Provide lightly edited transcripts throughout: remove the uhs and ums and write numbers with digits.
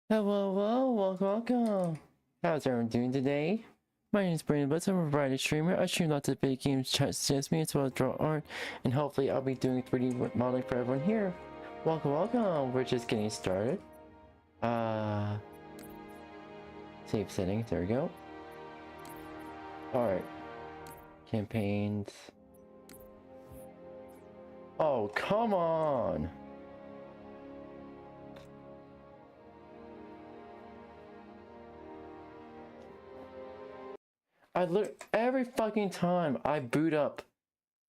Hello, welcome. How's everyone doing today? My name is Brandon Butts. I'm a variety streamer. I stream lots of big games, chat, suggest me, as well as draw art, and hopefully I'll be doing 3D modeling for everyone here. Welcome. We're just getting started. Save settings. There we go. All right. Campaigns. Oh, come on. Every fucking time I boot up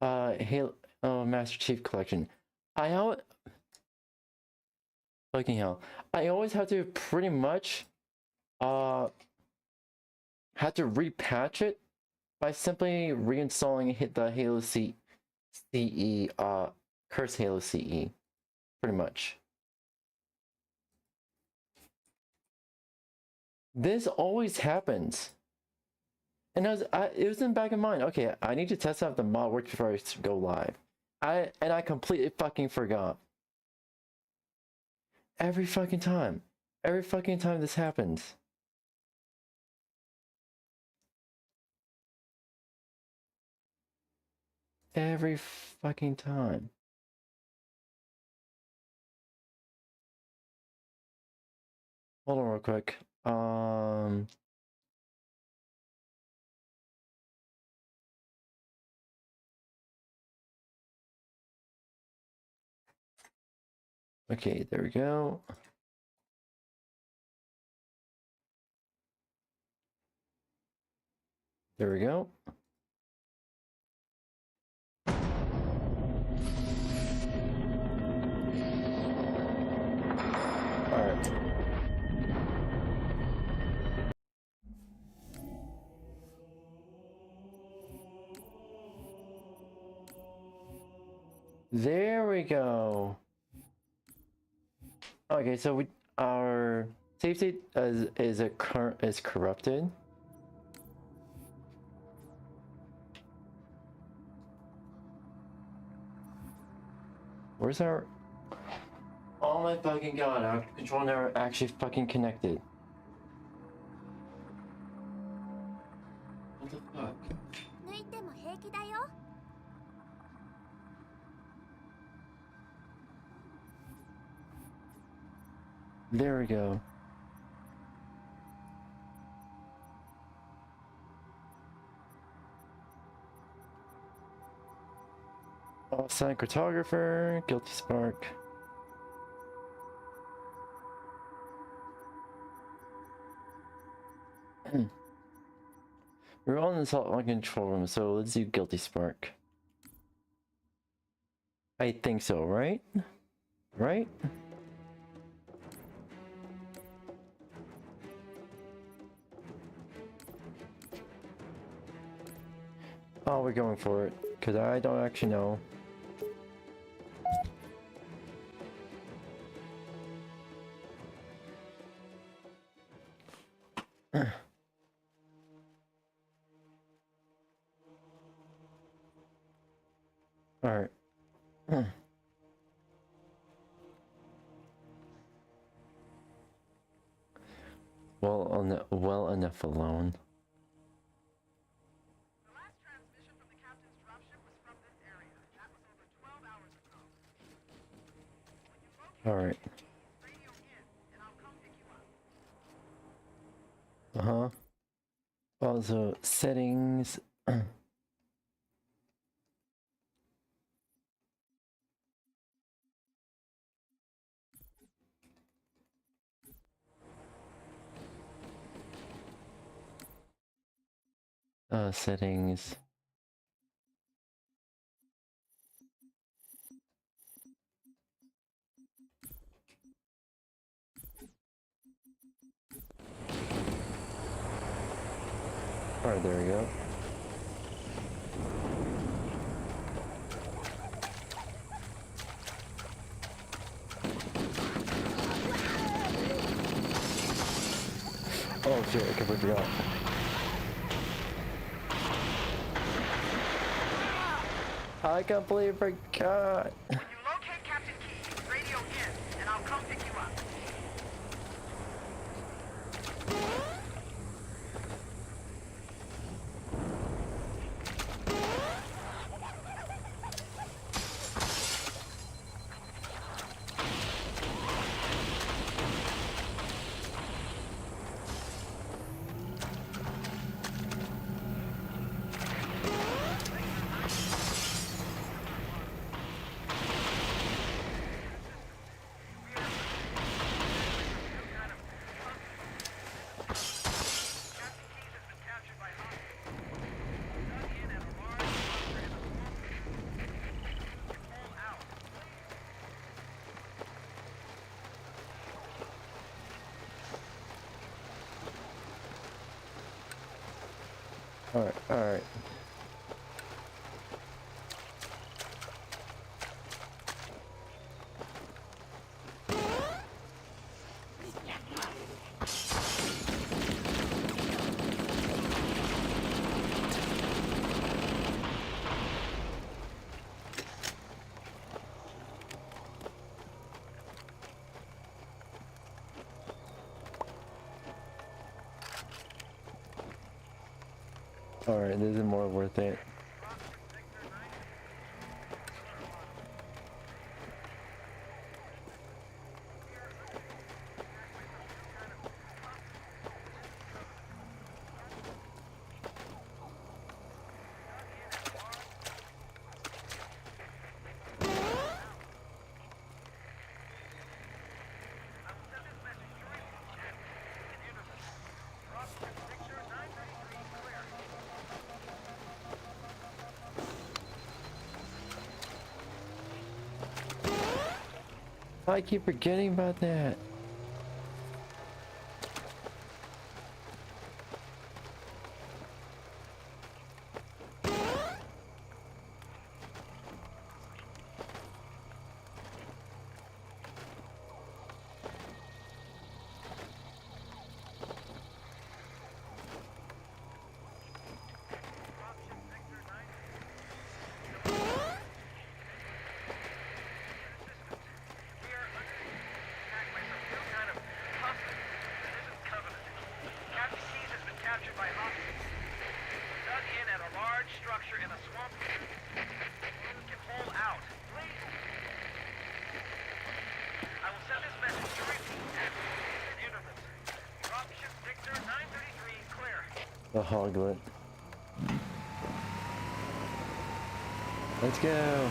Halo Master Chief Collection, fucking hell, I always have to pretty much have to repatch it by simply reinstalling the Halo CE Curse Halo CE, pretty much. This always happens. And it was in the back of mind. Okay, I need to test out if the mod works before I go live. I completely fucking forgot. Every fucking time this happens. Every fucking time. Hold on real quick. Okay, there we go. There we go. Alright. There we go. Okay, so our save state is corrupted. Where's our? Oh my fucking god! Our control network actually fucking connected. What the fuck? There we go. Off-site cartographer, guilty spark. We're all in the assault on control room, so let's do guilty spark. I think so, right? Right? Oh, we're going for it, because I don't actually know. Alright. Well enough alone. The last transmission from the captain's dropship was from this area. That was over 12 hours ago. When you locate radio in, and I'll come pick you up. Also, settings. Settings. Alright, there we go. Oh shit, I completely forgot. I completely forgot. When you locate Captain Key, radio in, and I'll come pick you up. Alright, alright. Alright, this is more worth it. I keep forgetting about that. The hoglet. Let's go.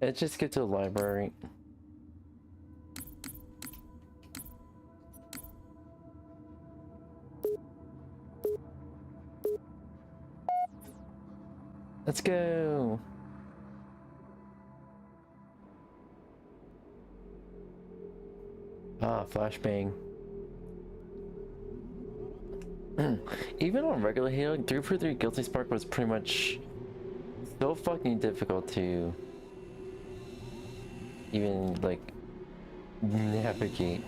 Let's just get to the library. Let's go. Ah, flashbang. Even on regular Halo, 343 Guilty Spark was pretty much so fucking difficult to even like navigate.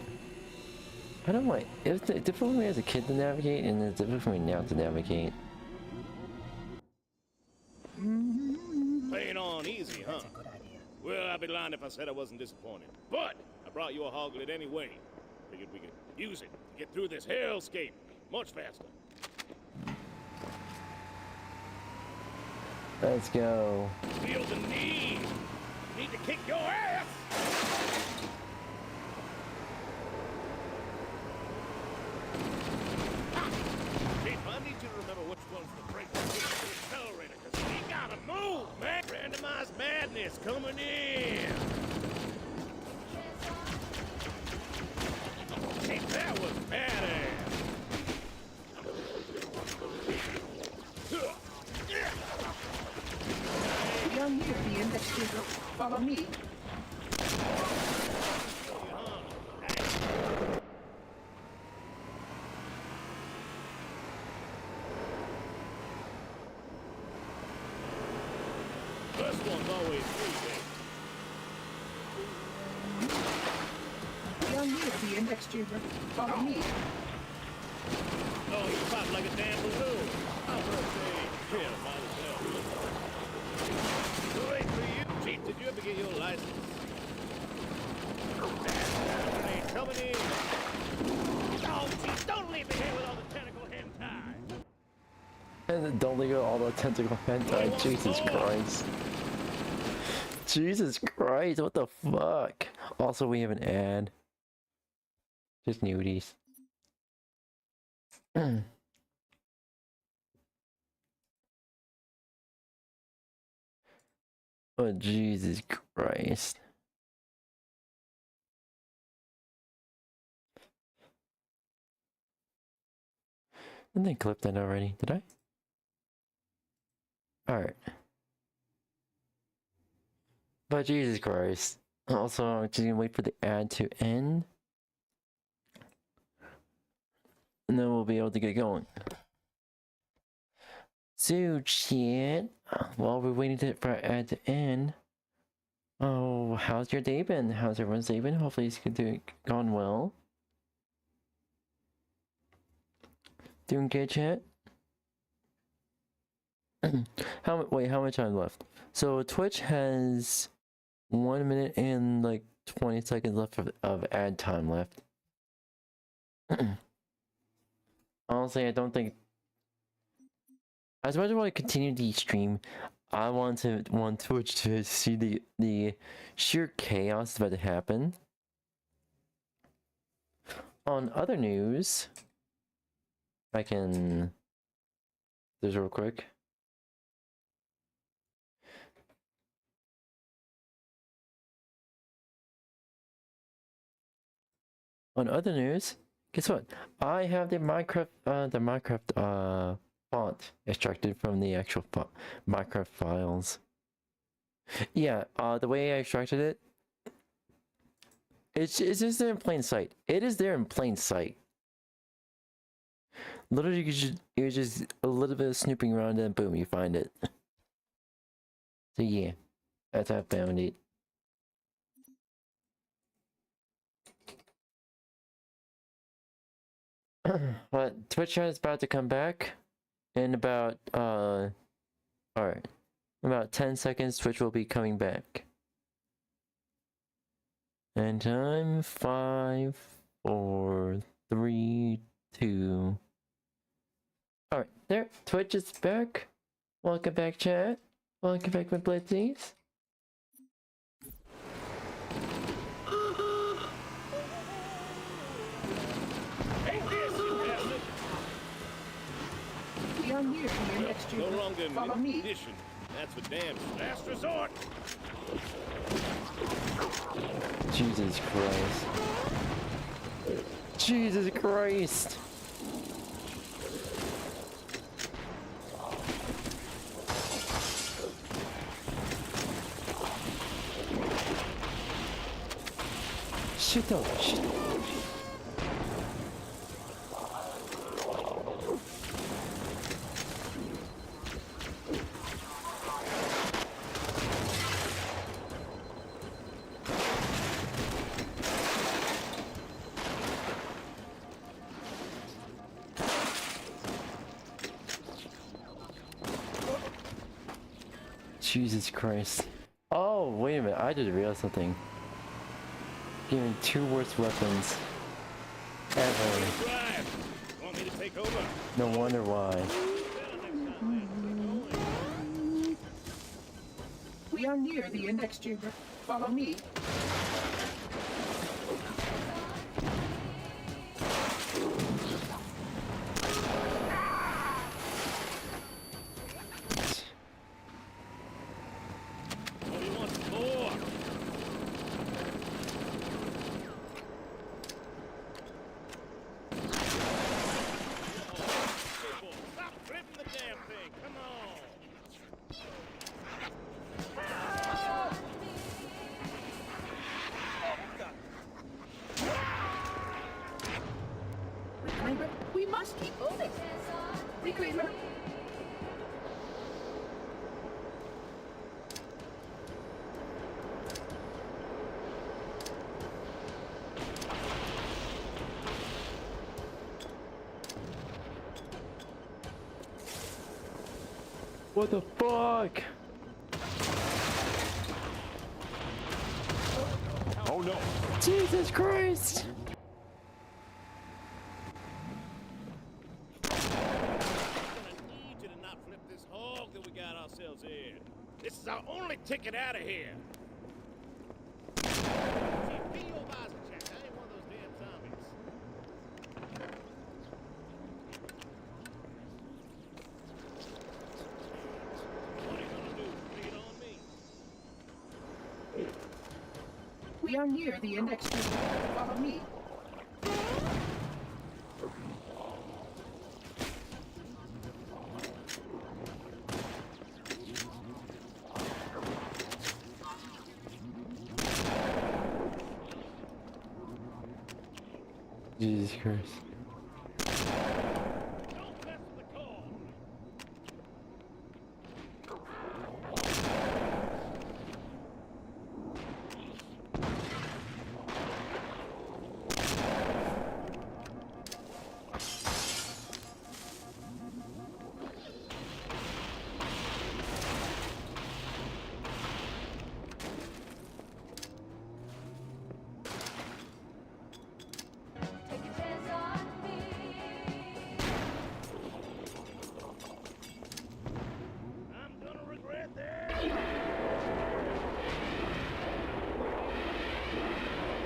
I don't know why. It was difficult for me as a kid to navigate, and it's difficult for me now to navigate. Playing on easy, huh? Well, I'd be lying if I said I wasn't disappointed. But I brought you a hoglet anyway. Figured we could use it to get through this hellscape much faster. Let's go. Feel the need. Need to kick your ass. Chief, I need you to remember which one's the brake and which is the accelerator, because we gotta move, man. Randomized madness coming in. Chief, that was badass. Young European investigator, follow me. always free, We are near the index chamber. Follow me. oh, you pop like a damn balloon. I'm gonna say, yeah, might as well. Too late for you. Chief, did you ever get your license? Hey, coming in. Oh, Chief, don't leave me here with all the tentacle hentai. And then don't leave all the tentacle hentai. Jesus Christ. Jesus Christ, what the fuck? Also, we have an ad. Just nudies. Oh, Jesus Christ. Didn't they clip that already? Did I? Alright. But Jesus Christ. Also, I'm just gonna wait for the ad to end. And then we'll be able to get going. So, chat, while we're waiting for our ad to end, oh, how's your day been? How's everyone's day been? Hopefully it's gone well. Doing good, chat? Wait, how much time left? So, Twitch has 1 minute and like 20 seconds left of ad time left. Honestly, I don't think... As much as I want to continue the stream, I want Twitch to see the sheer chaos about to happen. On other news, I can do this real quick. On other news, guess what? I have the Minecraft font extracted from the actual Minecraft files. Yeah, the way I extracted it, it's just there in plain sight. It is there in plain sight. Literally, you're just a little bit of snooping around and boom, you find it. So yeah, that's how I found it. But Twitch is about to come back in about alright. About 10 seconds Twitch will be coming back. And time 5, 4, 3, 2. Alright, there, Twitch is back. Welcome back, chat. Welcome back, my blitzies. We are near the index No chamber. longer an Follow me. condition. That's for damn last resort. Jesus Christ. Jesus Christ. Shit up, shit. Jesus Christ. Oh, wait a minute. I just realized something. Given 2 worst weapons ever. Want me to take over? No wonder why. We are near the index chamber. Follow me. What do you want more? Stop flipping the damn thing. Come on. Reclaimer, we must keep moving. Reclaimer. What the fuck? Oh no! Jesus Christ! I'm gonna need you to not flip this hog that we got ourselves in. This is our only ticket out of here. See, 𝙂𝙚𝙣𝙚𝙧𝙖, I ain't one of those damn zombies. What are you gonna do? Bring it on me? We are near the index chamber. Follow me. Jesus Christ. Don't mess with the car. Take a chance on me. I'm gonna regret that.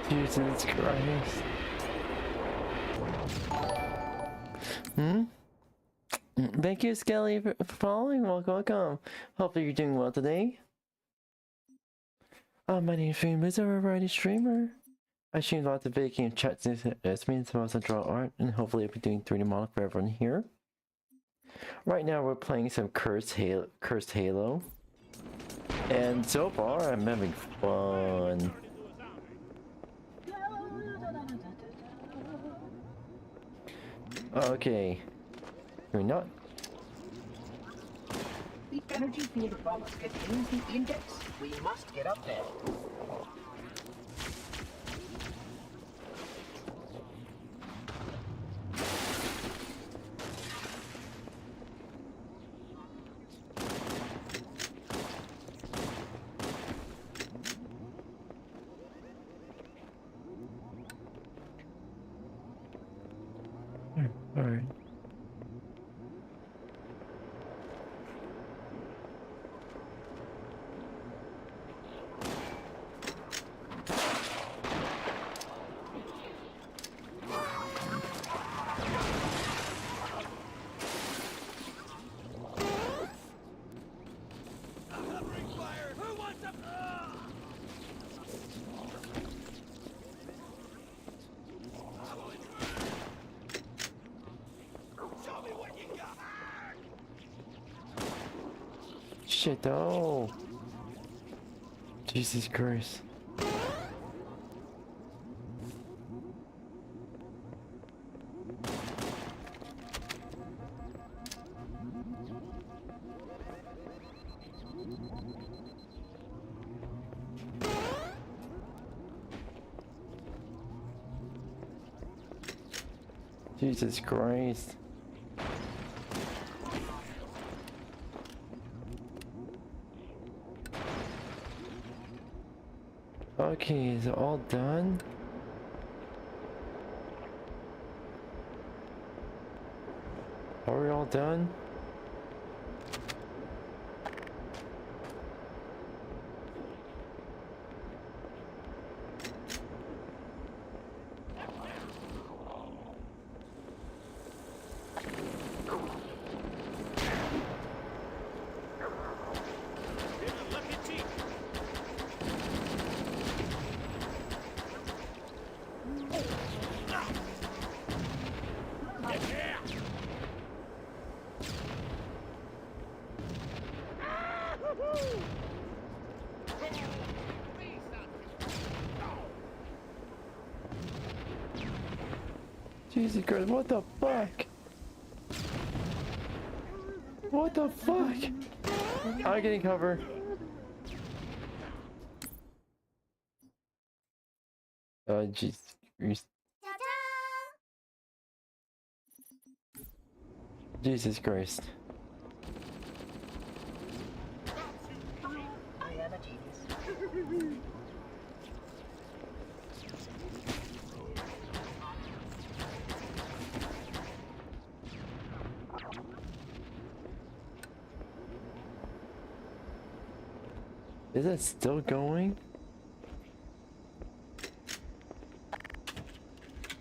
Jesus Christ. Thank you, Skelly, for following. Welcome. Hopefully you're doing well today. My name is 𝙂𝙚𝙣𝙚𝙧𝙖, I'm a variety streamer. I stream lots of video game chats, as well as draw art, and hopefully I'll be doing 3D modeling for everyone here. Right now we're playing some Cursed Halo. And so far I'm having fun. Okay. We're not. The energy field above us contains the index. We must get up there. Alright. Who wants a... Show me what you got! Shit, oh. Jesus Christ. Jesus Christ. Okay, is it all done? Are we all done? Lucky cheek. Yeah. Woohoo! Please stop. Jesus Christ, what the fuck? What the fuck? I'm getting cover. Jesus Christ. Jesus Christ. Is it still going?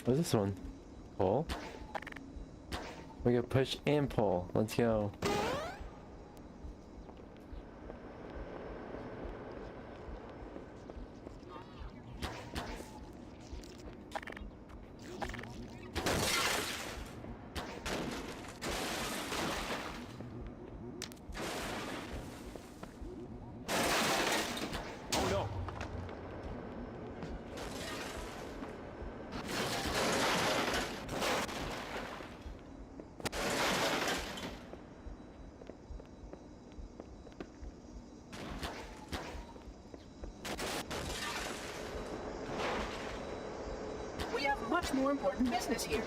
What's this one? Pull? We got push and pull. Let's go. Oh no! We have much more important business here.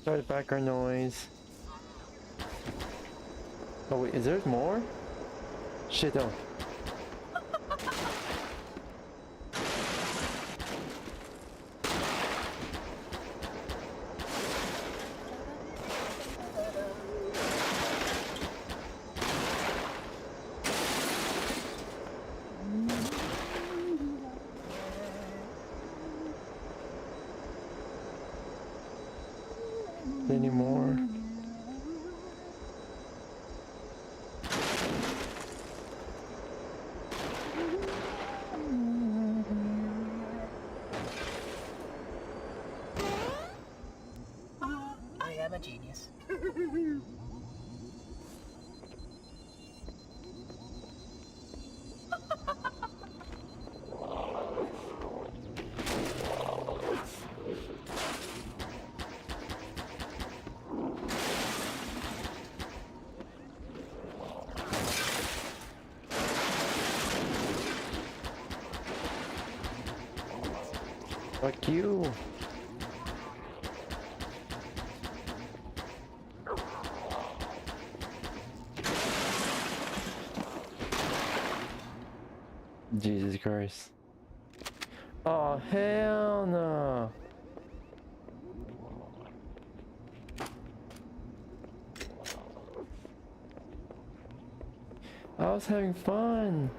Sorry, background noise. Oh wait, is there more? Shit, oh. Any more? I am a genius. Fuck you. Jesus Christ. Oh, hell no. I was having fun.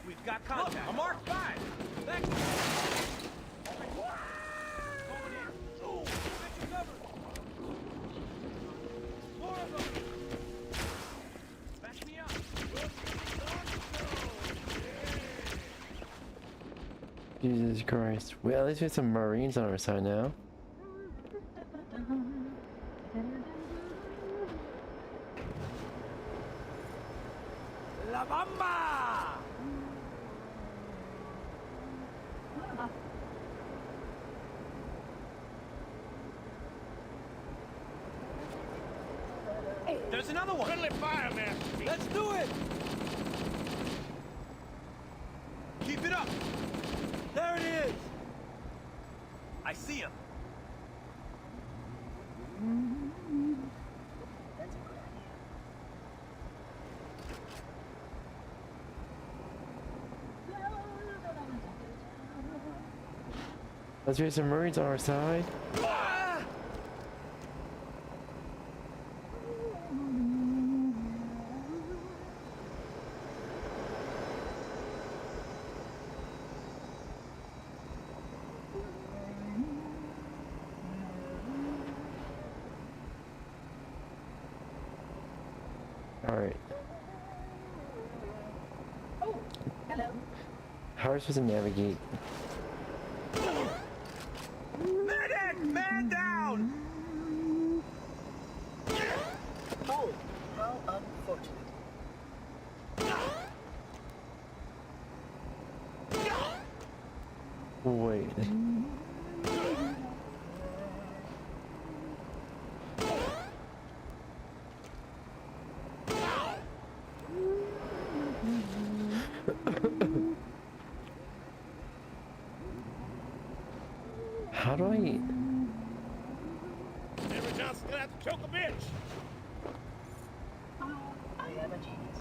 We've got contact. Look, a Mark 5! Thank you! Going in. Ooh, get you covered! More of them! Back me up! Jesus Christ. Well, at least we have some Marines on our side now. La Bamba! There's another one! Friendly fire, man! Let's do it! Keep it up! There it is! I see him! That's a good idea. Let's get some Marines on our side. Ah! Alright. Oh, hello. How are we supposed to navigate? Medic! Man down! Oh, how unfortunate. Wait. How do I eat? Henry Johnson's gonna have to choke a bitch. I am a genius.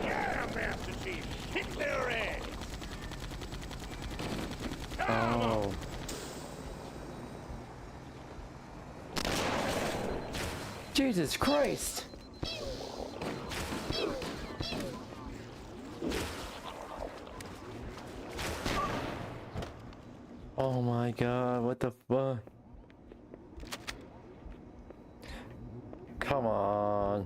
Yeah, Master Chief. Kick their ass. Oh. Jesus Christ! Oh my god, what the fuck? Come on.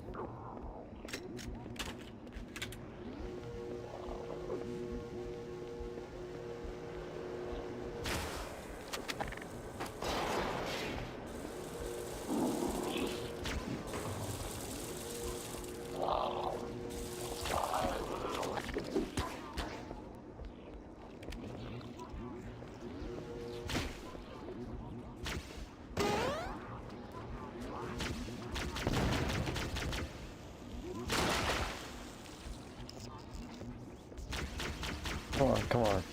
Come on, come on.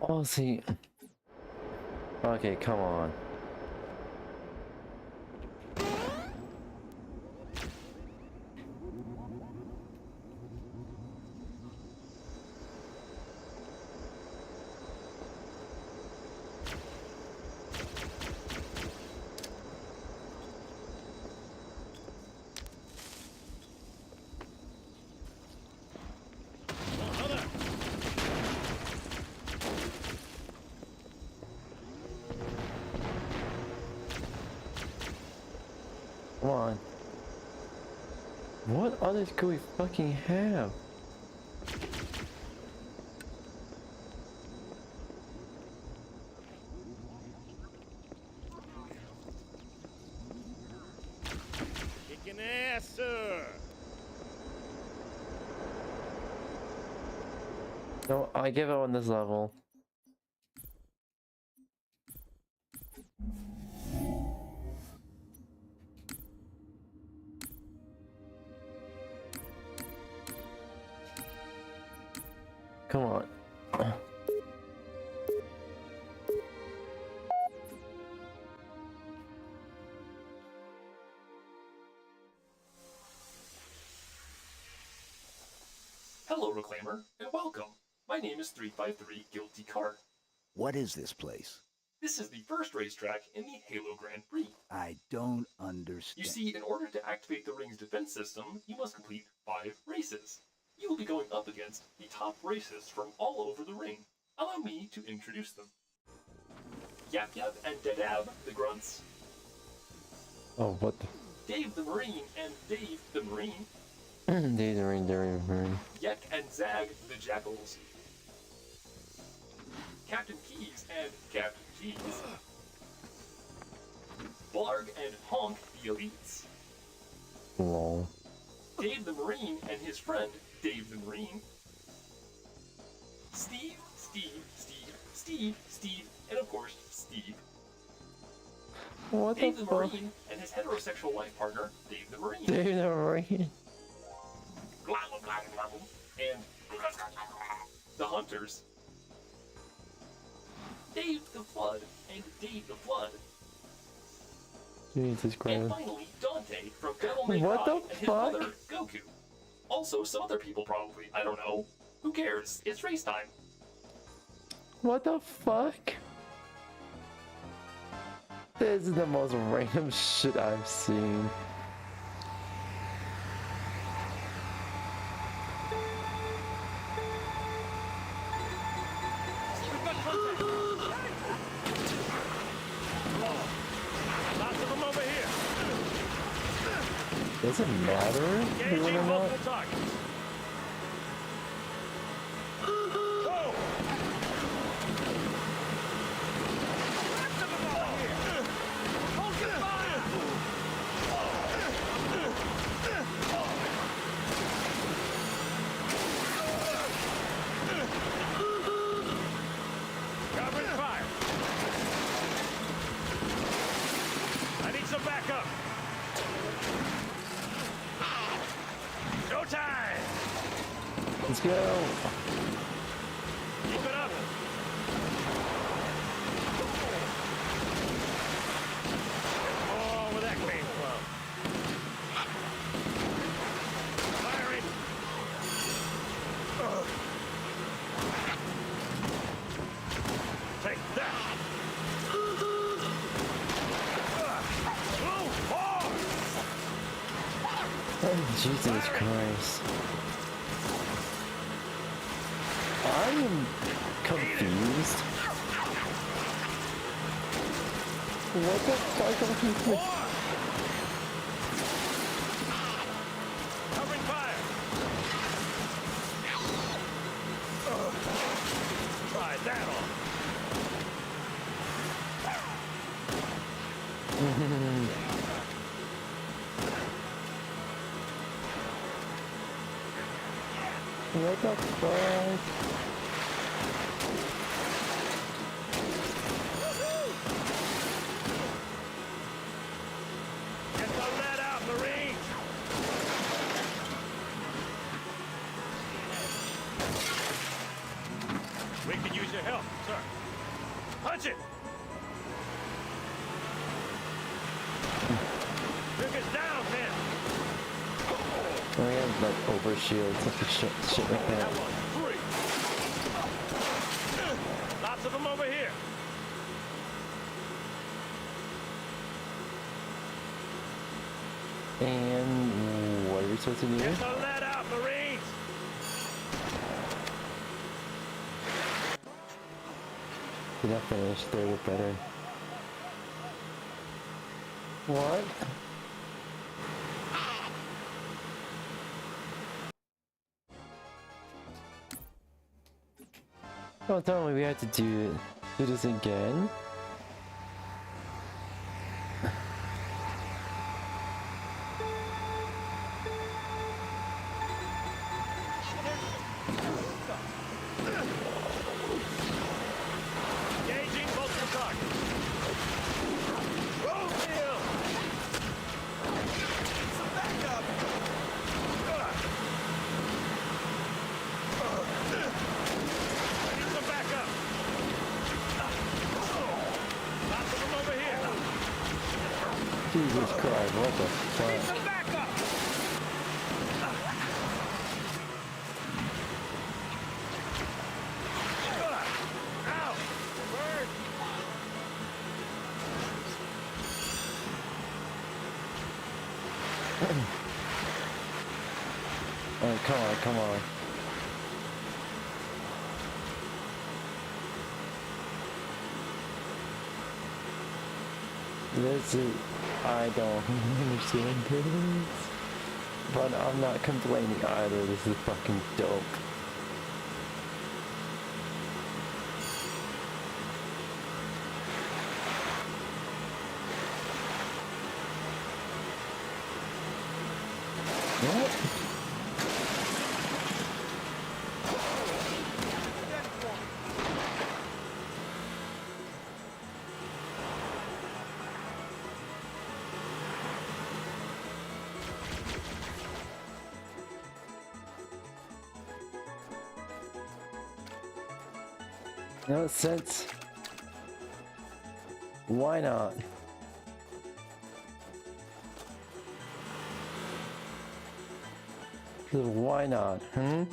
Oh, see. Okay, come on. Come on. What others could we fucking have? Kicking ass, sir. No, I give up on this level. Come on. Hello, Reclaimer, and welcome. My name is 353 Guilty Cart. What is this place? This is the first racetrack in the Halo Grand Prix. I don't understand. You see, in order to activate the ring's defense system, you must complete 5 races. You will be going up against the top racists from all over the ring. Allow me to introduce them. Yap Yap and Dadab, the grunts. Oh, what the? Dave the Marine and Dave the Marine. These are in Yek and Zag, the jackals. Captain Keys and Captain Keys. Blarg and Honk, the elites. Lol. Dave the Marine and his friend, Dave the Marine. Steve, and of course, Steve. What Dave the the fuck? Marine and his heterosexual life partner, Dave the Marine. Dave the Marine. And the Hunters. Dave the Flood and Dave the Flood. Jesus And Christ. finally, Dante from Devil May What Cry the and his fuck? brother, Goku. Also, some other people probably, I don't know. Who cares? It's race time. What the fuck? This is the most random shit I've seen. We've got contact. Lots of them over here. Does it matter who or Engaging not? multiple targets. Whoa! Lots of them over here. Hold your fire! Covering fire. I need some backup. Showtime! Let's go. Keep it up. Oh, where that came from. Firing. Take that. Move forward. Oh, Jesus Christ. I am confused. What the fuck are you doing? Covering fire. Try that on. What the fuck? Get the lead out, Marine. We can use your help, sir. Punch it. Trigger's down, man. Oh, we have like overshields, like shit like That that. one, free. Lots of them over here. And what are we supposed to do? Get the lead out, Marines. Did I finish? They were better. What? Oh, tell me we have to do this again? Engaging multiple targets. Roll kill. Some backup. I need some backup. Lots of them over here. Jesus Christ, what the fuck? Some backup. Ow! Bird. Oh, come on, come on. This is... I don't understand this. But I'm not complaining either, this is fucking dope. What? No sense. Why not? Why not? Hmm?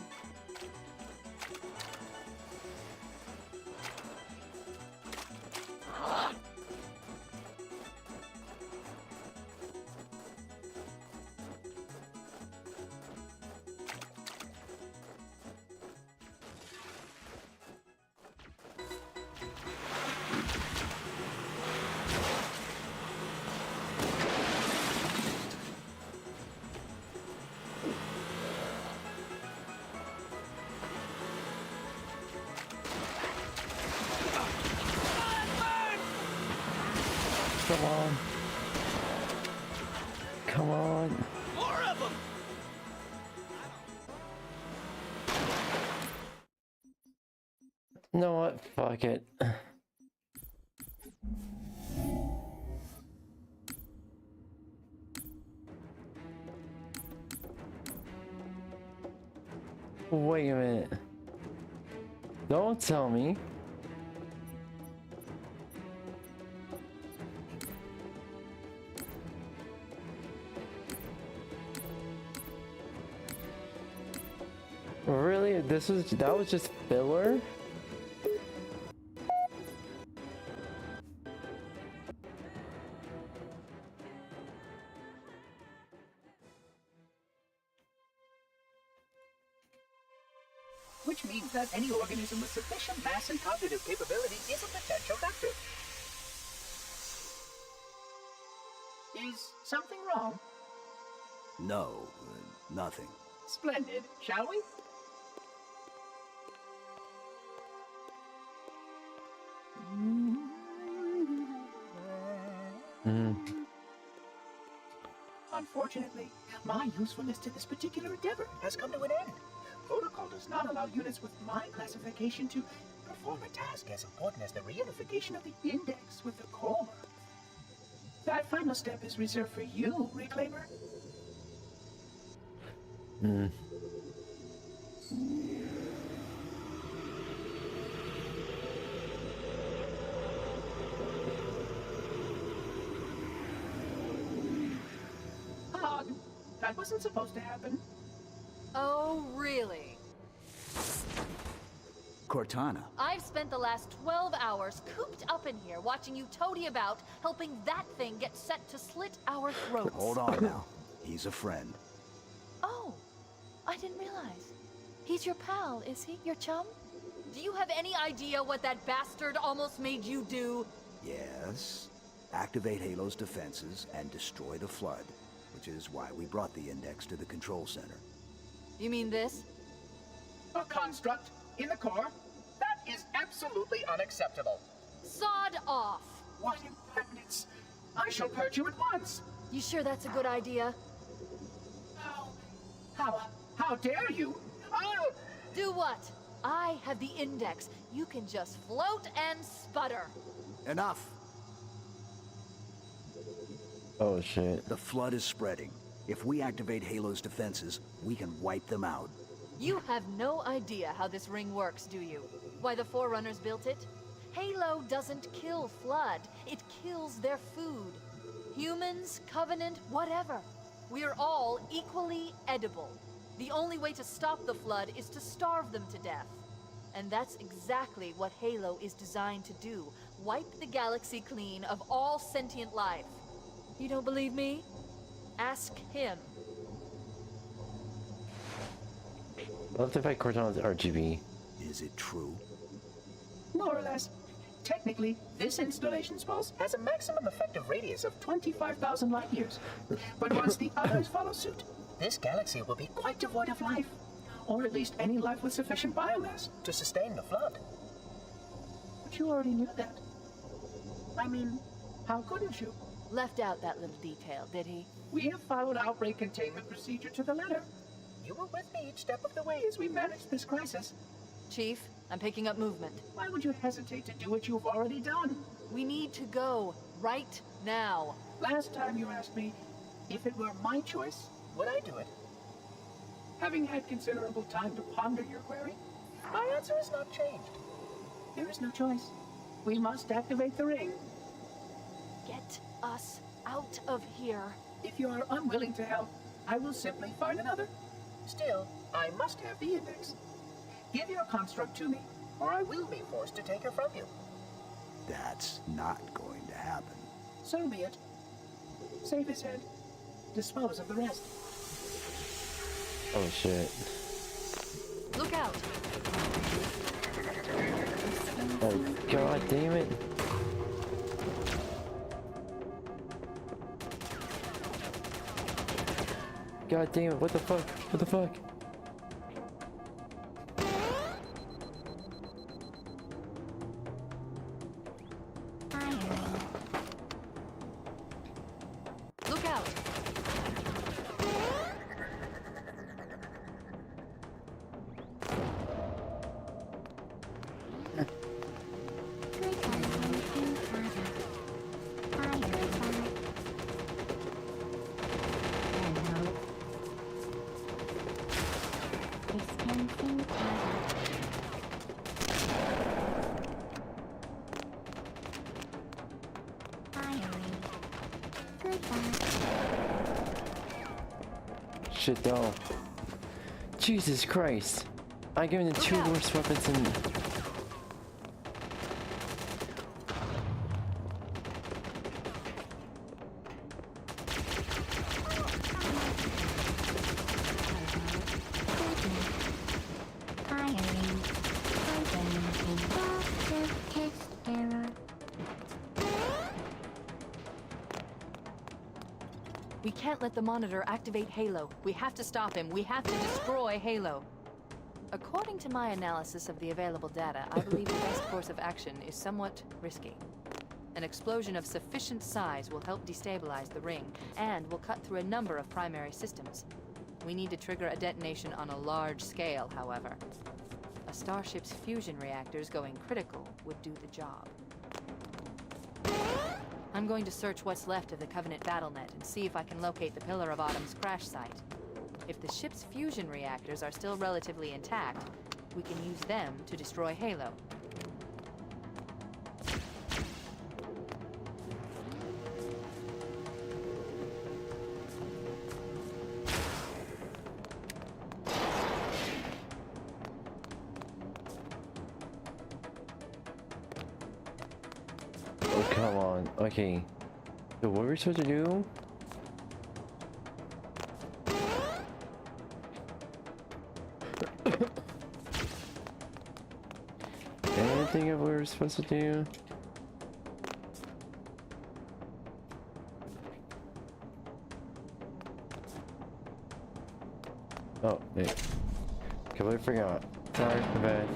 Come on. Come on. More of them! You know what? Fuck it. Wait a minute. Don't tell me. Really? That was just filler? Which means that any organism with sufficient mass and cognitive capability is a potential vector. Is something wrong? No, nothing. Splendid, shall we? Unfortunately, my usefulness to this particular endeavor has come to an end. Protocol does not allow units with my classification to perform a task as important as the reunification of the index with the core. That final step is reserved for you, Reclaimer. That wasn't supposed to happen. Oh, really? Cortana, I've spent the last 12 hours cooped up in here watching you toady about, helping that thing get set to slit our throats. hold on now. He's a friend. Oh, I didn't realize. He's your pal, is he? Your chum? Do you have any idea what that bastard almost made you do? Yes. Activate Halo's defenses and destroy the flood, which is why we brought the index to the control center. You mean this? A construct in the core? That is absolutely unacceptable. Sod off! What impertinence! I shall purge you at once! You sure that's a good idea? How dare you? Oh! Do what? I have the index. You can just float and sputter. Enough! Oh shit. The flood is spreading. If we activate Halo's defenses, we can wipe them out. You have no idea how this ring works, do you? Why the Forerunners built it? Halo doesn't kill Flood. It kills their food. Humans, Covenant, whatever. We're all equally edible. The only way to stop the Flood is to starve them to death. And that's exactly what Halo is designed to do. Wipe the galaxy clean of all sentient life. You don't believe me? Ask him. I'll have to fight Cortana's RGB. Is it true? More or less. Technically, this installation's pulse has a maximum effective radius of 25,000 light years. But once the others follow suit, this galaxy will be quite devoid of life. Or at least any life with sufficient biomass to sustain the flood. But you already knew that. I mean, how couldn't you? Left out that little detail, did he? We have followed outbreak containment procedure to the letter. You were with me each step of the way as we managed this crisis. Chief, I'm picking up movement. Why would you hesitate to do what you've already done? We need to go right now. Last time you asked me, if it were my choice, would I do it? Having had considerable time to ponder your query, my answer has not changed. There is no choice. We must activate the ring. Get us out of here. If you are unwilling to help, I will simply find another. Still, I must have the index. Give your construct to me, or I will be forced to take her from you. That's not going to happen. So be it. Save his head. Dispose of the rest. Oh shit. Look out. Oh god damn it. God damn it, what the fuck? What the fuck? Shit, though. Jesus Christ. I gave him the two worst weapons in. We can't let the monitor activate Halo. We have to stop him. We have to destroy Halo. According to my analysis of the available data, I believe the best course of action is somewhat risky. An explosion of sufficient size will help destabilize the ring, and will cut through a number of primary systems. We need to trigger a detonation on a large scale, however. A starship's fusion reactors going critical would do the job. I'm going to search what's left of the Covenant BattleNet and see if I can locate the Pillar of Autumn's crash site. If the ship's fusion reactors are still relatively intact, we can use them to destroy Halo. Oh, come on. Okay. So what are we supposed to do? Anything of what we're supposed to do? Oh, wait. Completely forgot. Sorry, my bad.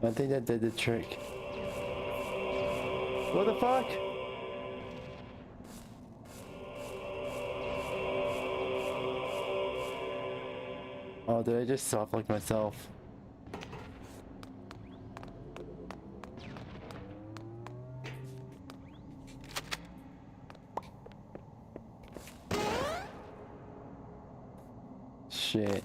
I think that did the trick. What the fuck? Oh, did I just soft-lock myself? Shit.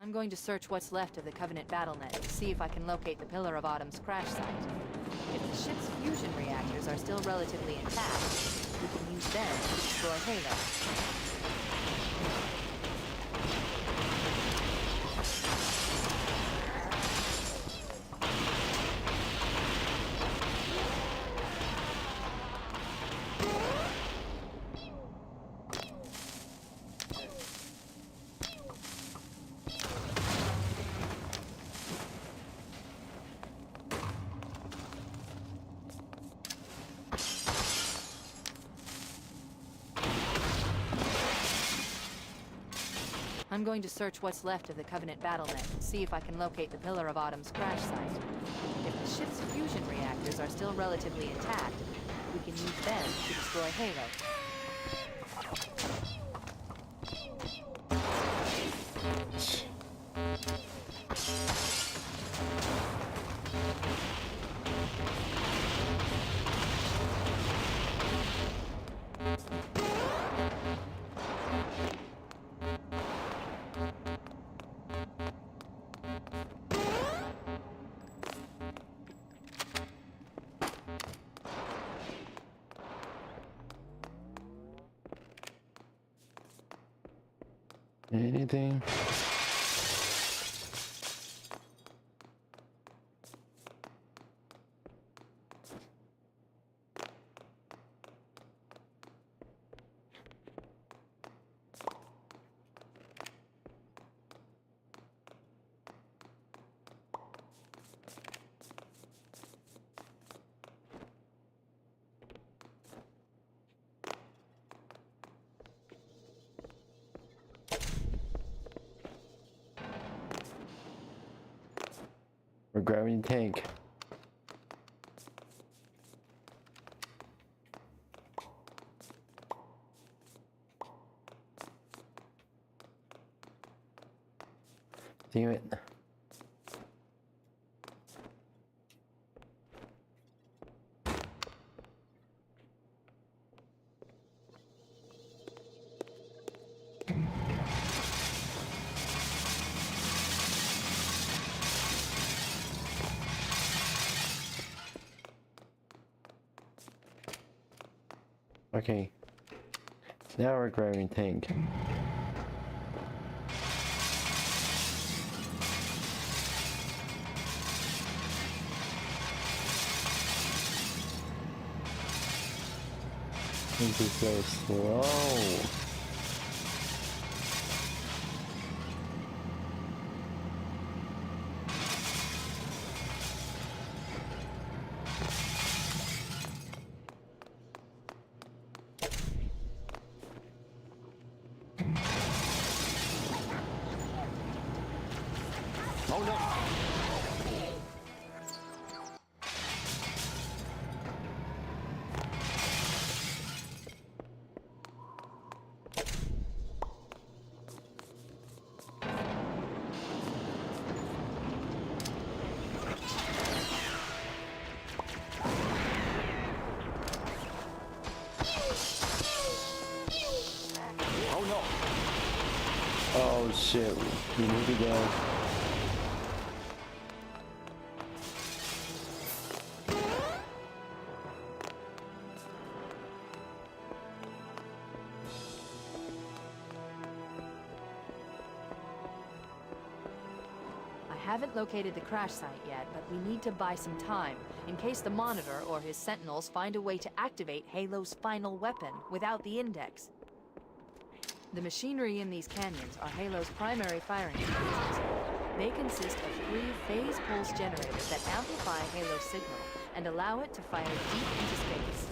I'm going to search what's left of the Covenant BattleNet and see if I can locate the Pillar of Autumn's crash site. If the ship's fusion reactors are still relatively intact, we can use them to destroy Halo. I'm going to search what's left of the Covenant BattleNet and see if I can locate the Pillar of Autumn's crash site. If the ship's fusion reactors are still relatively intact, we can use them to destroy Halo. Anything? We're grabbing the tank. Damn it. Okay. Now we're grabbing tank. This is so slow. Oh no! Oh no! Oh shit, we need to go. I haven't located the crash site yet, but we need to buy some time, in case the Monitor or his Sentinels find a way to activate Halo's final weapon without the Index. The machinery in these canyons are Halo's primary firing mechanisms. They consist of 3 phase pulse generators that amplify Halo's signal and allow it to fire deep into space.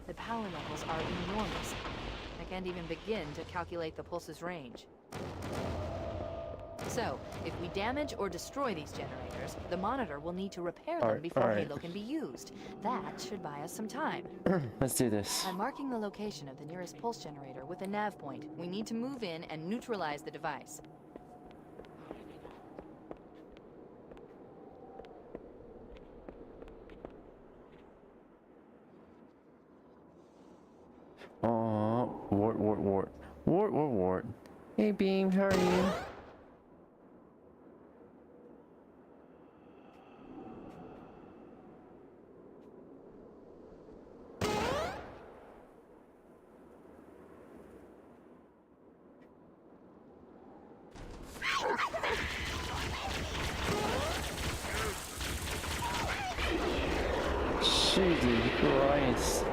The power levels are enormous. I can't even begin to calculate the pulse's range. So, if we damage or destroy these generators, the Monitor will need to repair them before Halo can be used. That should buy us some time. Let's do this. I'm marking the location of the nearest pulse generator with a nav point. We need to move in and neutralize the device. Wart. Hey Beam, how are you? Jesus Christ.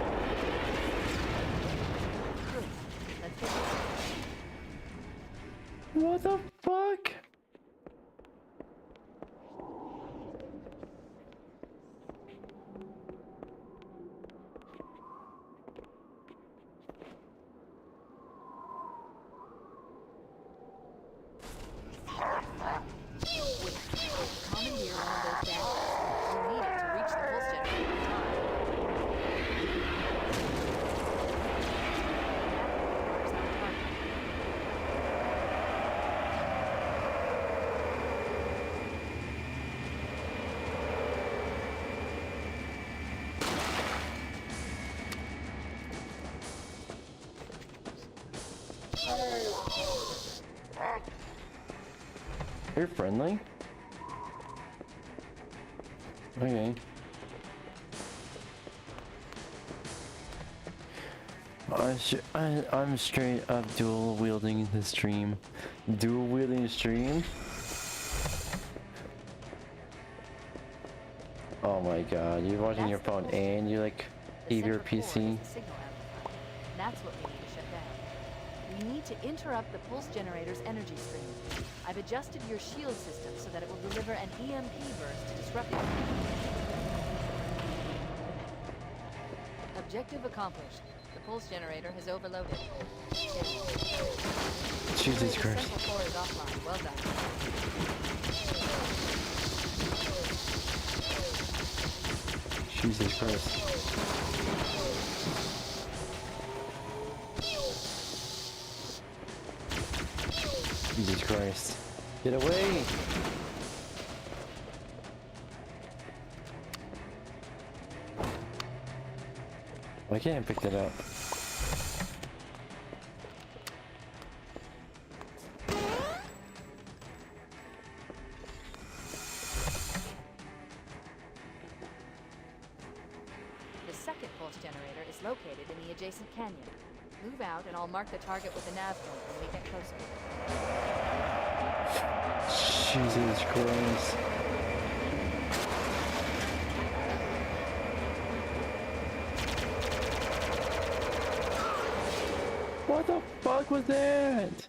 What the fuck? Commandeer one of those batteries. We'll need it to reach the pulse generator in time. Where's our target? You're friendly? Okay. I'm straight up dual wielding the stream. Dual wielding the stream? Oh my god, you're watching your phone and you like leave your PC? That's what we need to shut down. We need to interrupt the pulse generator's energy stream. I've adjusted your shield system so that it will deliver an EMP burst to disrupt it. Objective accomplished. The pulse generator has overloaded. Jesus The Christ. central core is offline. Well done. Jesus Christ. Jesus Christ. Get away! Why can't I pick that up? The second pulse generator is located in the adjacent canyon. Move out and I'll mark the target with a nav point when we get closer. Jesus Christ. What the fuck was that?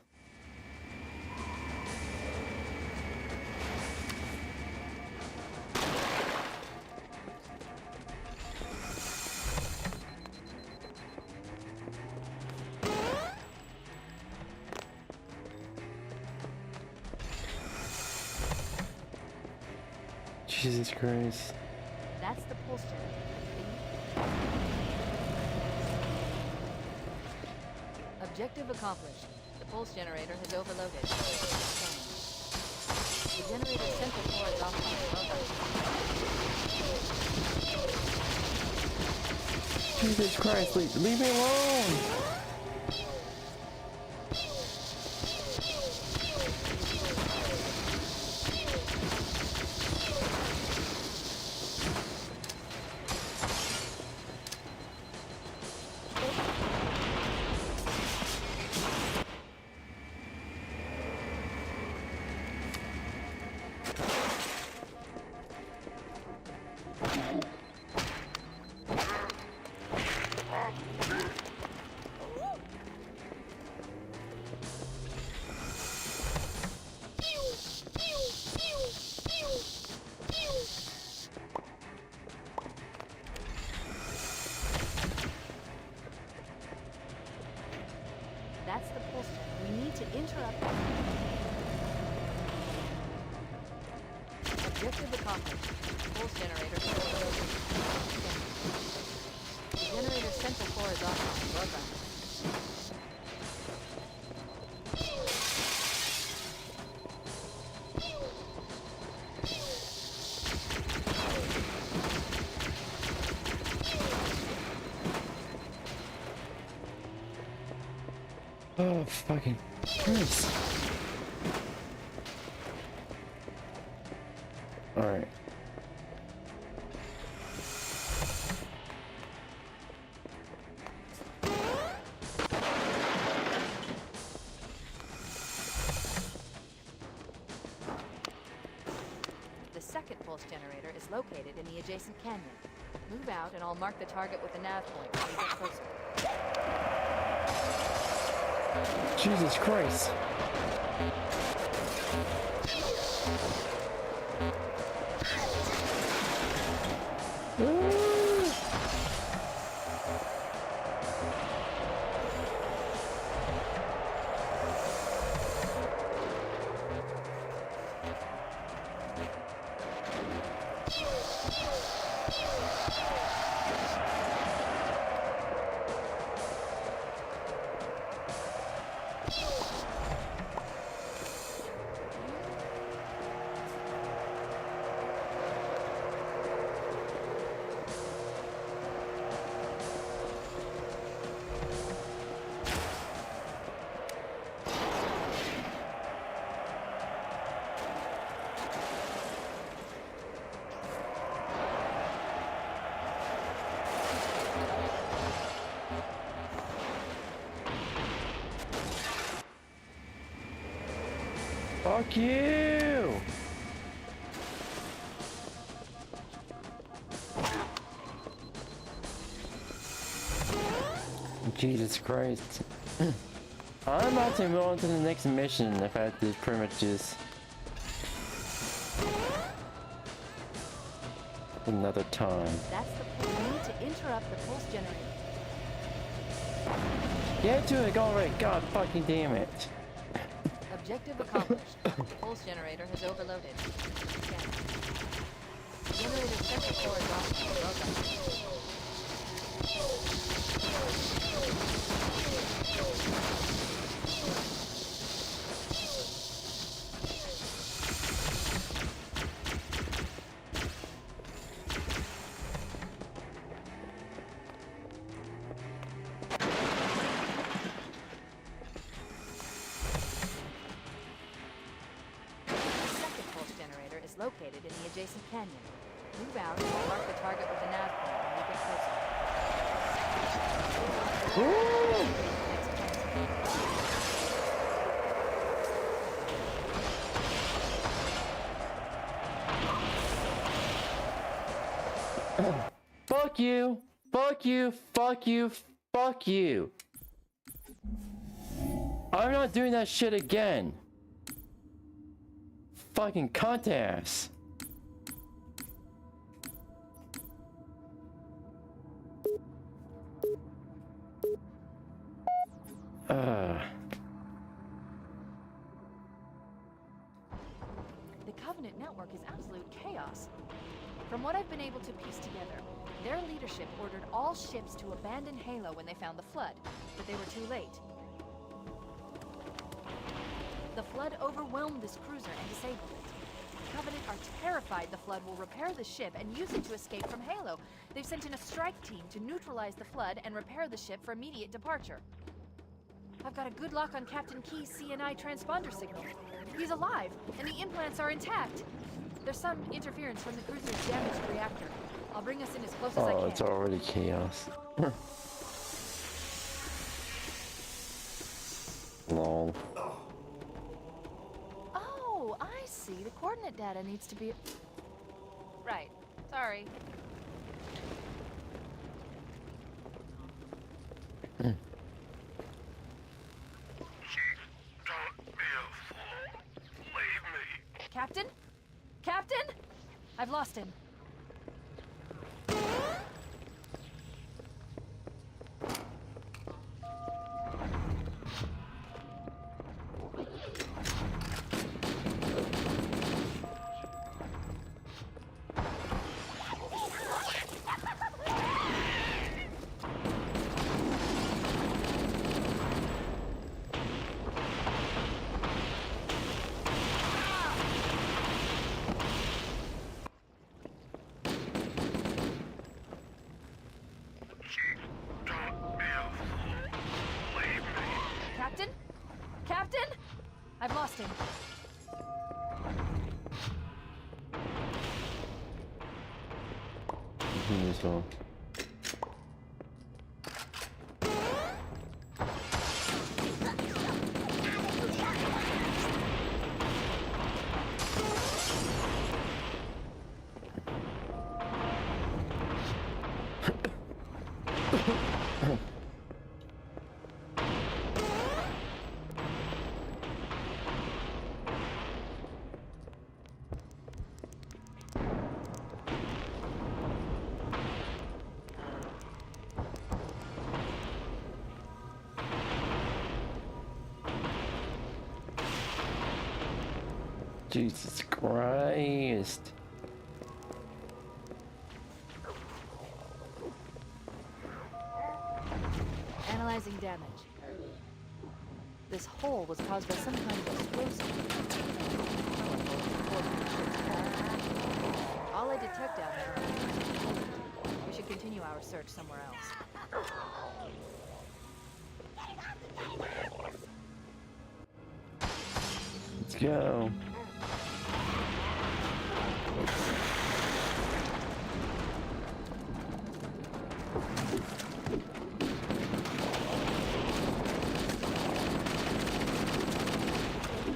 Jesus Christ. That's the pulse generator. Objective accomplished. The pulse generator has overloaded. The generator's central core is offline. Jesus Christ, leave me alone! That's the pulse generator. We need to interrupt it. Objective accomplished. Pulse generator is overloaded. The generator's central core is offline. Well done. Oh, fucking Christ. Alright. The second pulse generator is located in the adjacent canyon. Move out and I'll mark the target with a nav point when we get closer. Jesus Christ. Fuck you! Jesus Christ. I'm about to move on to the next mission if I have to pretty much just... another time. That's the pulse. We need to interrupt the pulse generator. Get to it already, god fucking damn it. Objective accomplished. Pulse generator has overloaded. Scan. Generator central core is off. Located in the adjacent canyon. Move out and we'll mark the target with a nav point when we get closer. Fuck you! Fuck you! Fuck you! Fuck you! I'm not doing that shit again! Fucking cunt ass. The Covenant network is absolute chaos. From what I've been able to piece together, their leadership ordered all ships to abandon Halo when they found the Flood, but they were too late. The Flood overwhelmed this cruiser and disabled it. The Covenant are terrified the Flood will repair the ship and use it to escape from Halo. They've sent in a strike team to neutralize the Flood and repair the ship for immediate departure. I've got a good lock on Captain Key's CNI transponder signal. He's alive, and the implants are intact. There's some interference from the cruiser's damaged reactor. I'll bring us in as close as I can. Oh, it's already chaos. Lol. Oh, I see. The coordinate data needs to be... Right. Sorry. Captain? Captain? I've lost him. Captain? Captain? I've lost him. Me as well. Jesus Christ. Analyzing damage. This hole was caused by some kind of explosive. All I detect down there are... We should continue our search somewhere else. Let's go.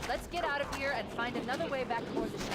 Let's get out of here and find another way back toward the ship.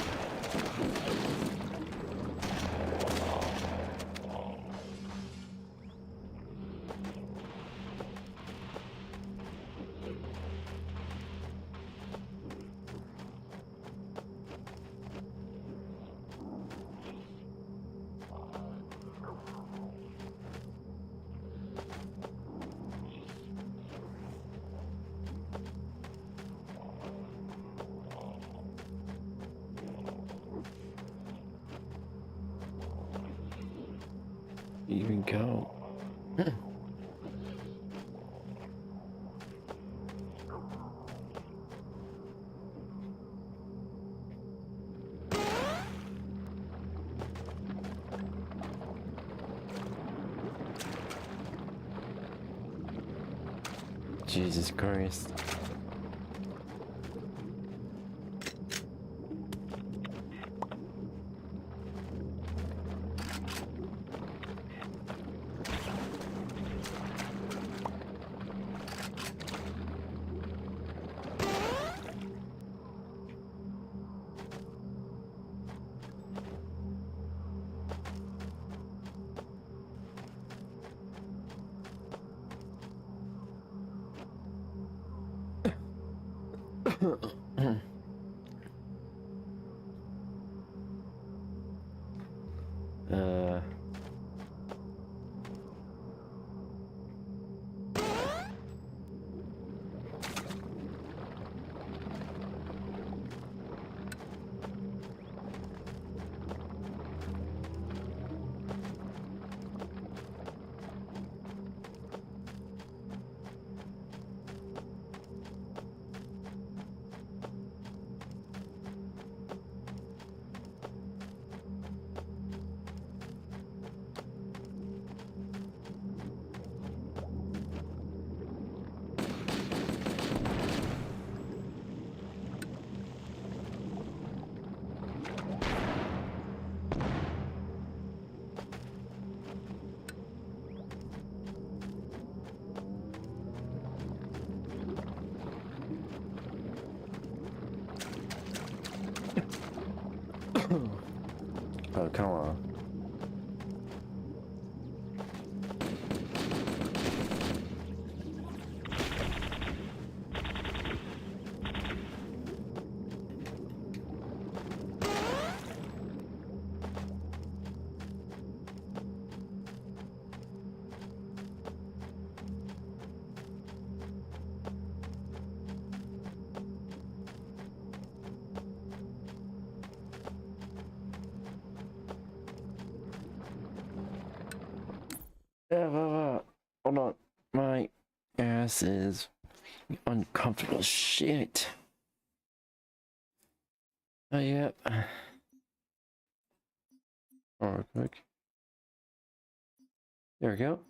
even go? Jesus Christ. uh Oh, come on. Hold on. My ass is uncomfortable shit. Oh, yep. Alright, quick. There we go.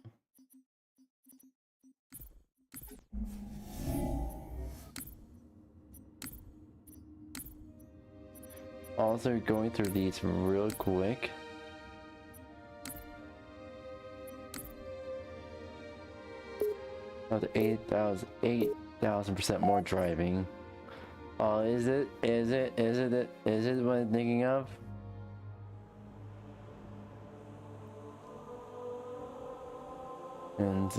Also going through these real quick. Another 8,000% more driving. Oh, is it what I'm thinking of? And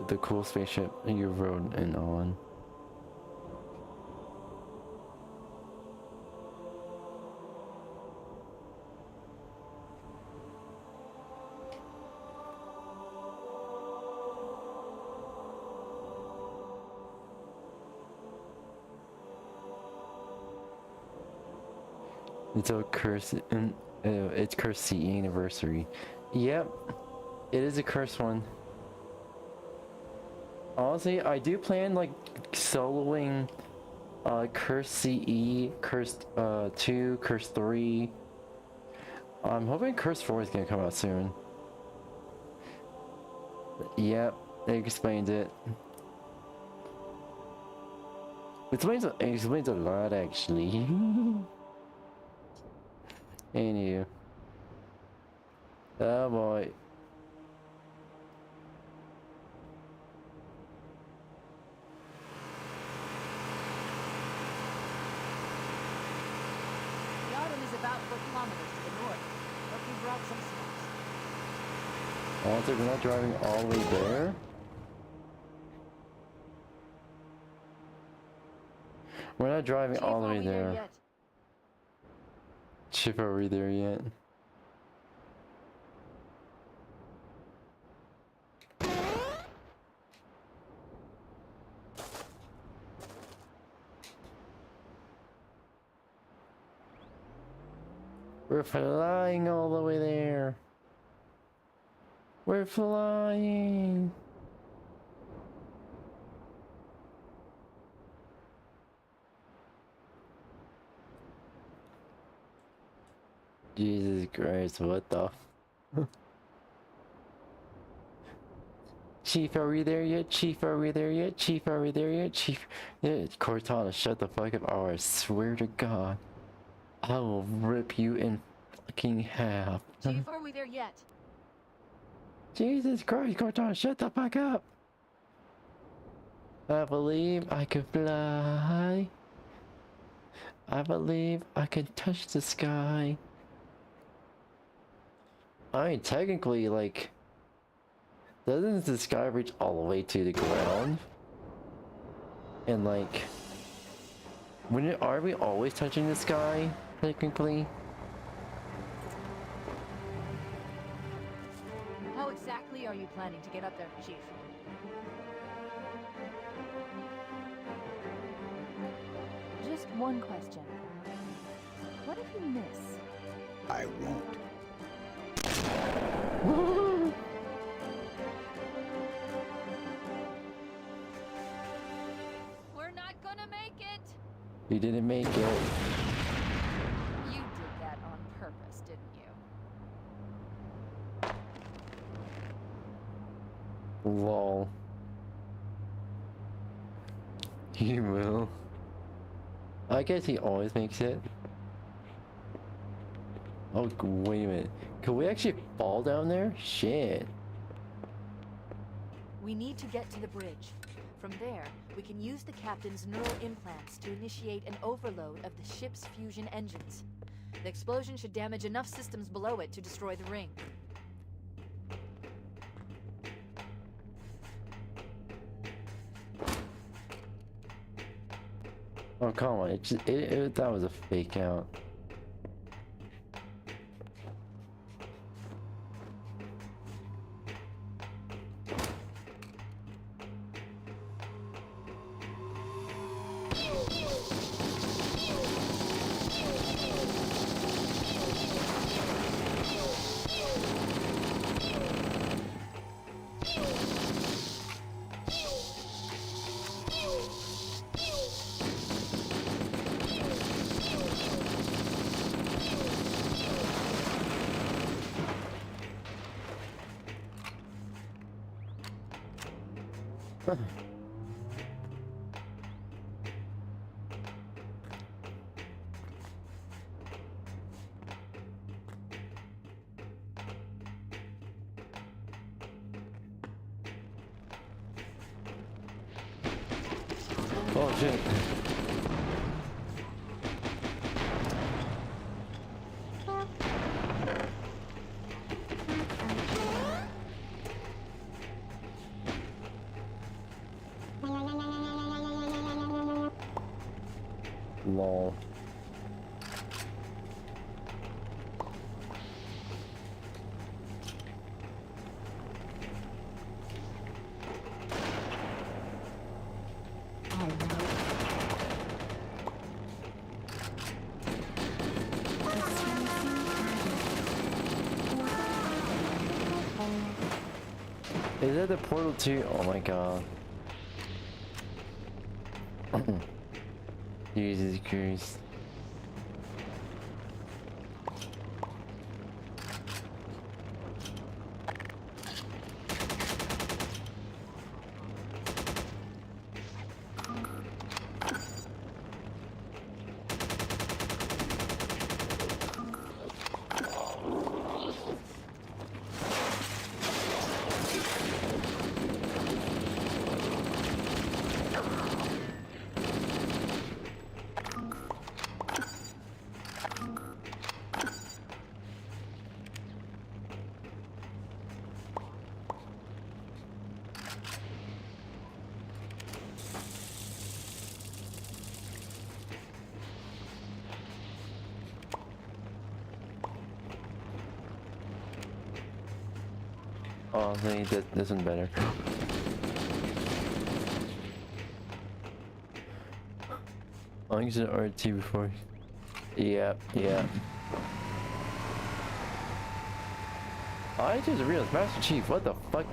the cool spaceship you rode in on. It's a curse, and it's cursed anniversary. Yep, it is a cursed one. Honestly, I do plan like soloing Curse CE, Curse 2, Curse 3. I'm hoping Curse 4 is gonna come out soon. Yep, they explained it. It explains a lot actually. Anywho. Oh boy. The island is about 4 kilometers to the north, but we brought some snacks. Also, we're not driving all the way there? We're not driving all the way there. Chief, are we there yet? We're flying all the way there. We're flying. Jesus Christ, what the? Chief, are we there yet? Chief, are we there yet? Chief, are we there yet? Chief, yeah, Cortana, shut the fuck up, or I swear to God, I will rip you in fucking half. Chief, are we there yet? Jesus Christ, Cortana, shut the fuck up! I believe I can fly. I believe I can touch the sky. I mean, technically, like, doesn't the sky reach all the way to the ground? And like, are we always touching the sky, technically? How exactly are you planning to get up there, Chief? Just one question. What if you miss? I won't. We're not gonna make it! You didn't make it. You did that on purpose, didn't you? Lol. You will. I guess he always makes it. Oh, wait a minute. Could we actually fall down there? Shit. We need to get to the bridge. From there, we can use the captain's neural implants to initiate an overload of the ship's fusion engines. The explosion should damage enough systems below it to destroy the ring. Oh, come on. That was a fake out. Oh shit. Lol. Is that the portal too? Oh my god. Jesus Christ. Oh, I think this one's better. I used an RT before. Yeah. I just realized Master Chief, what the fuck?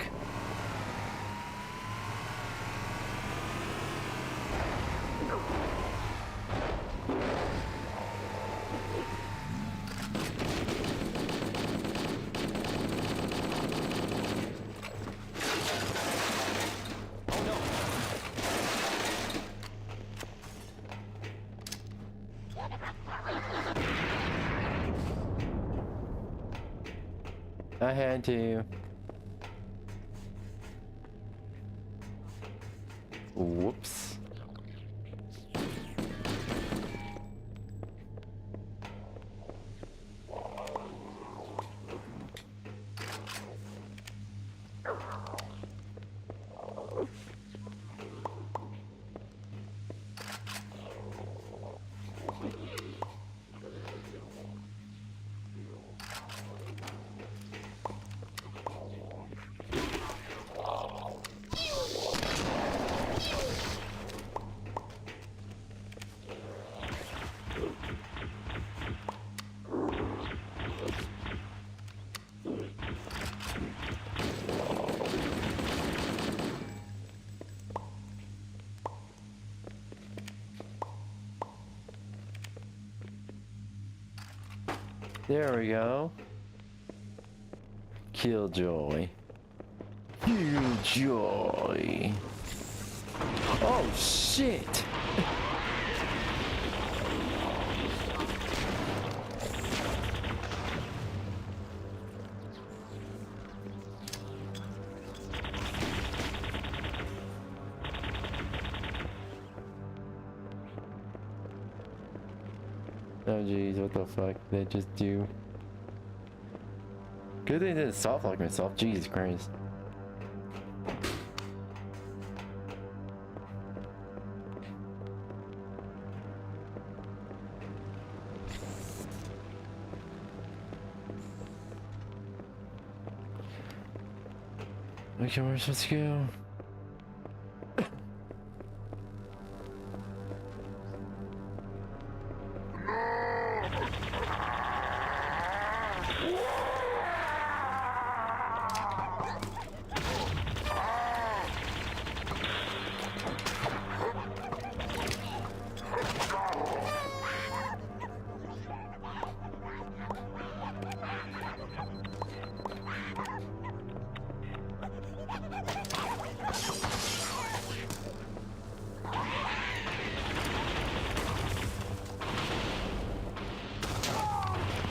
I had to. Whoops. There we go. Killjoy. Killjoy. Oh shit! Oh jeez, what the fuck did they just do? Good thing they didn't soft lock myself, Jesus Christ. Okay, where are we supposed to go?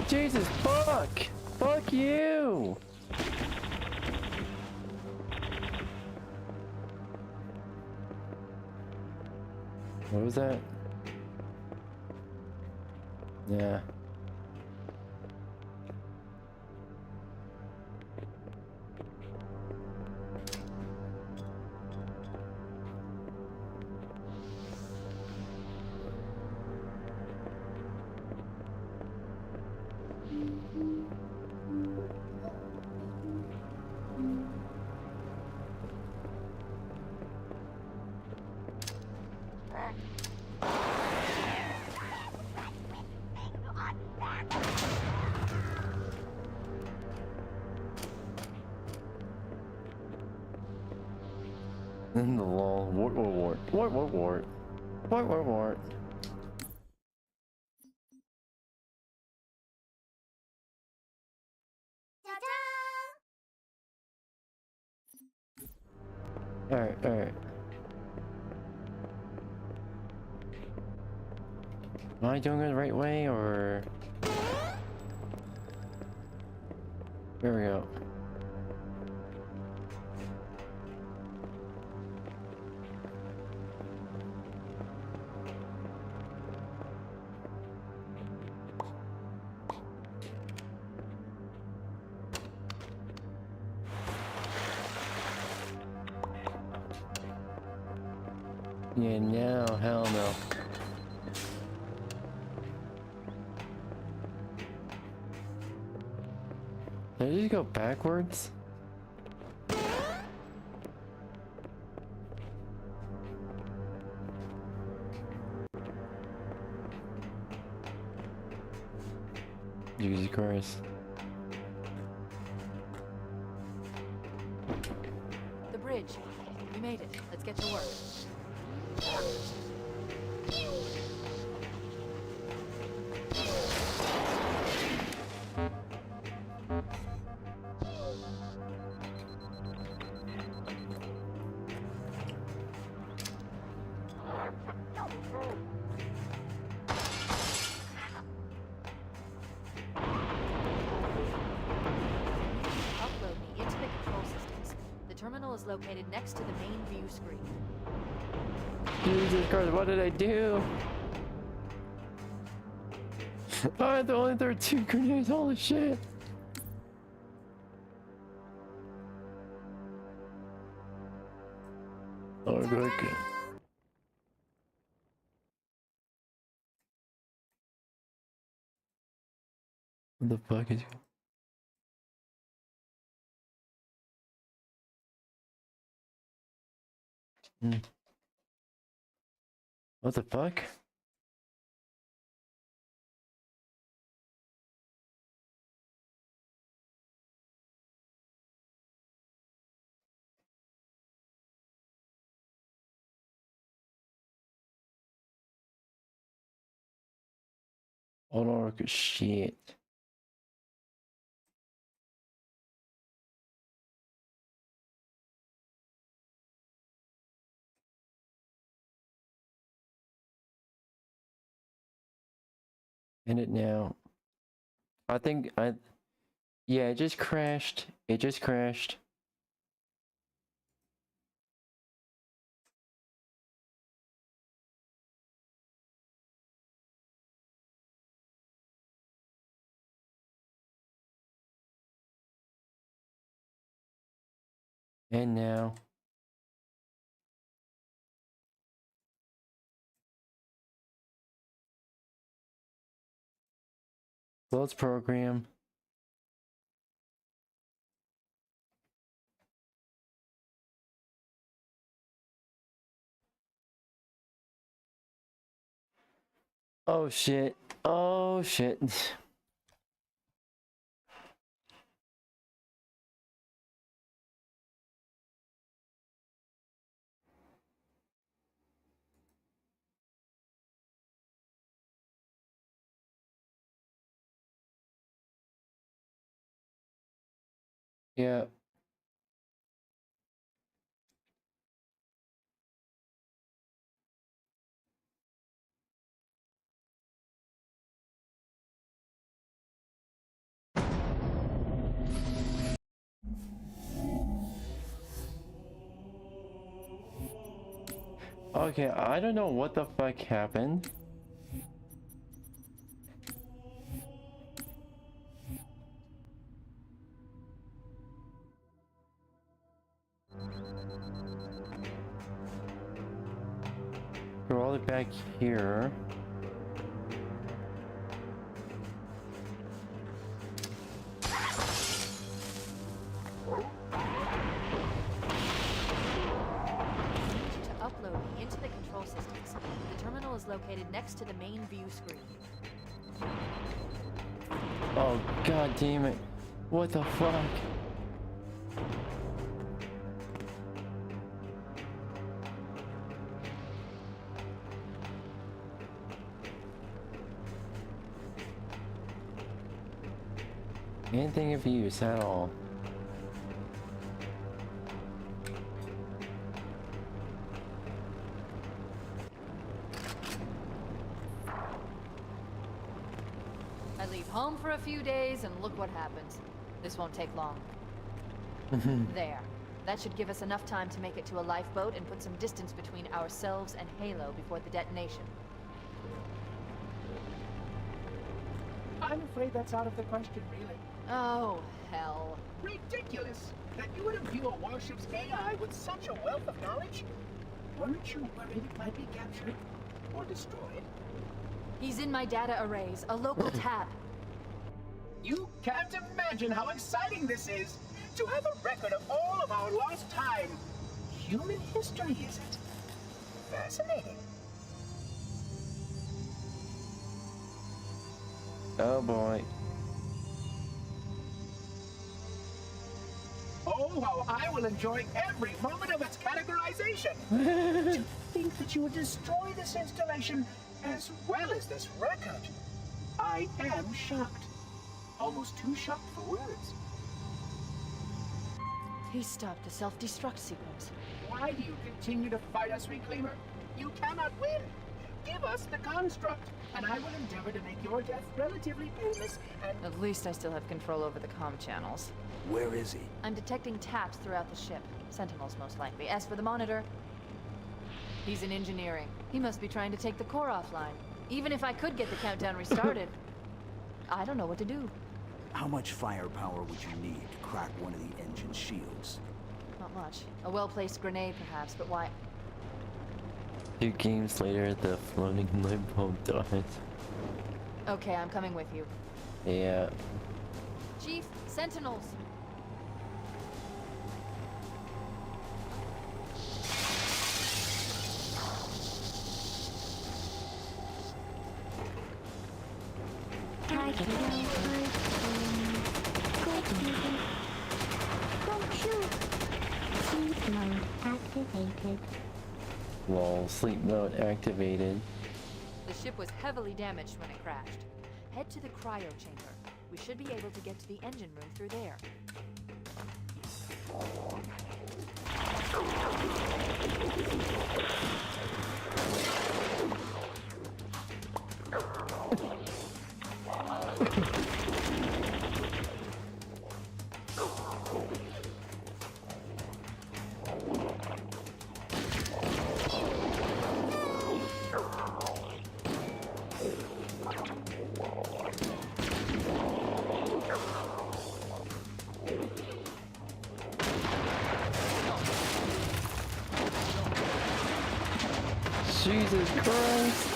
Jesus, fuck! Fuck you! What was that? Yeah. In the lol. Wart. Alright. Am I doing it the right way, or... There we go. Yeah, no, hell no. Did I just go backwards? Jesus Christ. bridge. We made it. Let's get to work. Upload me into the control systems. The terminal is located next to the main view screen. Jesus Christ, what did I do? I had to only throw 2 grenades, holy shit. Oh, okay. What the fuck is... What the fuck? Hold on, shit. End it now. I think yeah, it just crashed. It just crashed. And now. Close program. Oh shit. Oh shit. Yeah. Okay, I don't know what the fuck happened. Throw all it back here. Upload me into the control systems. The terminal is located next to the main view screen. Oh god damn it. What the fuck? Anything of use at all. I leave home for a few days and look what happens. This won't take long. There. That should give us enough time to make it to a lifeboat and put some distance between ourselves and Halo before the detonation. I'm afraid that's out of the question, really. Oh, hell. Ridiculous! That you would imbue a warship's AI with such a wealth of knowledge? Weren't you worried it might be captured or destroyed? He's in my data arrays, a local tab. You can't imagine how exciting this is! To have a record of all of our lost time! Human history, is it? Fascinating. Oh boy. Oh, how I will enjoy every moment of its categorization. To think that you would destroy this installation as well as this record. I am shocked. Almost too shocked for words. He stopped the self-destruct sequence. Why do you continue to fight us, Reclaimer? You cannot win. Give us the construct, and I will endeavor to make your death relatively painless and... At least I still have control over the comm channels. Where is he? I'm detecting taps throughout the ship. Sentinels, most likely. As for the monitor, he's in engineering. He must be trying to take the core offline. Even if I could get the countdown restarted, I don't know what to do. How much firepower would you need to crack one of the engine shields? Not much. A well-placed grenade, perhaps, but why? 2 games later, the floating light bulb dies. Okay, I'm coming with you. Yeah. Chief, Sentinels! Lol, sleep mode activated. The ship was heavily damaged when it crashed. Head to the cryo chamber. We should be able to get to the engine room through there. Jesus Christ!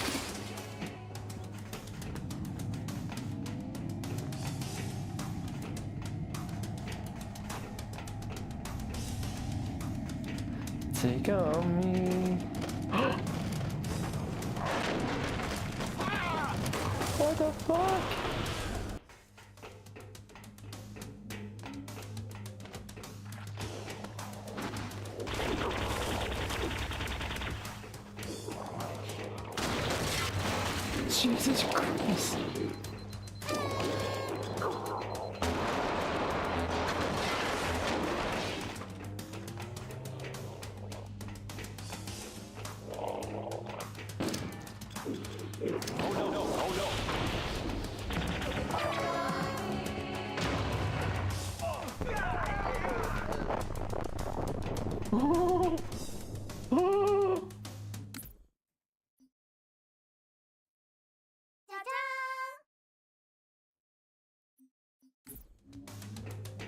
Take on me. What the fuck? Jesus Christ.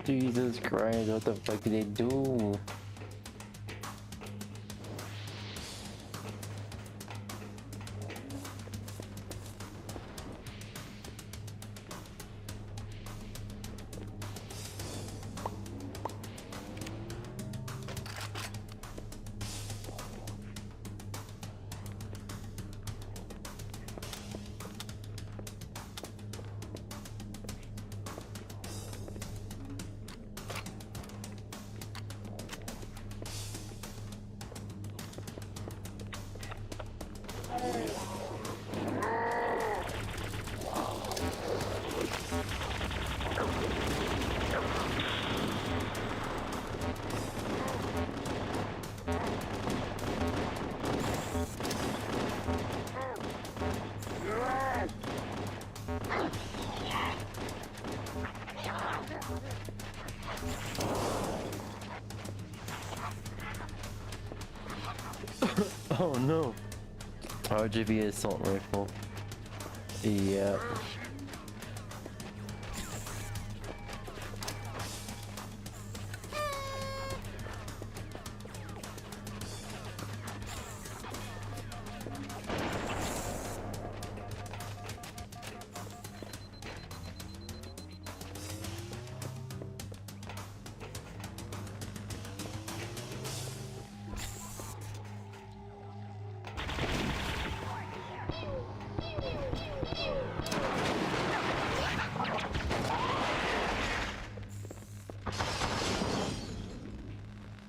Jesus Christ, what the fuck did they do? Oh no. RGB assault rifle. Yeah.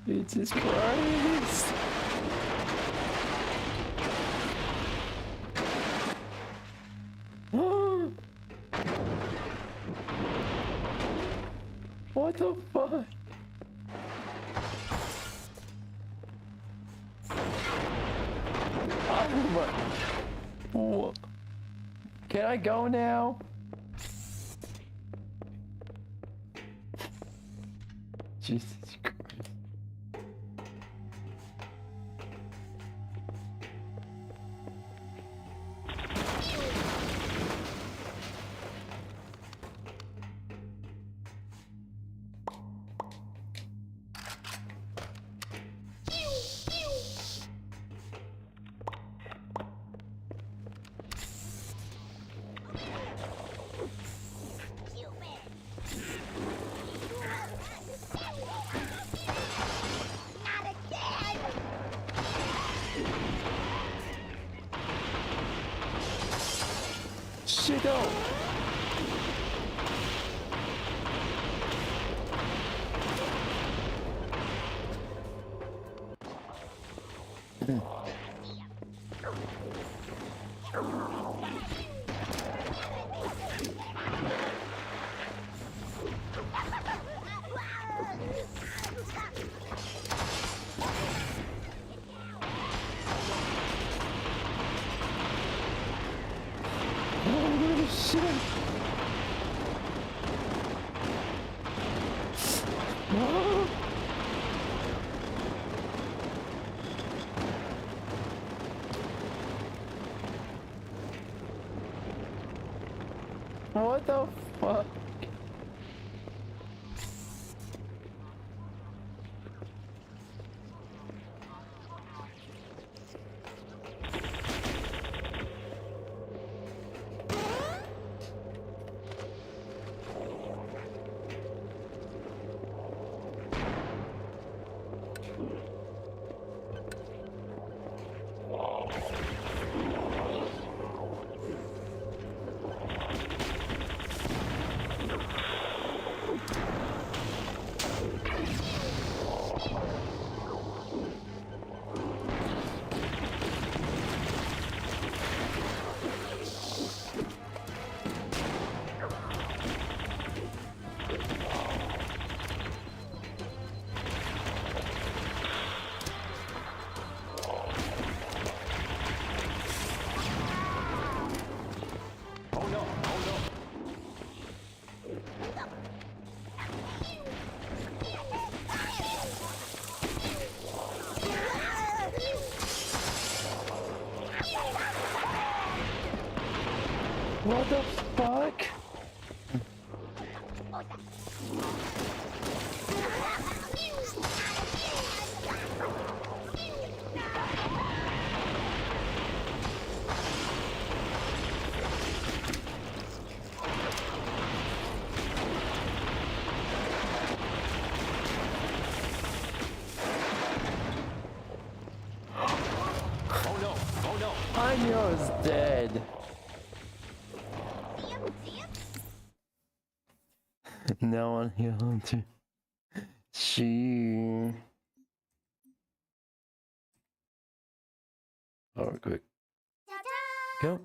Jesus Christ. What the fuck? What? Can I go now? Jesus Christ. Shit up. Shit. No. What the fuck? What the fuck? I knew I was dead. No one here to she. Oh, quick. Go.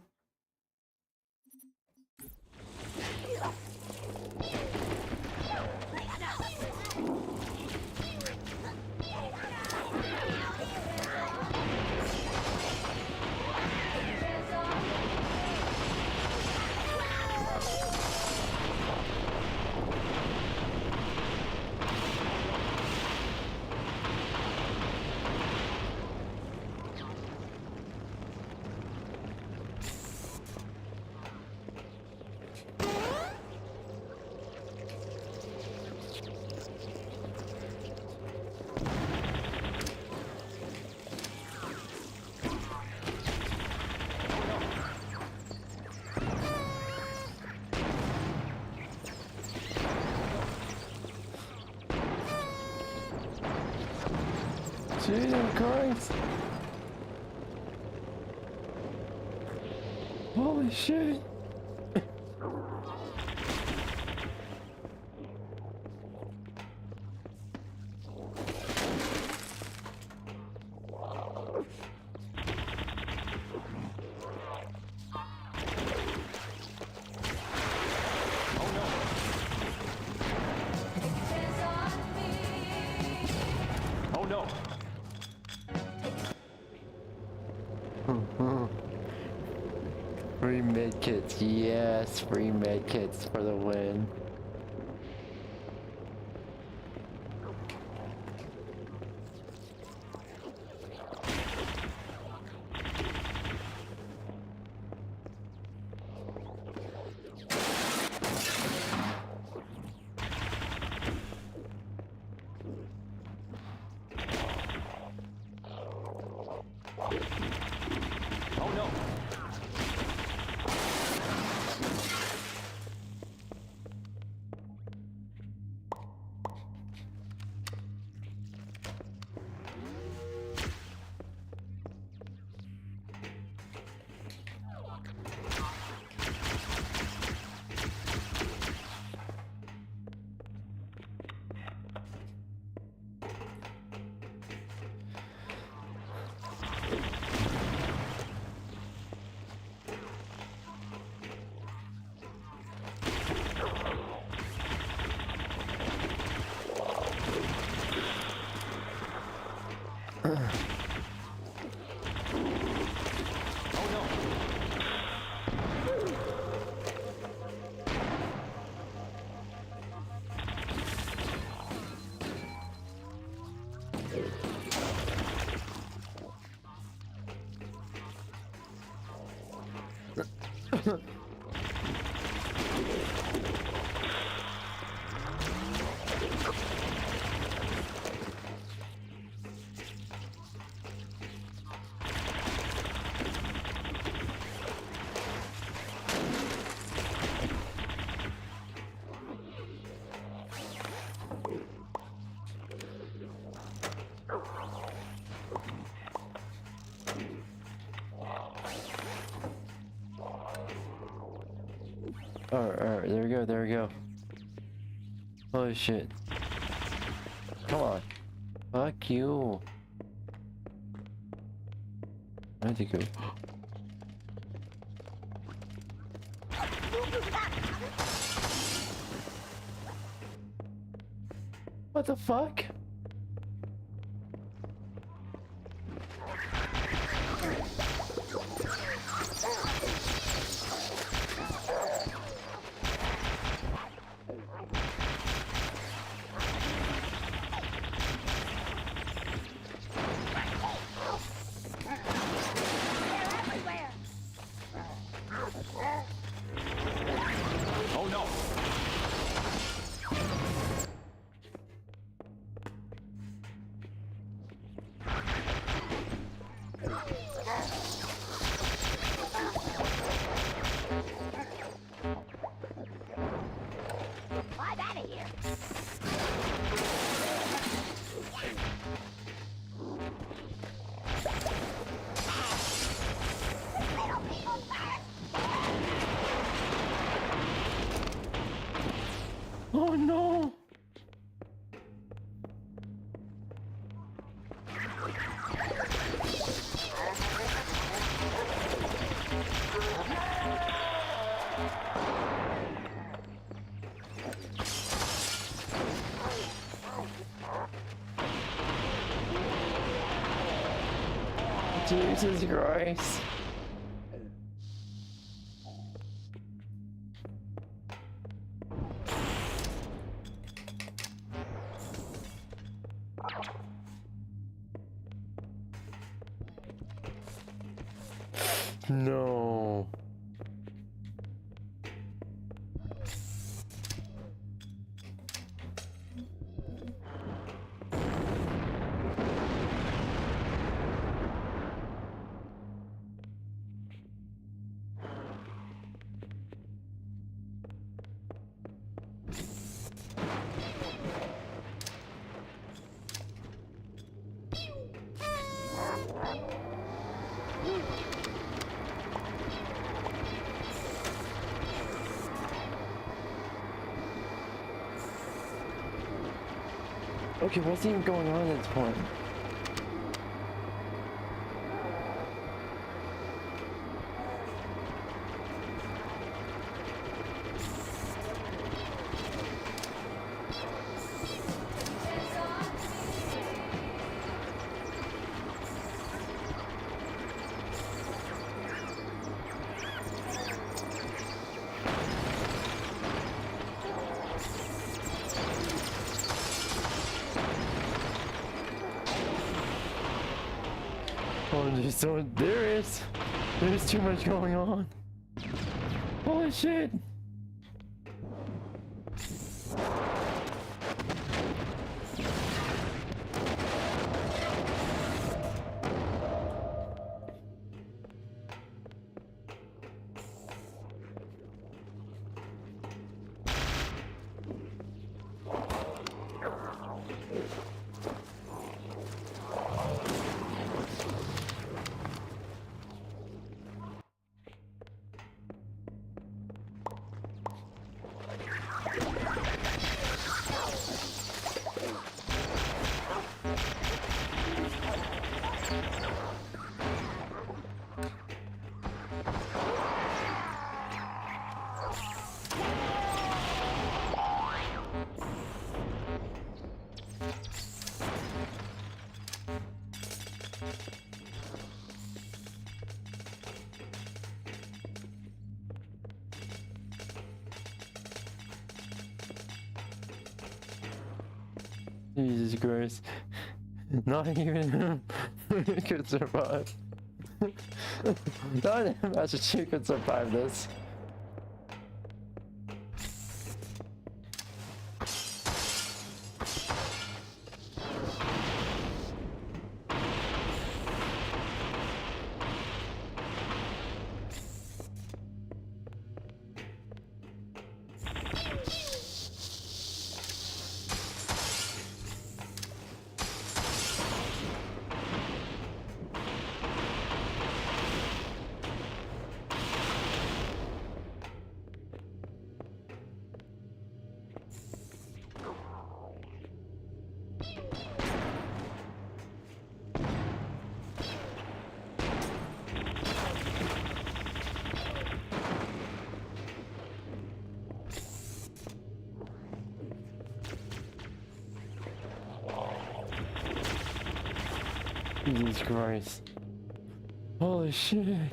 Jesus Christ! Holy shit! Free medkits, yes, free medkits for the win. Oh no! Oh no! Alright, there we go, there we go. Holy shit. Come on. Fuck you. I need to go. What the fuck? Oh no! Climb out of here. Oh no! Jesus Christ. No. Okay, what's even going on at this point? Oh, there's too much going on. Holy shit. Jesus Christ. Not even him could survive. Not even Master Chief could survive this. Jesus Christ. Holy shit.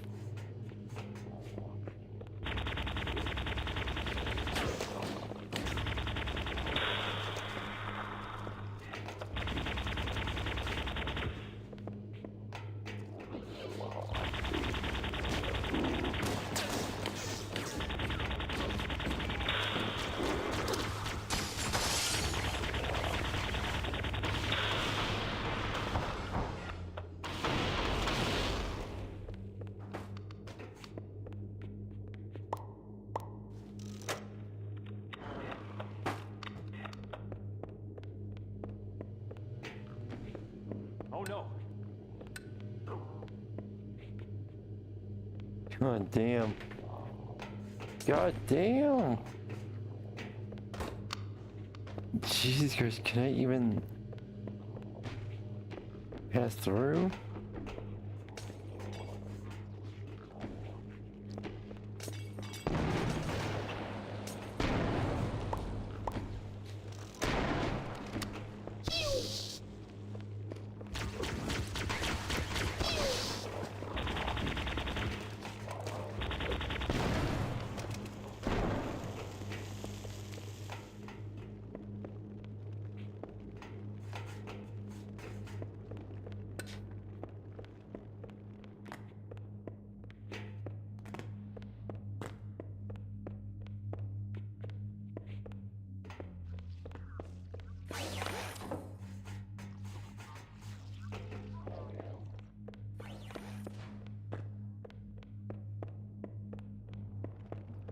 Oh no. God damn. God damn. Jesus Christ, can I even pass through?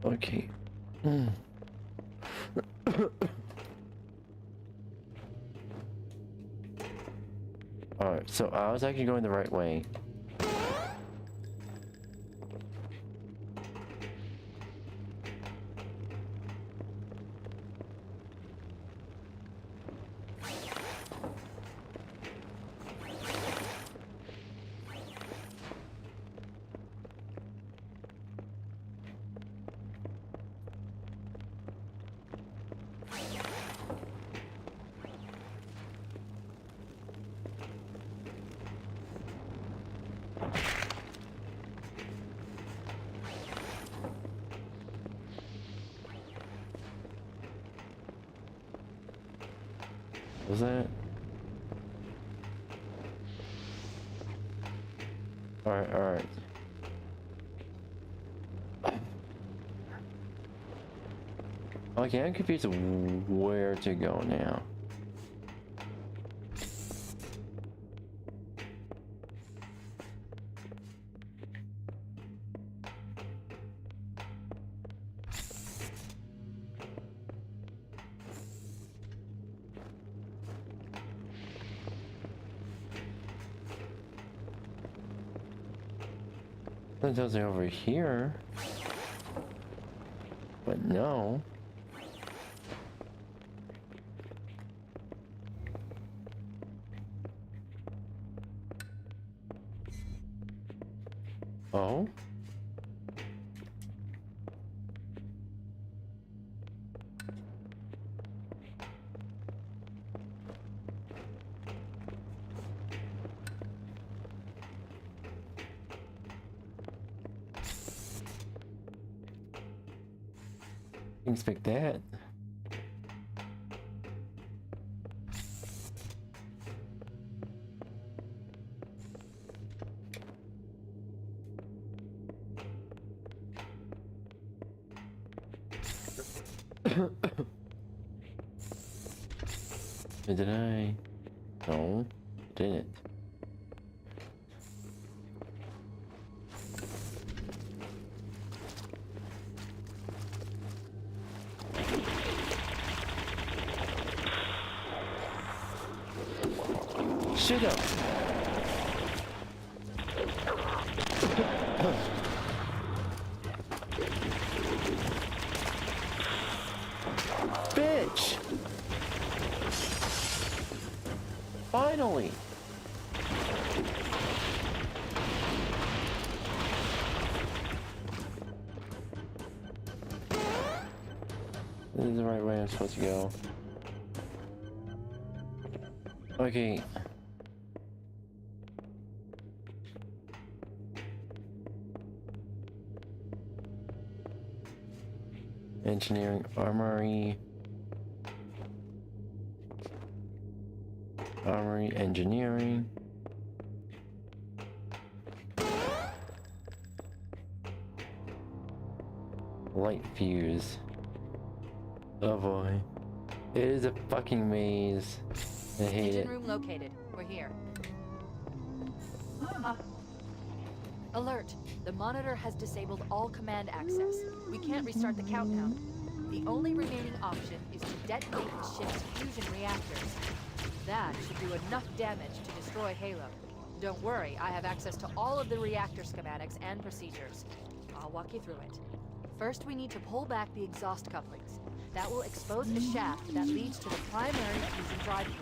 Okay. Alright, so I was actually going the right way. Was that? Alright, alright. Okay, I'm confused of where to go now. That tells me over here. But no. Oh? Inspect that. Did I? No, didn't. Shut up! Bitch! Finally! This is the right way I'm supposed to go. Okay. Engineering, armory, engineering. Light fuse. Oh boy. It is a fucking maze. I hate it. Engine room located. We're here. Alert! The monitor has disabled all command access. We can't restart the countdown. The only remaining option is to detonate the ship's fusion reactors. That should do enough damage to destroy Halo. Don't worry, I have access to all of the reactor schematics and procedures. I'll walk you through it. First, we need to pull back the exhaust couplings. That will expose a shaft that leads to the primary fusion drive core.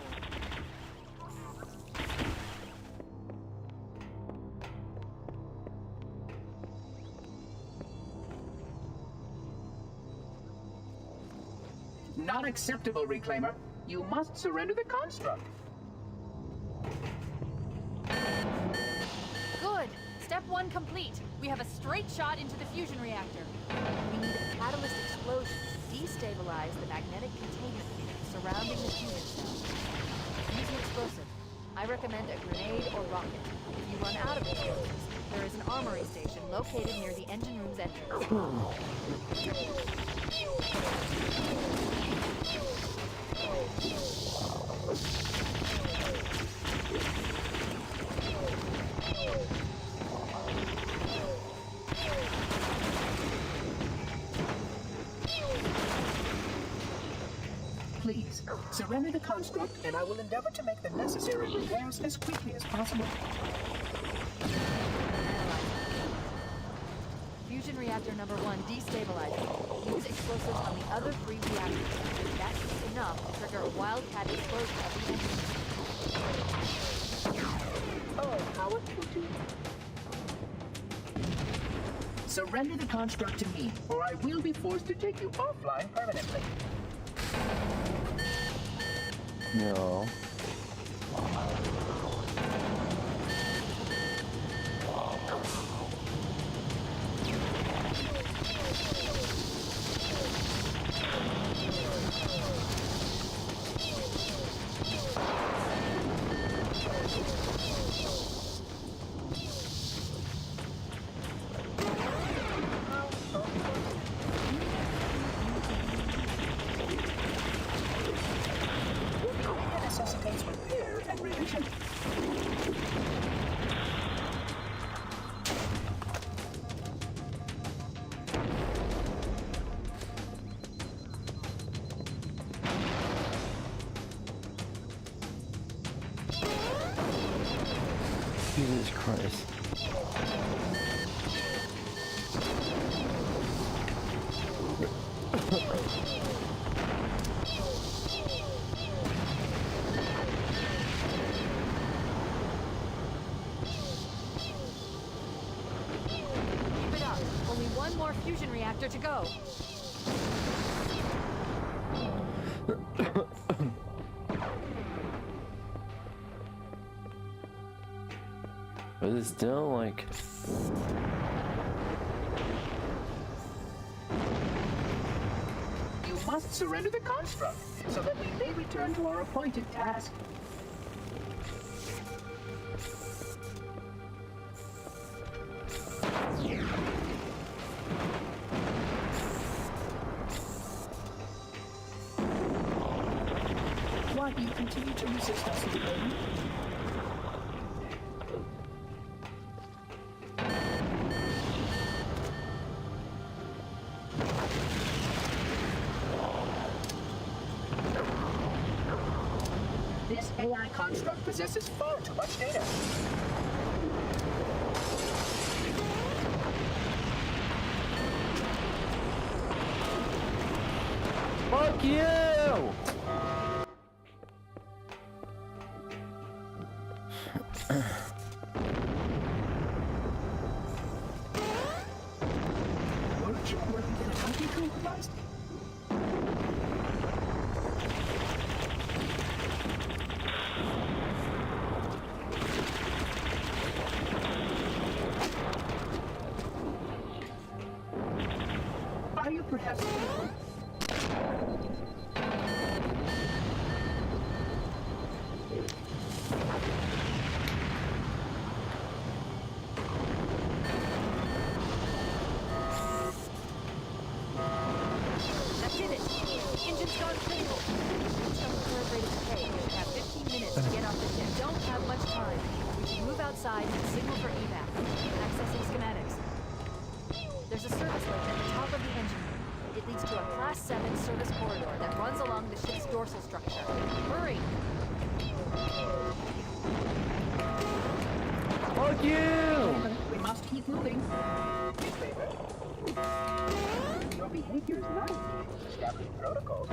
Not acceptable, Reclaimer. You must surrender the construct. Good! Step 1 complete. We have a straight shot into the fusion reactor. We need a catalyst explosion to destabilize the magnetic containment field surrounding the fusion cell. Use an explosive. I recommend a grenade or rocket. If you run out of explosives, there is an armory station located near the engine room's entrance. Please, surrender the construct, and I will endeavor to make the necessary repairs as quickly as possible. Fusion reactor number 1 destabilizing. Use explosives on the other 3 reactors. That should be enough to trigger a wildcat explosion of the engine. Oh, how it will do. Surrender the construct to me, or I will be forced to take you offline permanently. No. Jesus Christ. Keep it up. Only one more fusion reactor to go. But it's still like... You must surrender the construct, so that we may return to our appointed task. Why do you continue to resist us, Louis? This AI construct possesses far too much data. Fuck you! Weren't you working in a hunting compromised? Are you perhaps... That did it. Engine's gone critical. Reached our current rate of decay. We have 15 minutes to get off the ship. Don't have much time. We should move outside and signal for evac. Accessing schematics. There's a service link at the top of the engine room. It leads to a Class 7 service corridor that runs along the ship's dorsal structure. Hurry! Fuck you! We must keep moving. Your behavior is not establishing protocols.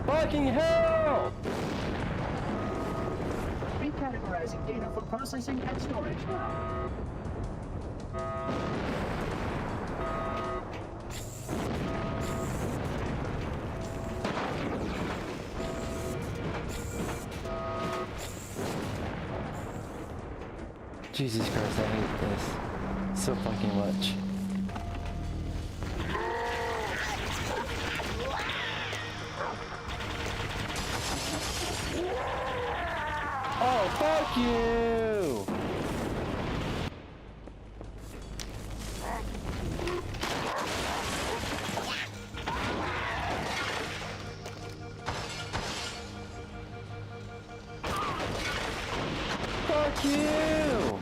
Fucking hell! Recategorizing data for processing and storage now. Jesus Christ, I hate this so fucking much. Oh, fuck you! Fuck you!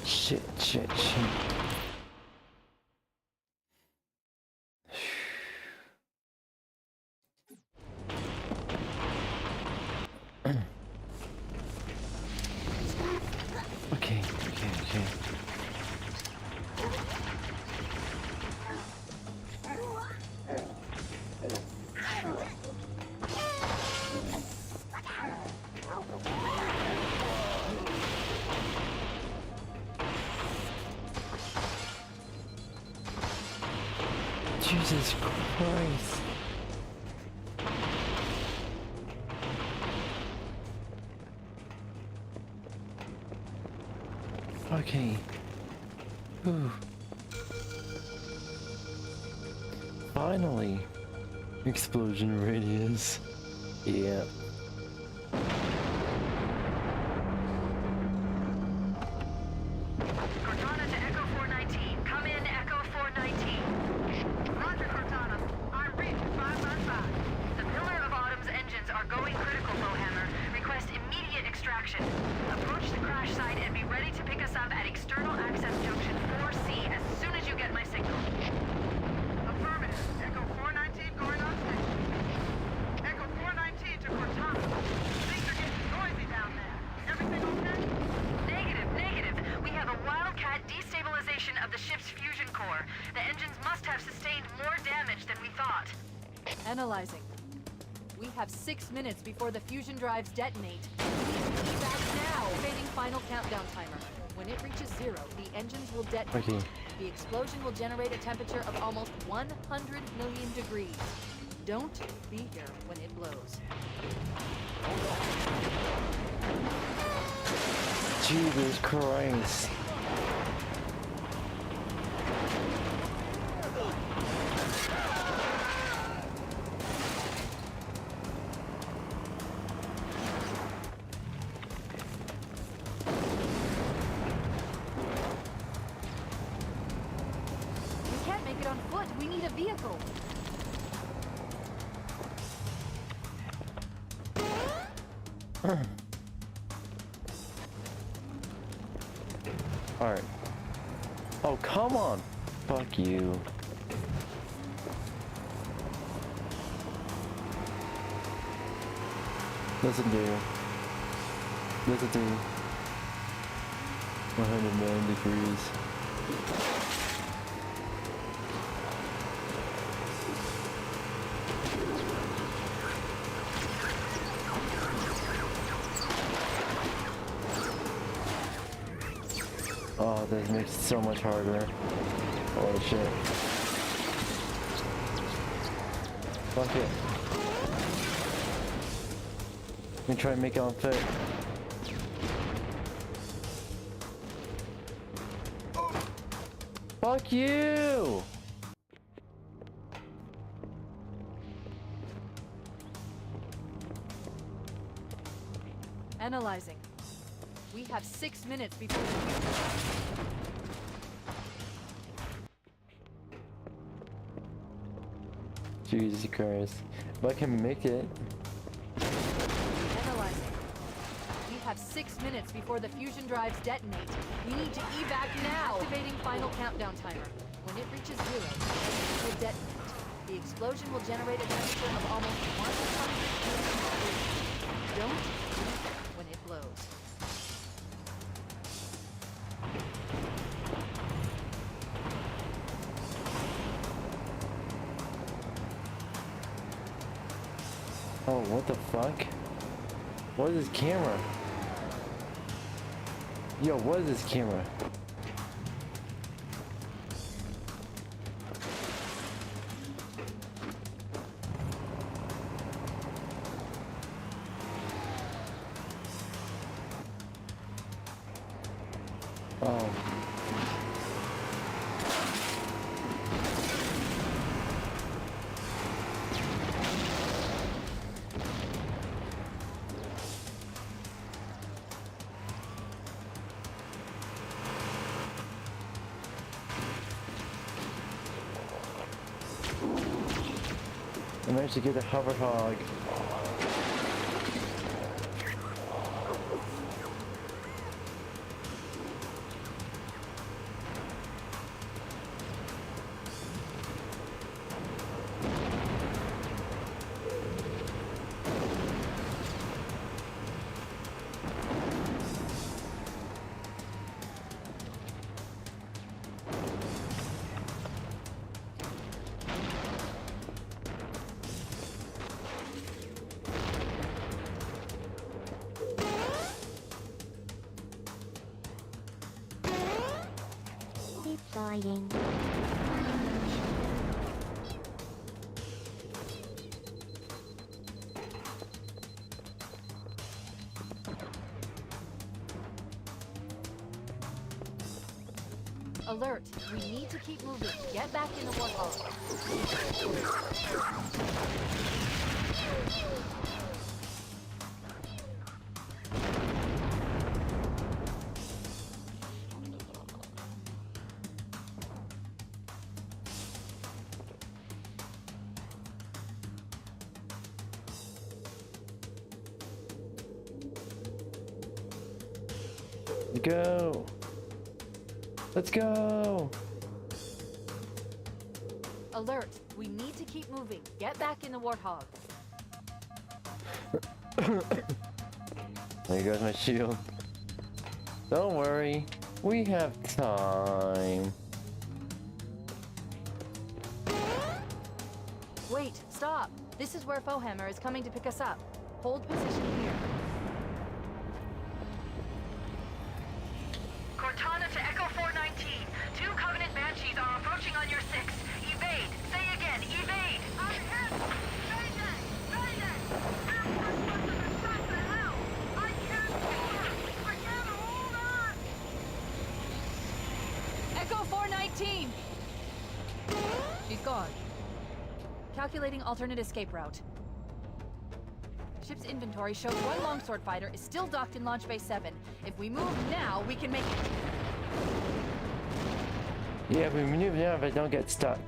Shit, shit, shit. Okay. Jesus Christ. Okay. Ooh. Finally. Explosion radius. Yeah. Cortana to Echo 419. Come in, Echo 419. Roger, Cortana. I'm Rick, 595. The Pillar of Autumn's engines are going critical, Bowhammer. request immediate extraction. Approach the crash site and be ready to pick us up at external access junction 4C as soon as you get my signal. Affirmative. Echo 419 going on station. Echo 419 to Cortana. Things are getting noisy down there. Everything okay? Negative. We have a wildcat destabilization of the ship's fusion core. The engines must have sustained more damage than we thought. Analyzing. We have 6 minutes before the fusion drives detonate. Evac now! Activating final countdown timer. When it reaches 0, the engines will detonate. Okay. The explosion will generate a temperature of almost 100 million degrees. Don't be here when it blows. Jesus Christ. We can't make it on foot. We need a vehicle. Alright. Oh, come on! Fuck you. Listen, dude. 100 million degrees. Oh, this makes it so much harder. Holy shit. Fuck it. Let me try and make it on foot. Fuck you! Analyzing. We have 6 minutes before the fusion. Jesus Christ. If I can make it. Analyzing. We have 6 minutes before the fusion drives detonate. We need to evac now! Activating final countdown timer. When it reaches 0, it will detonate. The explosion will generate a temperature of almost 100 degrees. Don't leave when it blows. Oh, what the fuck? What is this camera? Yo, what is this camera? Oh. I managed to get a hover hog. Flying. Alert! We need to keep moving. Get back in the warthog. Go. Let's go. Alert! We need to keep moving. Get back in the Warthog. There goes my shield. Don't worry, we have time. Wait, stop! This is where 𝙂𝙗𝙣 is coming to pick us up. Hold position here. Cortana to Echo 419. 2 Covenant Banshees are approaching on your 6. Evade. Say again, evade. I'm hit! Mayday! Mayday! Air Force weapons are shot to hell! I can't hold her! I can't hold on! Echo 419! She's gone. Calculating alternate escape route. Ship's inventory shows 1 longsword fighter is still docked in Launch Bay 7. If we move now, we can make it. Yeah, we move now if I don't get stuck.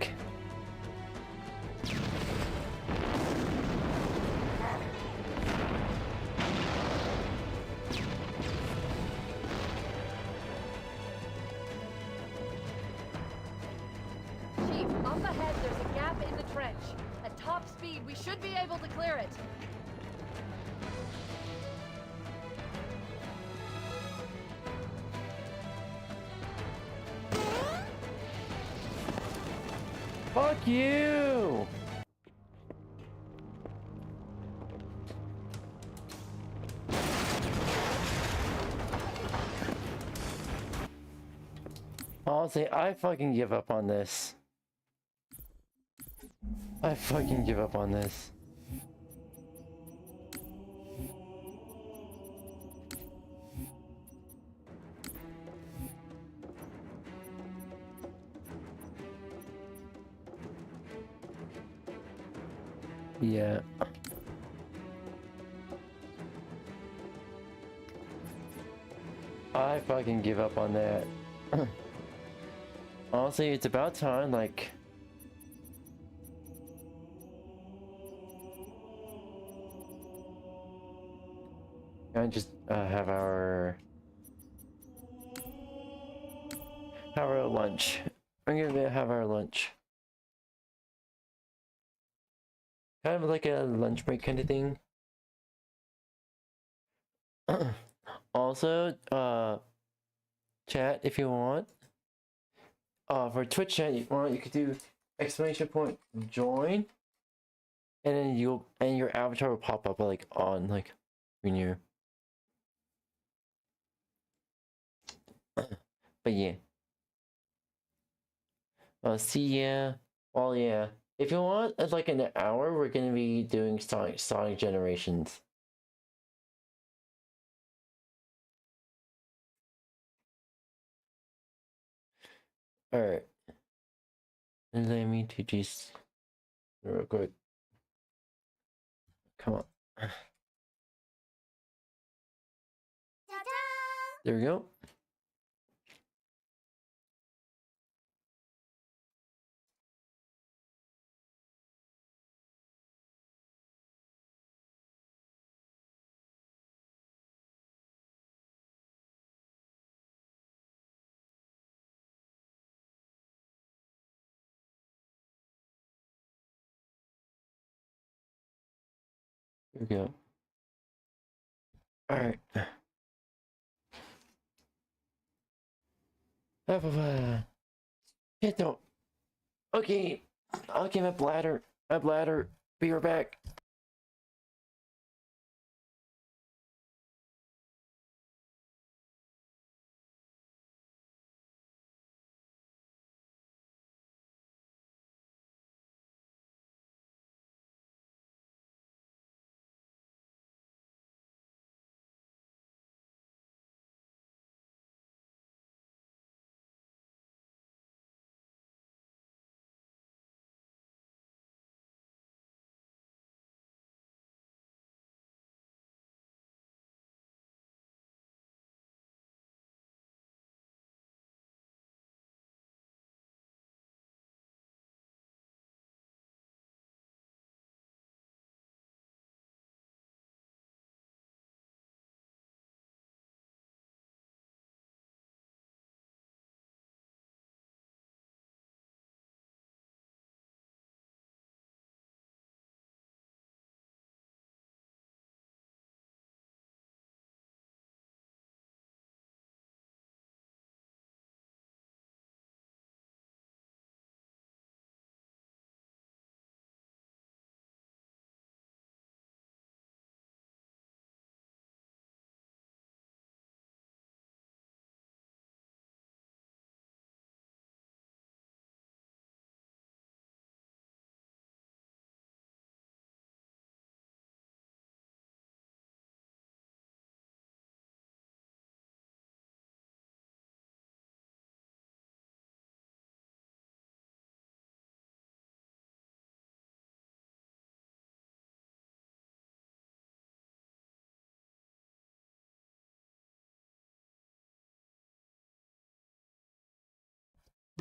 Chief, up ahead there's a gap in the trench. At top speed, we should be able to clear it. Fuck you! Honestly, I fucking give up on this. I fucking give up on this. Yeah. I fucking give up on that. Honestly, it's about time, like... Can I just have our lunch? I'm gonna have our lunch. Kind of like a lunch break kind of thing. Also, chat if you want. For Twitch chat, you could do !join, and then your avatar will pop up like on like when you're. But yeah. See ya. Well, yeah. If you want, like in an hour, we're gonna be doing Sonic Generations. Alright. Let me to just real quick. Come on. There we go. Here we go. Alright. Hit don't. Okay. Okay, my bladder. My bladder. Be right back.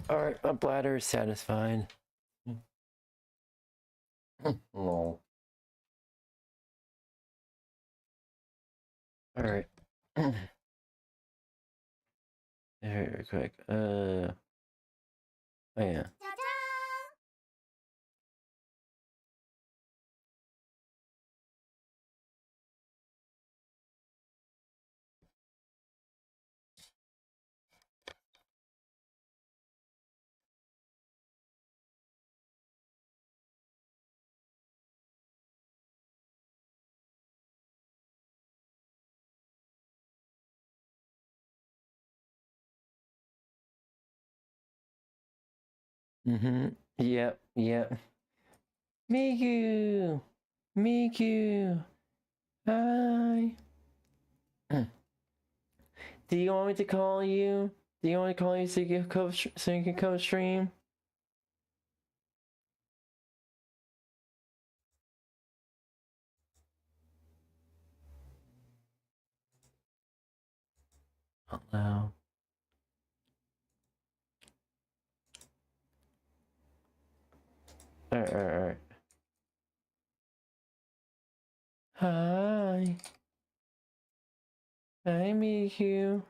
Alright, my bladder is satisfied. Lol. Alright. Very quick. Oh yeah. Yep, yep. Miku! Miku! Hi! Do you want me to call you? Do you want me to call you so you can co-stream? Hello. Alright. Hi. Hi, Miku.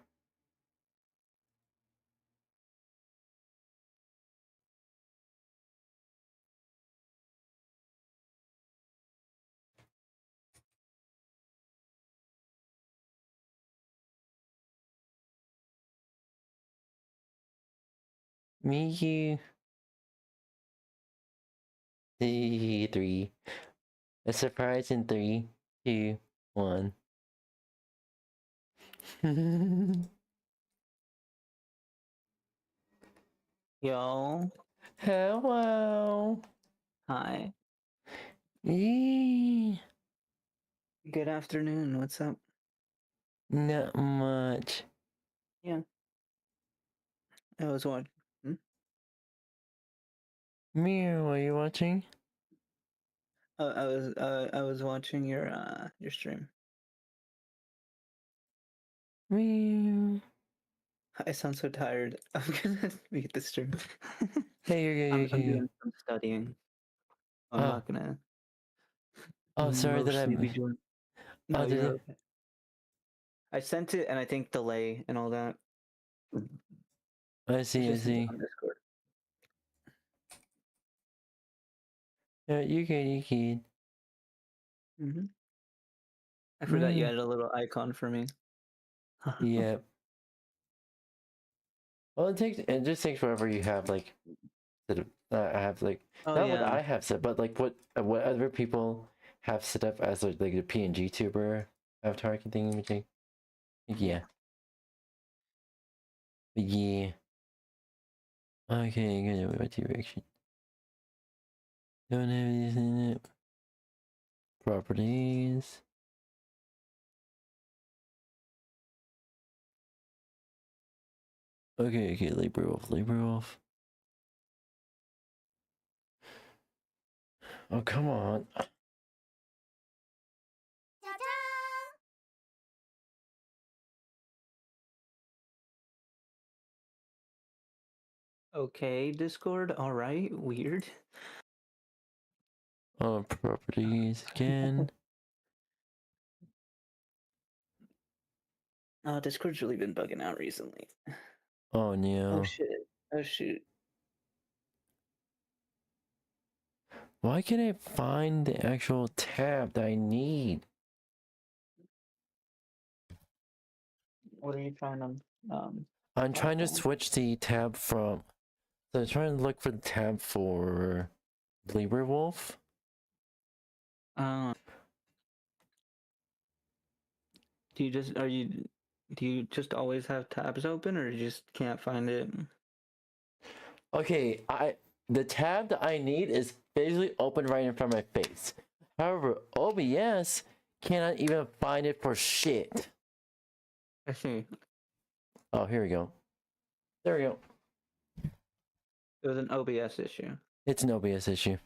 Miku. 3. A surprise in 3, 2, 1. Yo. Hello. Hi. Eee. Good afternoon. What's up? Not much. Yeah. I was watching. Mir, what are you watching? I was watching your stream. Mir. I sound so tired. I'm gonna mute the stream. Hey, you're I'm good. doing some studying. I'm not gonna Oh, sorry that mostly I'm. be doing. No, Oh, did you're it? okay. I sent it, and I think delay and all that. I see. I Just sent it see. on Discord. Yeah, you good. You good. I forgot you had a little icon for me. Yep. Well, it just takes whatever you have, like, I have, like, Oh, not what yeah. I have set, but like what other people have set up as like the PNG tuber avatar thing. Yeah. Yeah. Okay, good. What direction? Don't have anything in it. Properties. Okay, LibreWolf. Oh, come on. Okay, Discord. All right. Weird. Properties again. Discord's really been bugging out recently. Oh no. Oh shit. Oh shoot. Why can't I find the actual tab that I need? What are you trying to I'm trying to find? switch the tab from. So I'm trying to look for the tab for LibreWolf. Do you just always have tabs open, or you just can't find it? Okay, the tab that I need is basically open right in front of my face. However, OBS cannot even find it for shit. I see. Oh, here we go. There we go. It was an OBS issue. It's an OBS issue.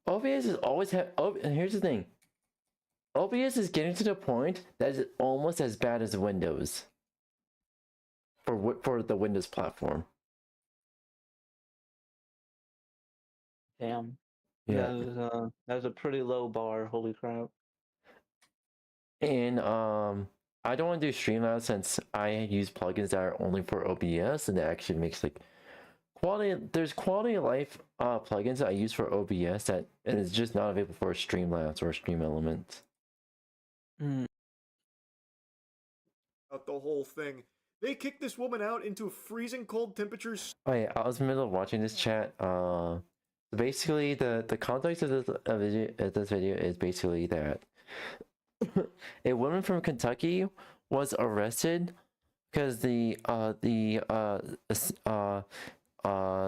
OBS is always and here's the thing. OBS is getting to the point that is almost as bad as Windows. for the Windows platform. Damn. Yeah. That was a pretty low bar. Holy crap. And I don't want to do Streamlabs since I use plugins that are only for OBS, and that actually makes like there's quality of life plugins that I use for OBS that is just not available for Streamlabs or Stream Elements. About the whole thing. They kicked this woman out into freezing cold temperatures. Oh yeah, I was in the middle of watching this chat. Basically the context of this video is basically that a woman from Kentucky was arrested because the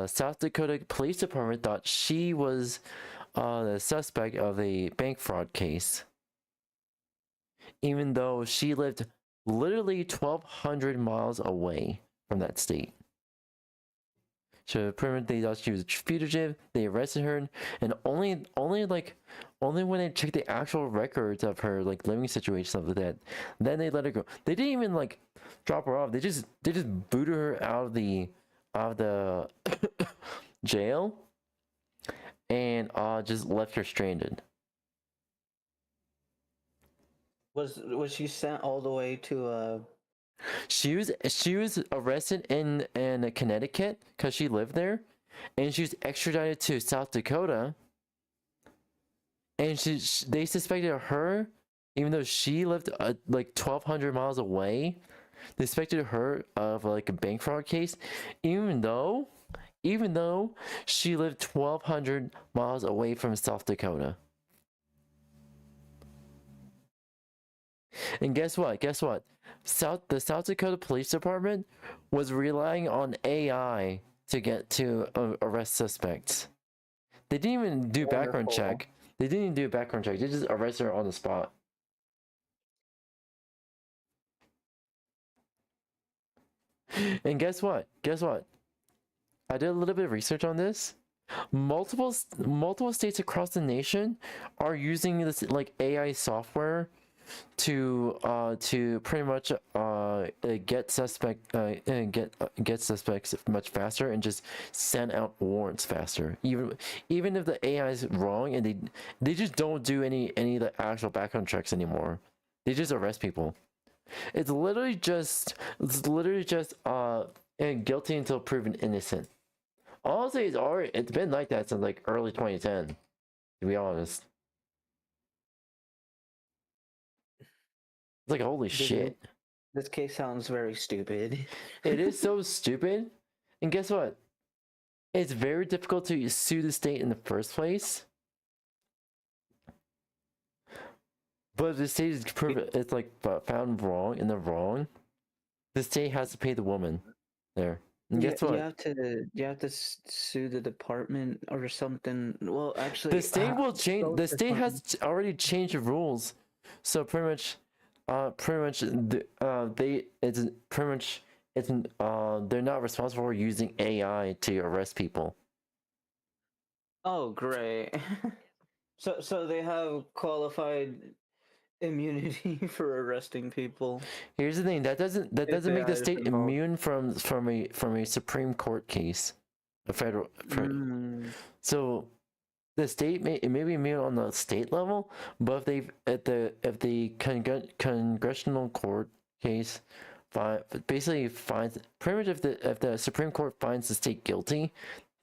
South Dakota Police Department thought she was the suspect of a bank fraud case, even though she lived literally 1,200 miles away from that state. So pretty much they thought she was a fugitive. They arrested her, and only when they checked the actual records of her like living situation, stuff like that, then they let her go. They didn't even like drop her off. They just booted her out of the jail and just left her stranded. Was she sent all the way to She was arrested in Connecticut because she lived there, and she was extradited to South Dakota. And they suspected her, even though she lived like 1,200 miles away. They suspected her of like a bank fraud case, even though she lived 1,200 miles away from South Dakota. And guess what? The South Dakota Police Department was relying on AI to arrest suspects. They didn't even do background check. They didn't even do a background check. They just arrested her on the spot. And guess what? I did a little bit of research on this. Multiple states across the nation are using this like AI software to pretty much get suspects much faster and just send out warrants faster. Even if the AI is wrong, and they just don't do any of the actual background checks anymore. They just arrest people. It's literally just guilty until proven innocent. Honestly, it's been like that since like early 2010, to be honest. It's like, holy shit. This case sounds very stupid. It is so stupid. And guess what? It's very difficult to sue the state in the first place. But if the state is proven it's like found wrong in the wrong, the state has to pay the woman there. And guess what? You have to sue the department or something. Well, actually, the state will change. The state has already changed the rules, so they're not responsible for using AI to arrest people. Oh, great. So they have qualified immunity for arresting people. Here's the thing, that doesn't make the state immune from a Supreme Court case, a federal. So the state may be immune on the state level, but if the congressional court case basically finds pretty much if the Supreme Court finds the state guilty,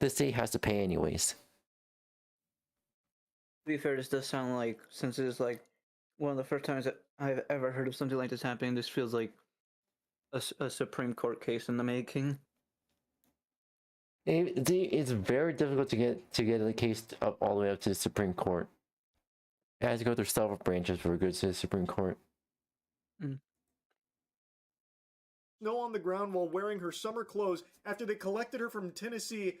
the state has to pay anyways. To be fair, this does sound like, since it's like one of the first times that I've ever heard of something like this happening, this feels like a Supreme Court case in the making. It's very difficult to get a case up all the way up to the Supreme Court. It has to go through several branches before it goes to the Supreme Court. Snow on the ground while wearing her summer clothes after they collected her from Tennessee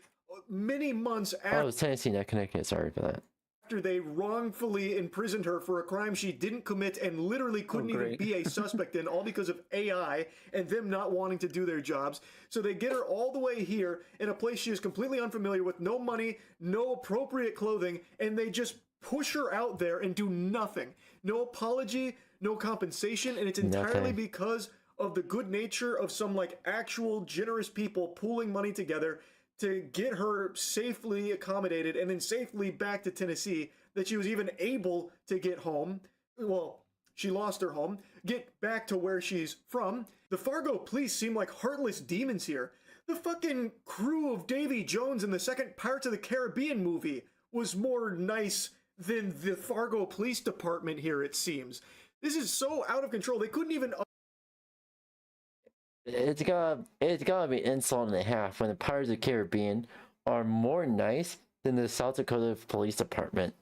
many months after. Oh, it's Tennessee, not Connecticut. Sorry for that. After they wrongfully imprisoned her for a crime she didn't commit and literally couldn't even be a suspect in, all because of AI and them not wanting to do their jobs. So they get her all the way here in a place she is completely unfamiliar with, no money, no appropriate clothing, and they just push her out there and do nothing. No apology, no compensation, and it's entirely because of the good nature of some like actual generous people pooling money together to get her safely accommodated and then safely back to Tennessee, that she was even able to get home. Well, she lost her home, get back to where she's from. The Fargo police seem like heartless demons here. The fucking crew of Davy Jones in the second Pirates of the Caribbean movie was more nice than the Fargo Police Department here, it seems. This is so out of control. They couldn't even... It's gotta be an insult and a half when the Pirates of the Caribbean are more nice than the South Dakota Police Department.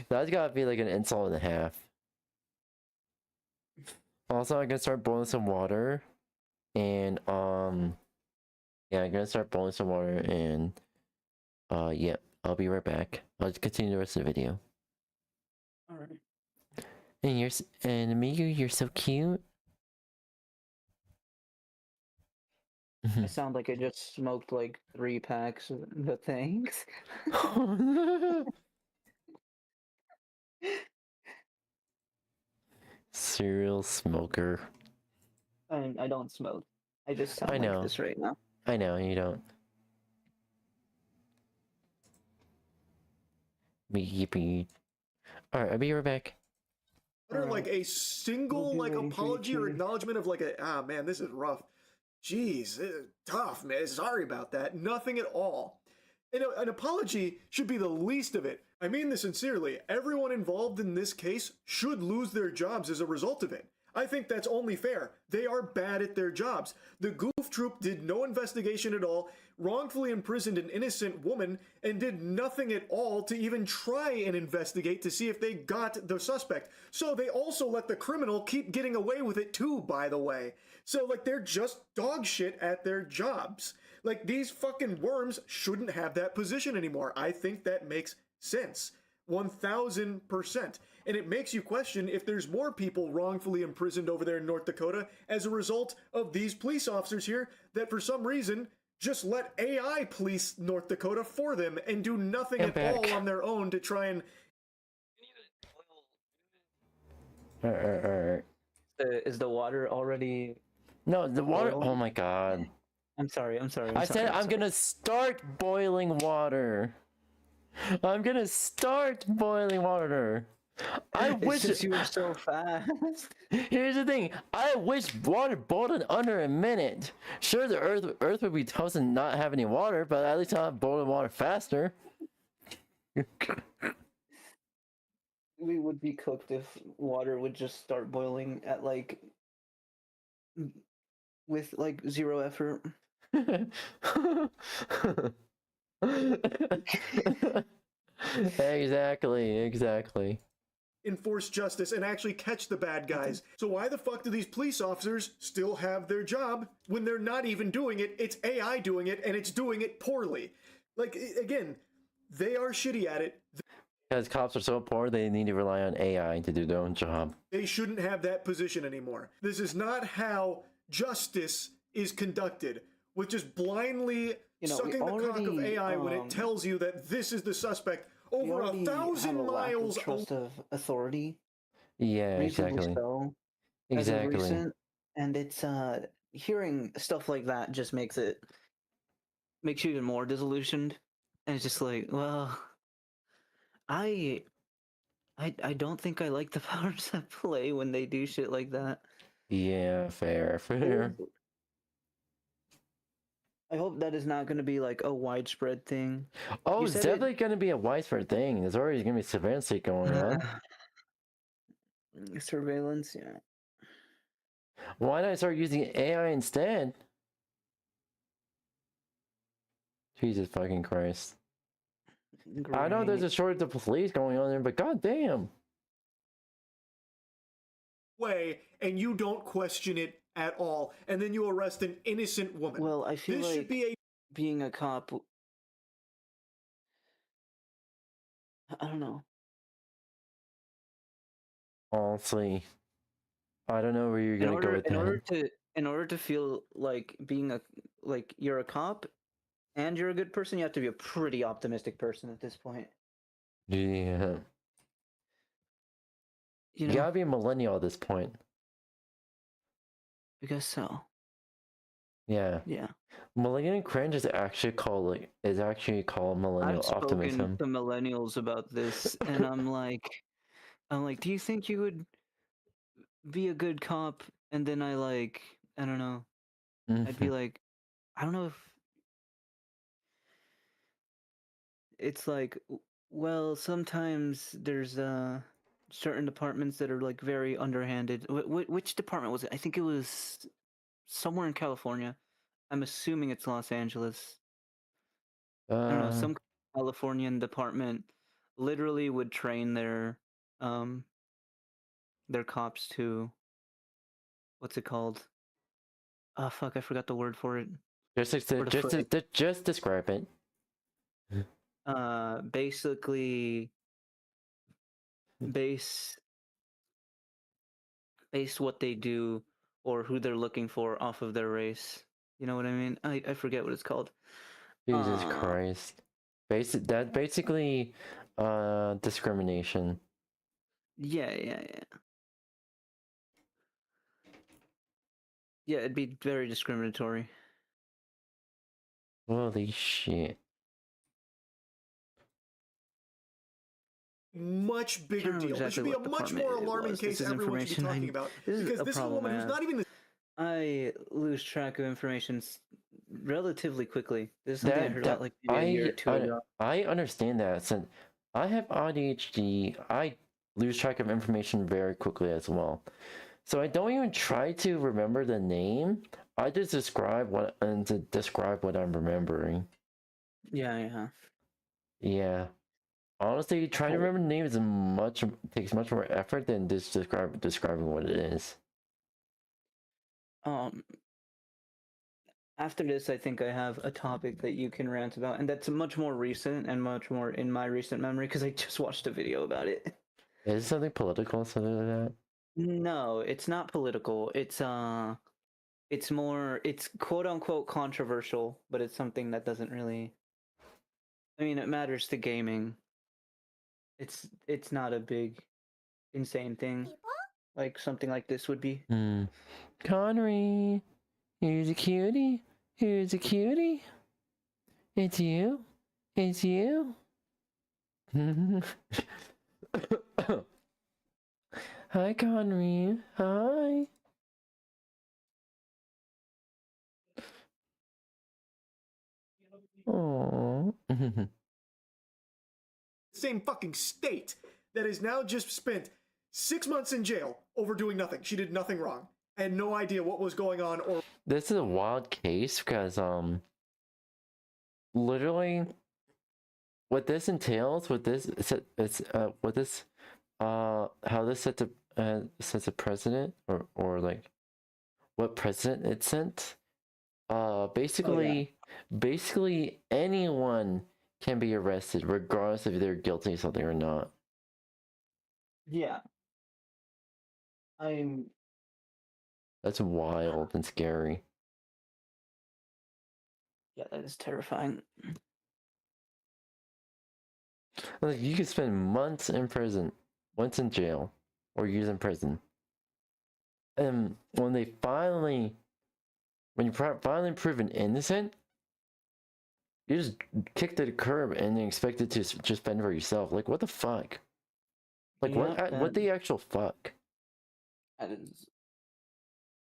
That's gotta be like an insult and a half. Also, I'm gonna start boiling some water, and yeah, I'm gonna start boiling some water, and yeah, I'll be right back. I'll just continue the rest of the video. All right. And Amigo, you're so cute. I sound like I just smoked like 3 packs of the things. Serial smoker. I don't smoke. I just sound I know. like this right now. I know, you don't. Beep. Alright, I'll be right back. Like a single like apology or acknowledgement of like a, man, this is rough. Jeez, tough, man. Sorry about that. Nothing at all. And an apology should be the least of it. I mean this sincerely. Everyone involved in this case should lose their jobs as a result of it. I think that's only fair. They are bad at their jobs. The Goof Troop did no investigation at all, wrongfully imprisoned an innocent woman, and did nothing at all to even try and investigate to see if they got the suspect. So they also let the criminal keep getting away with it too, by the way. So like they're just dog shit at their jobs. Like these fucking worms shouldn't have that position anymore. I think that makes sense. 1000%. And it makes you question if there's more people wrongfully imprisoned over there in North Dakota as a result of these police officers here that for some reason just let AI police North Dakota for them and do nothing at all on their own to try and... Is the water already... No, the water... Oh my god. I'm sorry. I said I'm gonna start boiling water. I'm gonna start boiling water. I wish you were so fast. Here's the thing. I wish water boiled in under a minute. Sure, the earth would be toast and not have any water, but at least I'll have boiling water faster. We would be cooked if water would just start boiling at like with like 0 effort. Exactly. Enforce justice and actually catch the bad guys. So why the fuck do these police officers still have their job when they're not even doing it? It's AI doing it, and it's doing it poorly. Like, again, they are shitty at it. Because cops are so poor, they need to rely on AI to do their own job. They shouldn't have that position anymore. This is not how justice is conducted, with just blindly sucking the cock of AI when it tells you that this is the suspect over 1,000 miles trust of authority. Yeah, exactly. So, exactly. Recent, and it's hearing stuff like that just makes you even more disillusioned. And it's just like, well, I don't think I like the powers that play when they do shit like that. Yeah, fair. I hope that is not going to be like a widespread thing. Oh, it's definitely going to be a widespread thing. There's already going to be surveillance going on. Surveillance, yeah. Why not start using AI instead? Jesus fucking Christ. Great. I know there's a shortage of police going on there, but goddamn. Way, and you don't question it at all, and then you arrest an innocent woman. Well, I feel this like being a cop, I don't know. Honestly, I don't know where you're gonna go with that. In order to feel like you're a cop and you're a good person, you have to be a pretty optimistic person at this point. Yeah. You You know, gotta be a millennial at this point. I guess so. Yeah. Yeah. Millennial cringe is actually called millennial I've spoken optimism. to millennials about this, and I'm like, do you think you would be a good cop? And then I don't know. I'd be like, I don't know if it's like, well, sometimes there's certain departments that are like very underhanded. Which department was it? I think it was somewhere in California. I'm assuming it's Los Angeles. I don't know. Some Californian department literally would train their cops to, what's it called? Oh fuck, I forgot the word for it. Just describe it. Basically base what they do or who they're looking for off of their race. You know what I mean? I forget what it's called. Jesus Christ. Basically discrimination. Yeah. Yeah, it'd be very discriminatory. Holy shit. Much bigger deal. This should be a much more alarming case everyone should be talking about. Because this is a woman who's not even... I lose track of information relatively quickly. This is something I heard about like maybe a year or two ago. I understand that. Since I have ADHD, I lose track of information very quickly as well. So I don't even try to remember the name. I just describe what I'm remembering. Yeah. Yeah. Honestly, trying to remember the name takes much more effort than just describing what it is. After this, I think I have a topic that you can rant about, and that's much more recent and much more in my recent memory because I just watched a video about it. Is it something political, something like that? No, it's not political. It's quote unquote controversial, but it's something that doesn't really. I mean, it matters to gaming. It's not a big, insane thing, like something like this would be. Connery, here's a cutie. Here's a cutie. It's you. It's you. Hi, Connery. Hi. Oh. Same fucking state that has now just spent 6 months in jail over doing nothing. She did nothing wrong. I had no idea what was going on or... This is a wild case because, literally, what this entails, how this sets a precedent, or like, what precedent it sent, basically anyone can be arrested regardless if they're guilty of something or not. Yeah. That's wild and scary. Yeah, that is terrifying. Like, you could spend months in prison, months in jail, or years in prison. And when you're finally proven innocent, you just kick to the curb and then expected to just fend for yourself. Like, what the fuck? Like, what the actual fuck? That is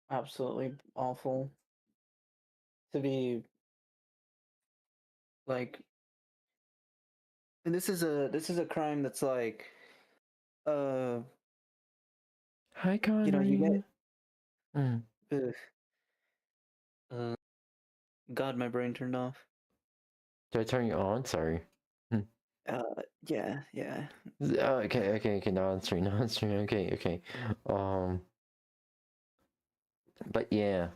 absolutely awful. To be like, and this is a crime that's like, Hi, Connery. you know, you get, God, my brain turned off. Did I turn you on? Sorry. Yeah. Okay, now I'm streaming, okay. But yeah.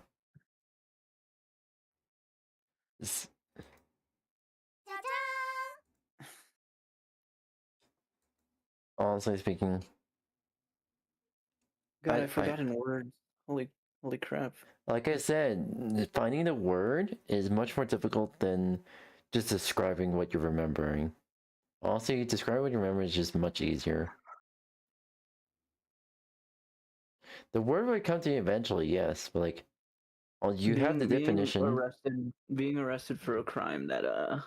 Honestly speaking, God, I forgot an word. Holy crap. Like I said, finding the word is much more difficult than just describing what you're remembering. Honestly, describing what you remember is just much easier. The word would come to you eventually, yes, but like, well, you have the definition. Being arrested for a crime that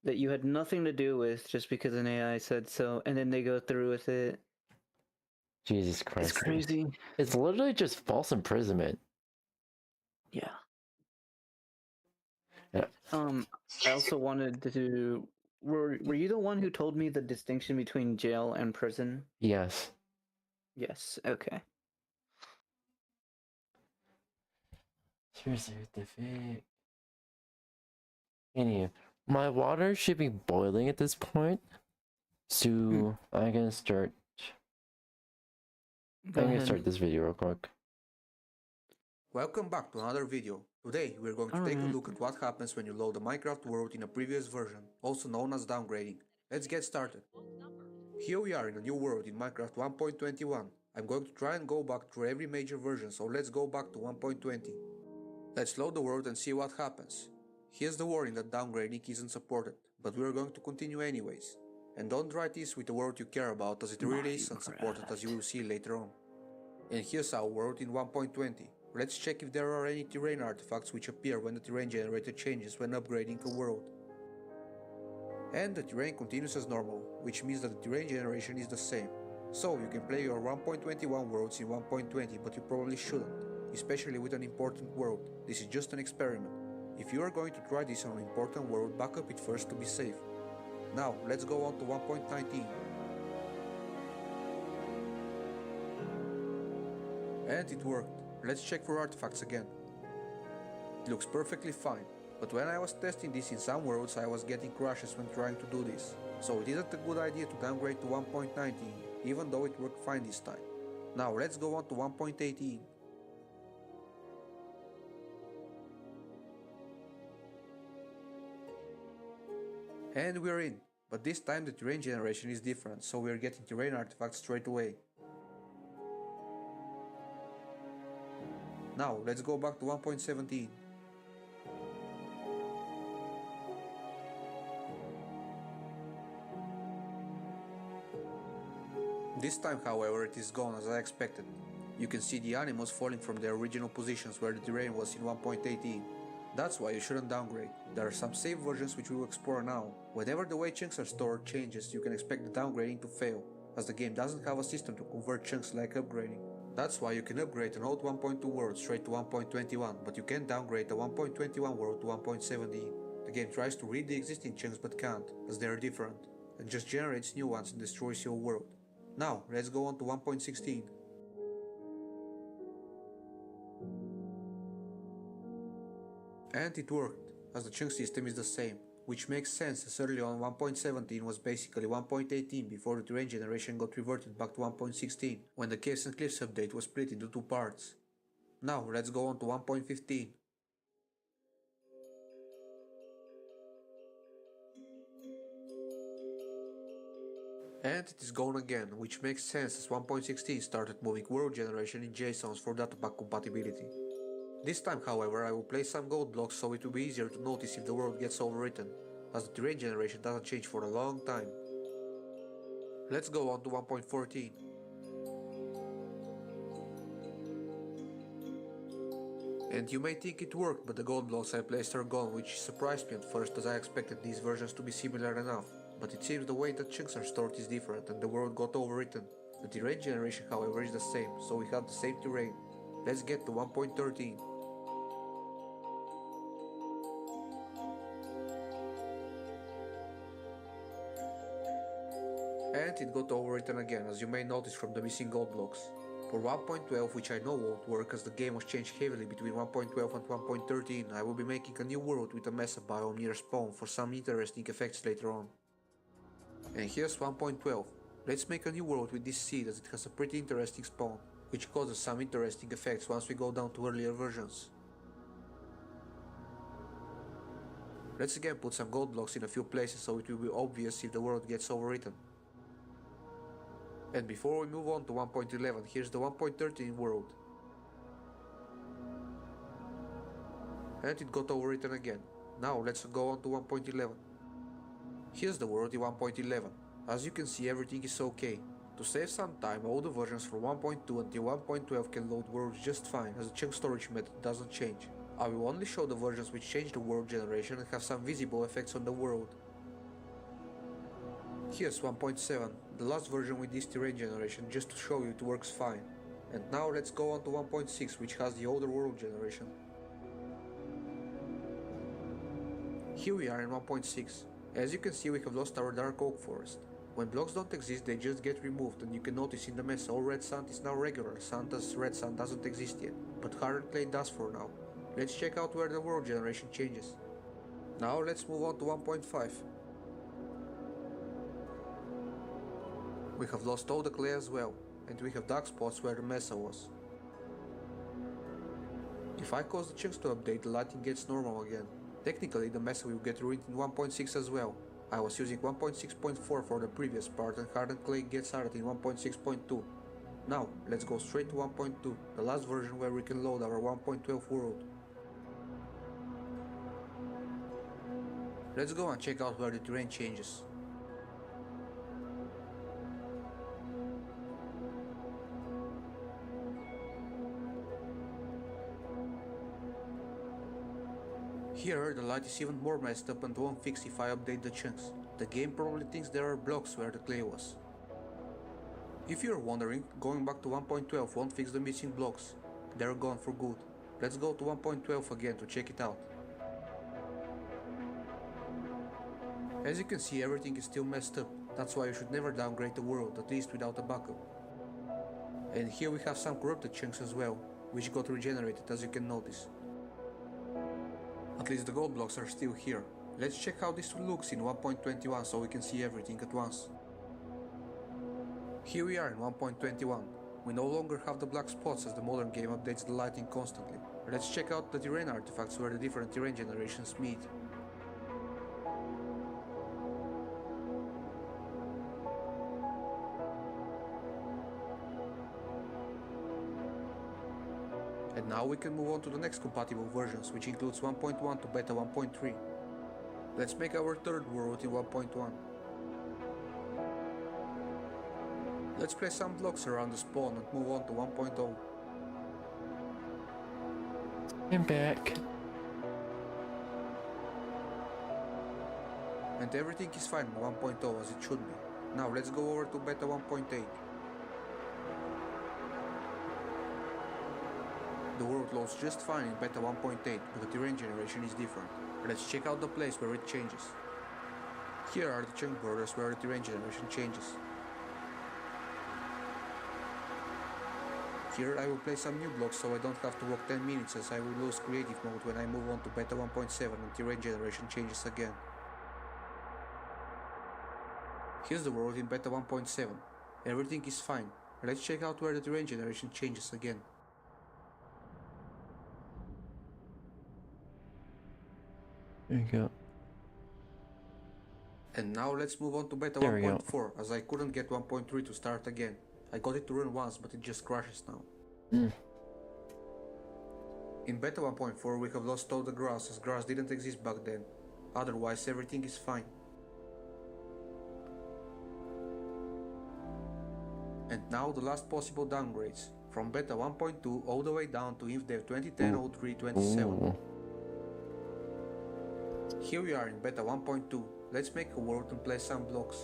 you had nothing to do with just because an AI said so, and then they go through with it. Jesus Christ. It's crazy. It's literally just false imprisonment. Yeah. Yeah. I also wanted to. Were you the one who told me the distinction between jail and prison? Yes. Yes. Okay. Seriously, what the fuck? Anyway, my water should be boiling at this point, so I'm gonna start. I'm gonna start this video real quick. Welcome back to another video. Today we're going to take a look at what happens when you load the Minecraft world in a previous version, also known as downgrading. Let's get started. Here we are in a new world in Minecraft 1.21. I'm going to try and go back through every major version, so let's go back to 1.20. Let's load the world and see what happens. Here's the warning that downgrading isn't supported, but we're going to continue anyways. And don't try this with the world you care about, as it really isn't supported, as you will see later on. And here's our world in 1.20. Let's check if there are any terrain artifacts which appear when the terrain generator changes when upgrading a world. And the terrain continues as normal, which means that the terrain generation is the same. So you can play your 1.21 worlds in 1.20, but you probably shouldn't, especially with an important world. This is just an experiment. If you are going to try this on an important world, back up it first to be safe. Now let's go on to 1.19. And it worked. Let's check for artifacts again. It looks perfectly fine, but when I was testing this in some worlds I was getting crashes when trying to do this. So it isn't a good idea to downgrade to 1.19, even though it worked fine this time. Now let's go on to 1.18. And we're in, but this time the terrain generation is different, so we're getting terrain artifacts straight away. Now let's go back to 1.17. This time, however, it is gone as I expected. You can see the animals falling from their original positions where the terrain was in 1.18. That's why you shouldn't downgrade. There are some safe versions which we will explore now. Whenever the way chunks are stored changes, you can expect the downgrading to fail, as the game doesn't have a system to convert chunks like upgrading. That's why you can upgrade an old 1.2 world straight to 1.21, but you can't downgrade a 1.21 world to 1.17. The game tries to read the existing chunks but can't, as they are different, and just generates new ones and destroys your world. Now, let's go on to 1.16. And it worked, as the chunk system is the same, which makes sense as early on 1.17 was basically 1.18 before the terrain generation got reverted back to 1.16, when the Caves and Cliffs update was split into two parts. Now let's go on to 1.15. And it is gone again, which makes sense as 1.16 started moving world generation in JSONs for datapack compatibility. This time, however, I will place some gold blocks so it will be easier to notice if the world gets overwritten, as the terrain generation doesn't change for a long time. Let's go on to 1.14. And you may think it worked, but the gold blocks I placed are gone, which surprised me at first, as I expected these versions to be similar enough. But it seems the way that chunks are stored is different and the world got overwritten. The terrain generation, however, is the same, so we have the same terrain. Let's get to 1.13. And it got overwritten again, as you may notice from the missing gold blocks. For 1.12, which I know won't work as the game was changed heavily between 1.12 and 1.13, I will be making a new world with a mesa biome near spawn for some interesting effects later on. And here's 1.12. Let's make a new world with this seed, as it has a pretty interesting spawn, which causes some interesting effects once we go down to earlier versions. Let's again put some gold blocks in a few places so it will be obvious if the world gets overwritten. And before we move on to 1.11, here's the 1.13 world. And it got overwritten again. Now let's go on to 1.11. Here's the world in 1.11. As you can see, everything is okay. To save some time, all the versions from 1.2 until 1.12 can load worlds just fine, as the chunk storage method doesn't change. I will only show the versions which change the world generation and have some visible effects on the world. Here's 1.7, the last version with this terrain generation, just to show you it works fine. And now let's go on to 1.6, which has the older world generation. Here we are in 1.6. As you can see, we have lost our dark oak forest. When blocks don't exist, they just get removed, and you can notice in the mess all red sand is now regular sand, as red sand doesn't exist yet, but hardened clay does for now. Let's check out where the world generation changes. Now let's move on to 1.5. We have lost all the clay as well, and we have dark spots where the mesa was. If I cause the chunks to update, the lighting gets normal again. Technically, the mesa will get ruined in 1.6 as well. I was using 1.6.4 for the previous part, and hardened clay gets added in 1.6.2. Now, let's go straight to 1.2, the last version where we can load our 1.12 world. Let's go and check out where the terrain changes. Here, the light is even more messed up and won't fix if I update the chunks. The game probably thinks there are blocks where the clay was. If you're wondering, going back to 1.12 won't fix the missing blocks. They're gone for good. Let's go to 1.12 again to check it out. As you can see, everything is still messed up. That's why you should never downgrade the world, at least without a backup. And here we have some corrupted chunks as well, which got regenerated, as you can notice. At least the gold blocks are still here. Let's check how this looks in 1.21 so we can see everything at once. Here we are in 1.21. We no longer have the black spots as the modern game updates the lighting constantly. Let's check out the terrain artifacts where the different terrain generations meet. And now we can move on to the next compatible versions, which includes 1.1 to beta 1.3. Let's make our third world in 1.1. Let's place some blocks around the spawn and move on to 1.0. I'm back. And everything is fine in 1.0 as it should be. Now let's go over to beta 1.8. The world loads just fine in beta 1.8, but the terrain generation is different. Let's check out the place where it changes. Here are the chunk borders where the terrain generation changes. Here I will place some new blocks so I don't have to walk 10 minutes, as I will lose creative mode when I move on to beta 1.7 and terrain generation changes again. Here's the world in beta 1.7. Everything is fine. Let's check out where the terrain generation changes again. There you go. And now let's move on to beta 1.4, as I couldn't get 1.3 to start again. I got it to run once, but it just crashes now. In beta 1.4 we have lost all the grass, as grass didn't exist back then. Otherwise everything is fine. And now the last possible downgrades, from beta 1.2 all the way down to InfDev 2010-03-27. Here we are in beta 1.2. Let's make a world and place some blocks.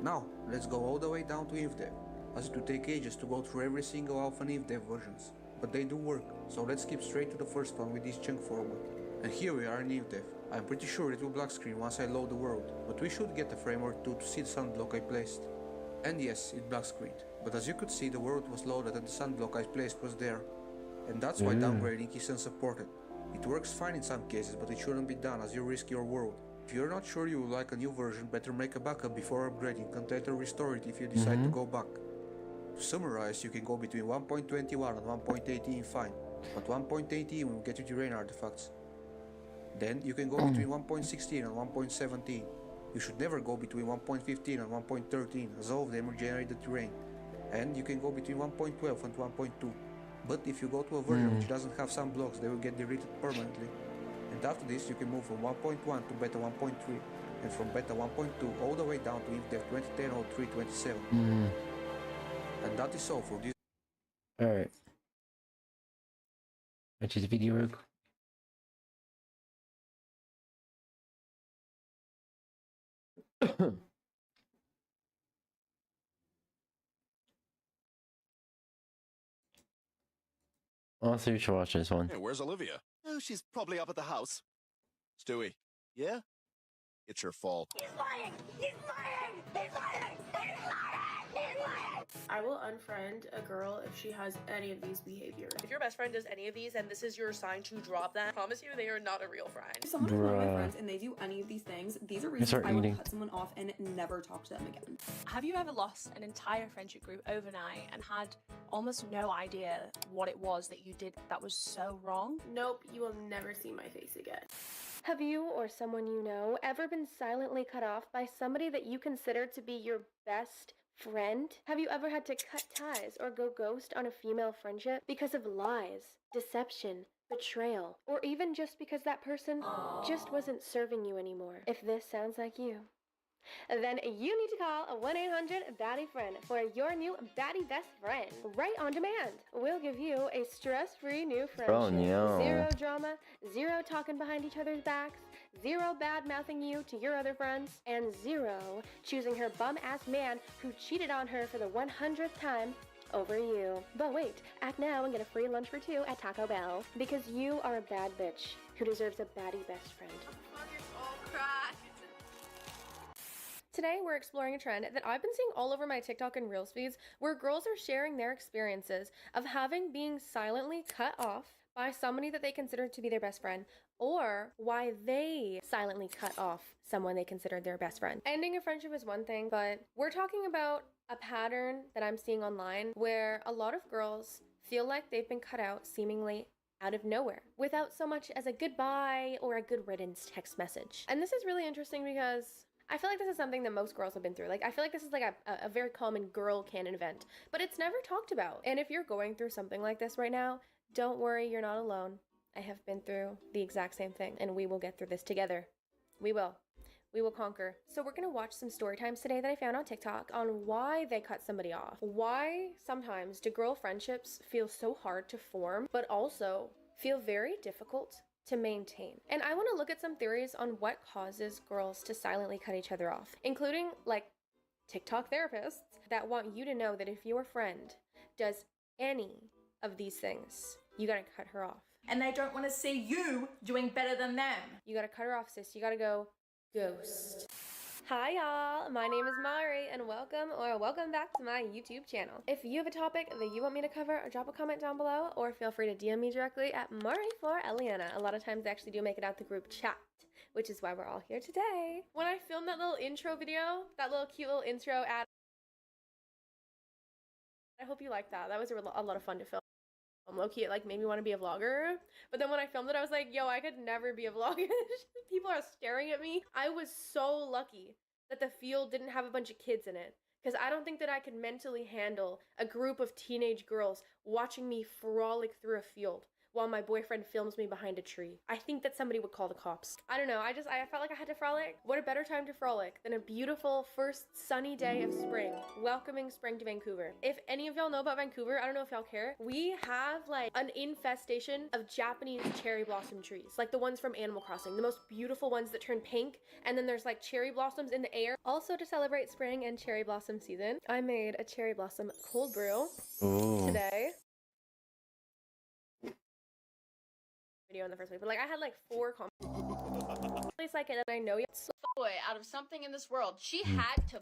Now, let's go all the way down to InfDev, as it will take ages to go through every single alpha and InfDev versions, but they do work, so let's skip straight to the first one with this chunk format. And here we are in InfDev. I'm pretty sure it will black screen once I load the world, but we should get a frame or two to see the sunblock I placed. And yes, it black screened, but as you could see the world was loaded and the sunblock I placed was there. And that's why downgrading is unsupported. It works fine in some cases, but it shouldn't be done as you risk your world. If you're not sure you will like a new version, better make a backup before upgrading and later restore it if you decide to go back. To summarize, you can go between 1.21 and 1.18 fine, but 1.18 will get you terrain artifacts. Then you can go between 1.16 and 1.17. You should never go between 1.15 and 1.13, as all of them regenerate the terrain. And you can go between 1.12 and 1.2. But if you go to a version which doesn't have some blocks, they will get deleted permanently. And after this, you can move from 1.1 to beta 1.3, and from beta 1.2 all the way down to INTEF 2010 or 327. And that is all for this. Alright. Which is video real quick. Also, you should watch this one. Hey, where's Olivia? Oh, she's probably up at the house. Stewie, yeah? It's your fault. He's lying! He's lying! He's lying! He's lying! He's lying! I will unfriend a girl if she has any of these behaviors. If your best friend does any of these and this is your sign to drop them, I promise you they are not a real friend. If someone is one of my friends and they do any of these things, these are reasons I would cut someone off and never talk to them again. Have you ever lost an entire friendship group overnight and had almost no idea what it was that you did that was so wrong? Nope, you will never see my face again. Have you or someone you know ever been silently cut off by somebody that you consider to be your best friend? Have you ever had to cut ties or go ghost on a female friendship because of lies, deception, betrayal, or even just because that person just wasn't serving you anymore? If this sounds like you, then you need to call 1-800-BADDIE-FRIEND for your new baddie best friend. Right on demand. We'll give you a stress-free new friendship. Oh, no. Zero drama, zero talking behind each other's backs, zero bad-mouthing you to your other friends, and zero choosing her bum-ass man who cheated on her for the 100th time over you. But wait, act now and get a free lunch for two at Taco Bell, because you are a bad bitch who deserves a baddie best friend. Today, we're exploring a trend that I've been seeing all over my TikTok and Reels feeds, where girls are sharing their experiences of being silently cut off by somebody that they consider to be their best friend, or why they silently cut off someone they considered their best friend. Ending a friendship is one thing, but we're talking about a pattern that I'm seeing online where a lot of girls feel like they've been cut out seemingly out of nowhere, without so much as a goodbye or a good riddance text message. And this is really interesting because I feel like this is something that most girls have been through. Like, I feel like this is like a very common girl canon event, but it's never talked about. And if you're going through something like this right now, don't worry, you're not alone. I have been through the exact same thing, and we will get through this together. We will. We will conquer. So we're gonna watch some story times today that I found on TikTok on why they cut somebody off. Why sometimes do girl friendships feel so hard to form, but also feel very difficult to maintain. And I want to look at some theories on what causes girls to silently cut each other off, including like TikTok therapists that want you to know that if your friend does any of these things, you gotta cut her off. And they don't want to see you doing better than them. You gotta cut her off, sis. You gotta go ghost. Hi y'all, my name is Mari and welcome back to my YouTube channel. If you have a topic that you want me to cover, drop a comment down below or feel free to DM me directly at Mari4Eliana. A lot of times they actually do make it out the group chat, which is why we're all here today. When I filmed that little intro video, that little cute little intro ad, I hope you liked that. That was a lot of fun to film. Low-key, it like made me want to be a vlogger, but then when I filmed it I was like, yo, I could never be a vlogger. People are staring at me. I was so lucky that the field didn't have a bunch of kids in it, because I don't think that I could mentally handle a group of teenage girls watching me frolic through a field while my boyfriend films me behind a tree. I think that somebody would call the cops. I don't know, I felt like I had to frolic. What a better time to frolic than a beautiful first sunny day of spring, welcoming spring to Vancouver. If any of y'all know about Vancouver, I don't know if y'all care, we have like an infestation of Japanese cherry blossom trees, like the ones from Animal Crossing, the most beautiful ones that turn pink, and then there's like cherry blossoms in the air. Also, to celebrate spring and cherry blossom season, I made a cherry blossom cold brew today. In the first place, but like I had like 4 comments. It's like that I know you. Boy, out of something in this world, she had to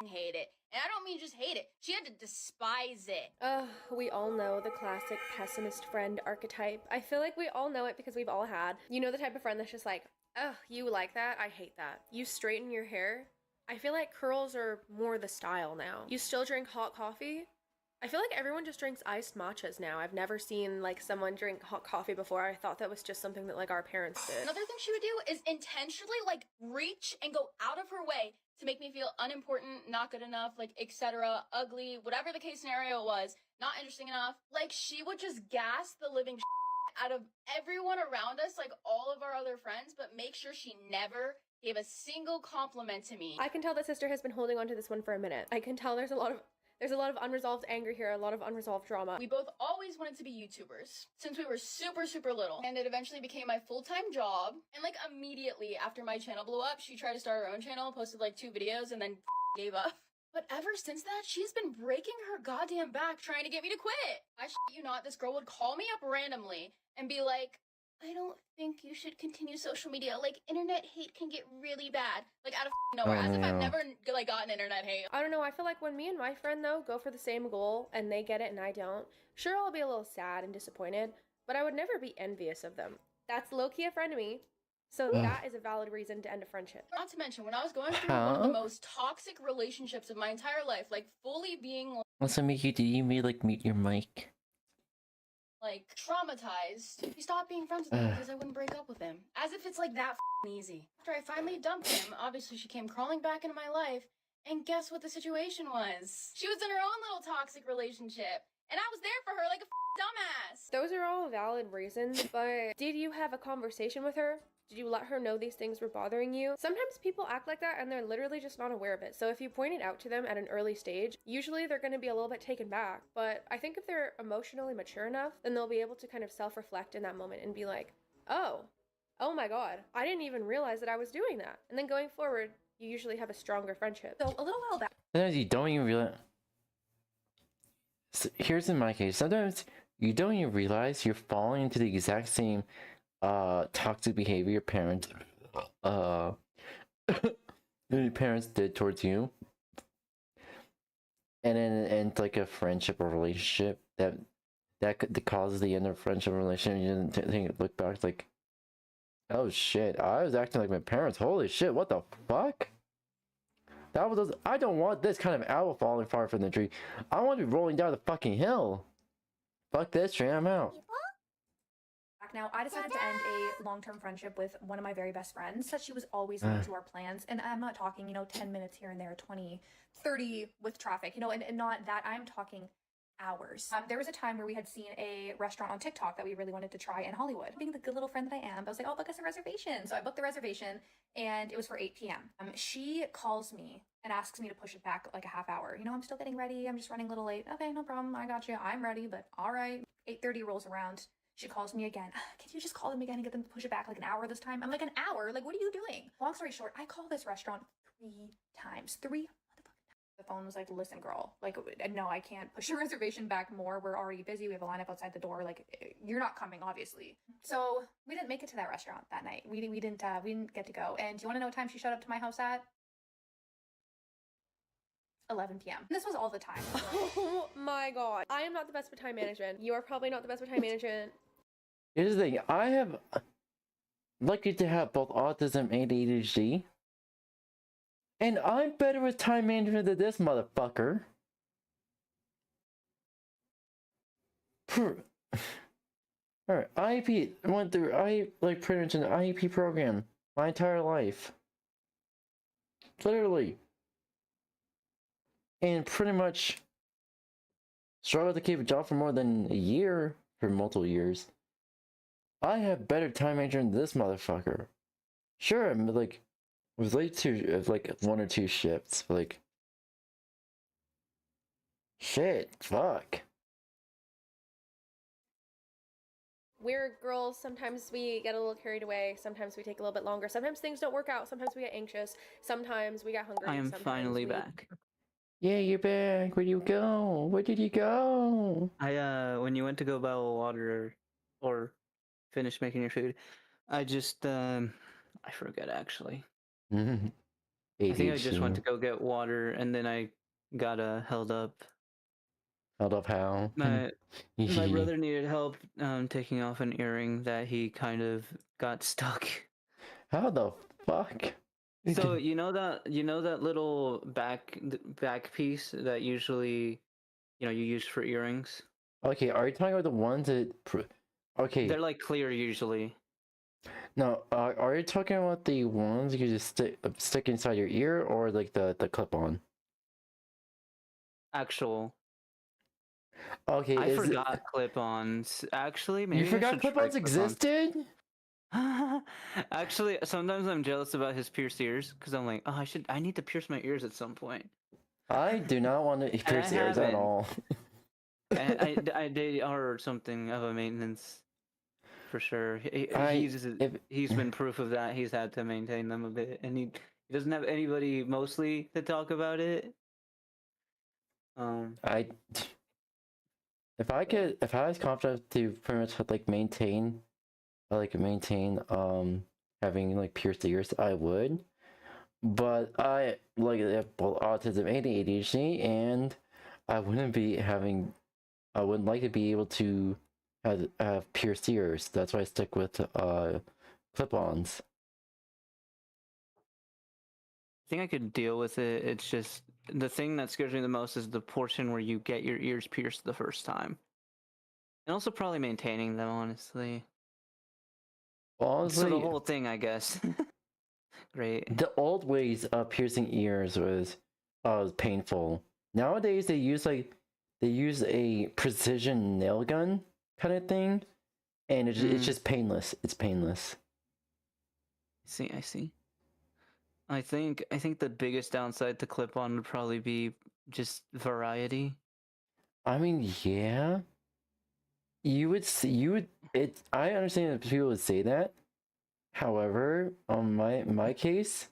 hate it, and I don't mean just hate it. She had to despise it. We all know the classic pessimist friend archetype. I feel like we all know it because we've all had. You know the type of friend that's just like, oh, you like that? I hate that. You straighten your hair. I feel like curls are more the style now. You still drink hot coffee. I feel like everyone just drinks iced matchas now. I've never seen like someone drink hot coffee before. I thought that was just something that like our parents did. Another thing she would do is intentionally like reach and go out of her way to make me feel unimportant, not good enough, like etc., ugly, whatever the case scenario was. not interesting enough. Like, she would just gas the living out of everyone around us, like all of our other friends, but make sure she never gave a single compliment to me. I can tell that sister has been holding on to this one for a minute. I can tell there's a lot of unresolved anger here, a lot of unresolved drama. We both always wanted to be YouTubers since we were super little, and it eventually became my full-time job. And like immediately after my channel blew up, she tried to start her own channel, posted like 2 videos, and then gave up. But ever since that, she's been breaking her goddamn back trying to get me to quit. I shit you not, this girl would call me up randomly and be like, I don't think you should continue social media. Like, internet hate can get really bad. Like, out of nowhere. As if I've never, like, gotten internet hate. I don't know, I feel like when me and my friend, though, go for the same goal and they get it and I don't, sure, I'll be a little sad and disappointed, but I would never be envious of them. That's low-key a friend to me. So that is a valid reason to end a friendship. Not to mention, when I was going through one of the most toxic relationships of my entire life, like, fully being, Also, Mickey, do you mean like mute your mic? like, traumatized, he stopped being friends with me because I wouldn't break up with him. As if it's like that easy. After I finally dumped him, obviously she came crawling back into my life, and guess what the situation was? She was in her own little toxic relationship, and I was there for her like a dumbass. Those are all valid reasons, but did you have a conversation with her? Did you let her know these things were bothering you? Sometimes people act like that and they're literally just not aware of it. So if you point it out to them at an early stage, usually they're going to be a little bit taken back. But I think if they're emotionally mature enough, then they'll be able to kind of self-reflect in that moment and be like, oh my god, I didn't even realize that I was doing that. And then going forward, you usually have a stronger friendship. So a little while back. Sometimes you don't even realize. So here's in my case. Sometimes you don't even realize you're falling into the exact same toxic behavior your parents your parents did towards you, and then it ends like a friendship or relationship that causes the end of a friendship or relationship. You didn't think, look back like, oh shit, I was acting like my parents. Holy shit, what the fuck? That was, I don't want this kind of owl falling far from the tree. I want to be rolling down the fucking hill. Fuck this tree, I'm out. Now, I decided to end a long-term friendship with one of my very best friends. That she was always into our plans, and I'm not talking, 10 minutes here and there, 20, 30 with traffic, and not that. I'm talking hours. There was a time where we had seen a restaurant on TikTok that we really wanted to try in Hollywood. Being the good little friend that I am, I was like, oh, book us a reservation. So I booked the reservation, and it was for 8 p.m. She calls me and asks me to push it back like a half hour. I'm still getting ready. I'm just running a little late. Okay, no problem. I got you. I'm ready, but all right. 8:30 rolls around. She calls me again. Can you just call them again and get them to push it back like an hour this time? I'm like, an hour? Like, what are you doing? Long story short, I call this restaurant 3 times. 3 motherfucking times. The phone was like, listen, girl. Like, no, I can't push your reservation back more. We're already busy. We have a lineup outside the door. Like, you're not coming, obviously. So we didn't make it to that restaurant that night. We didn't get to go. And do you want to know what time she showed up to my house at? 11 p.m. This was all the time. Oh my god. I am not the best with time management. You are probably not the best with time management. Here's the thing, I have lucky to have both autism and ADHD, and I'm better with time management than this motherfucker. Alright, IEP went through pretty much an IEP program my entire life. Literally. And pretty much struggled to keep a job for more than a year, for multiple years. I have better time management than this motherfucker. Sure, I'm like, was late to like 1 or 2 shifts, but like, shit, fuck. We're girls, sometimes we get a little carried away, sometimes we take a little bit longer, sometimes things don't work out, sometimes we get anxious, sometimes we get hungry. I am finally back. Yeah, you're back. Where do you go? Where did you go? When you went to go bottle water or finish making your food, I just, I forget actually. I think I just went to go get water and then I got held up. Held up how? My brother needed help taking off an earring that he kind of got stuck. How the fuck? So you know that little back piece that usually, you use for earrings? Okay, are you talking about the ones that... Okay. They're like clear usually. No, are you talking about the ones you just stick inside your ear, or like the clip-on? Actual. Okay, I forgot clip-ons. Actually, maybe you forgot clip-ons existed? Actually, sometimes I'm jealous about his pierced ears because I'm like, oh, I need to pierce my ears at some point. I do not want to pierce ears at all. They are something of a maintenance, for sure. He's been proof of that. He's had to maintain them a bit, and he doesn't have anybody mostly to talk about it. If I was confident to pretty much like maintain having like pierced ears, I would. But I have both autism and ADHD, and I wouldn't like to be able to have pierced ears. That's why I stick with clip-ons. I think I could deal with it. It's just the thing that scares me the most is the portion where you get your ears pierced the first time, and also probably maintaining them. Honestly, honestly, so the whole thing, I guess. Great. The old ways of piercing ears was painful. Nowadays they use a precision nail gun kind of thing, and it's just painless. It's painless. I see. I think the biggest downside to clip-on would probably be just variety. I mean, yeah. I understand that people would say that. However, on my case,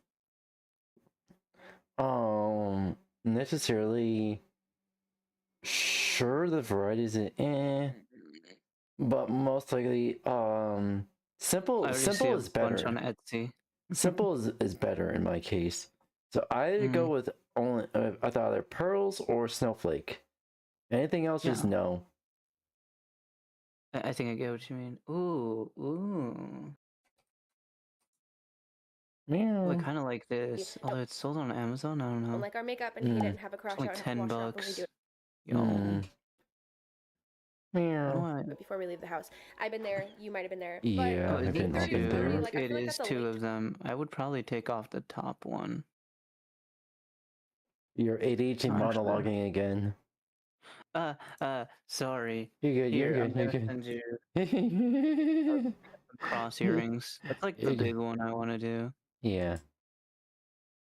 necessarily sure the variety is but most likely simple is better. On Etsy. Simple is better in my case. So I either go with either pearls or snowflake. Anything else, just no. I think I get what you mean. Ooh. Yeah. I kind of like this. Although it's sold on Amazon, I don't know. Like our makeup and hate it and have a crash It's like out and have to wash it off when we $10. do it. But before we leave the house. I've been there. You might have been there. Yeah, I've been there. It is two of them. I would probably take off the top one. You're ADHD monologuing again. Sorry. You're good. You're good. Cross earrings. That's like the big one I want to do. Yeah.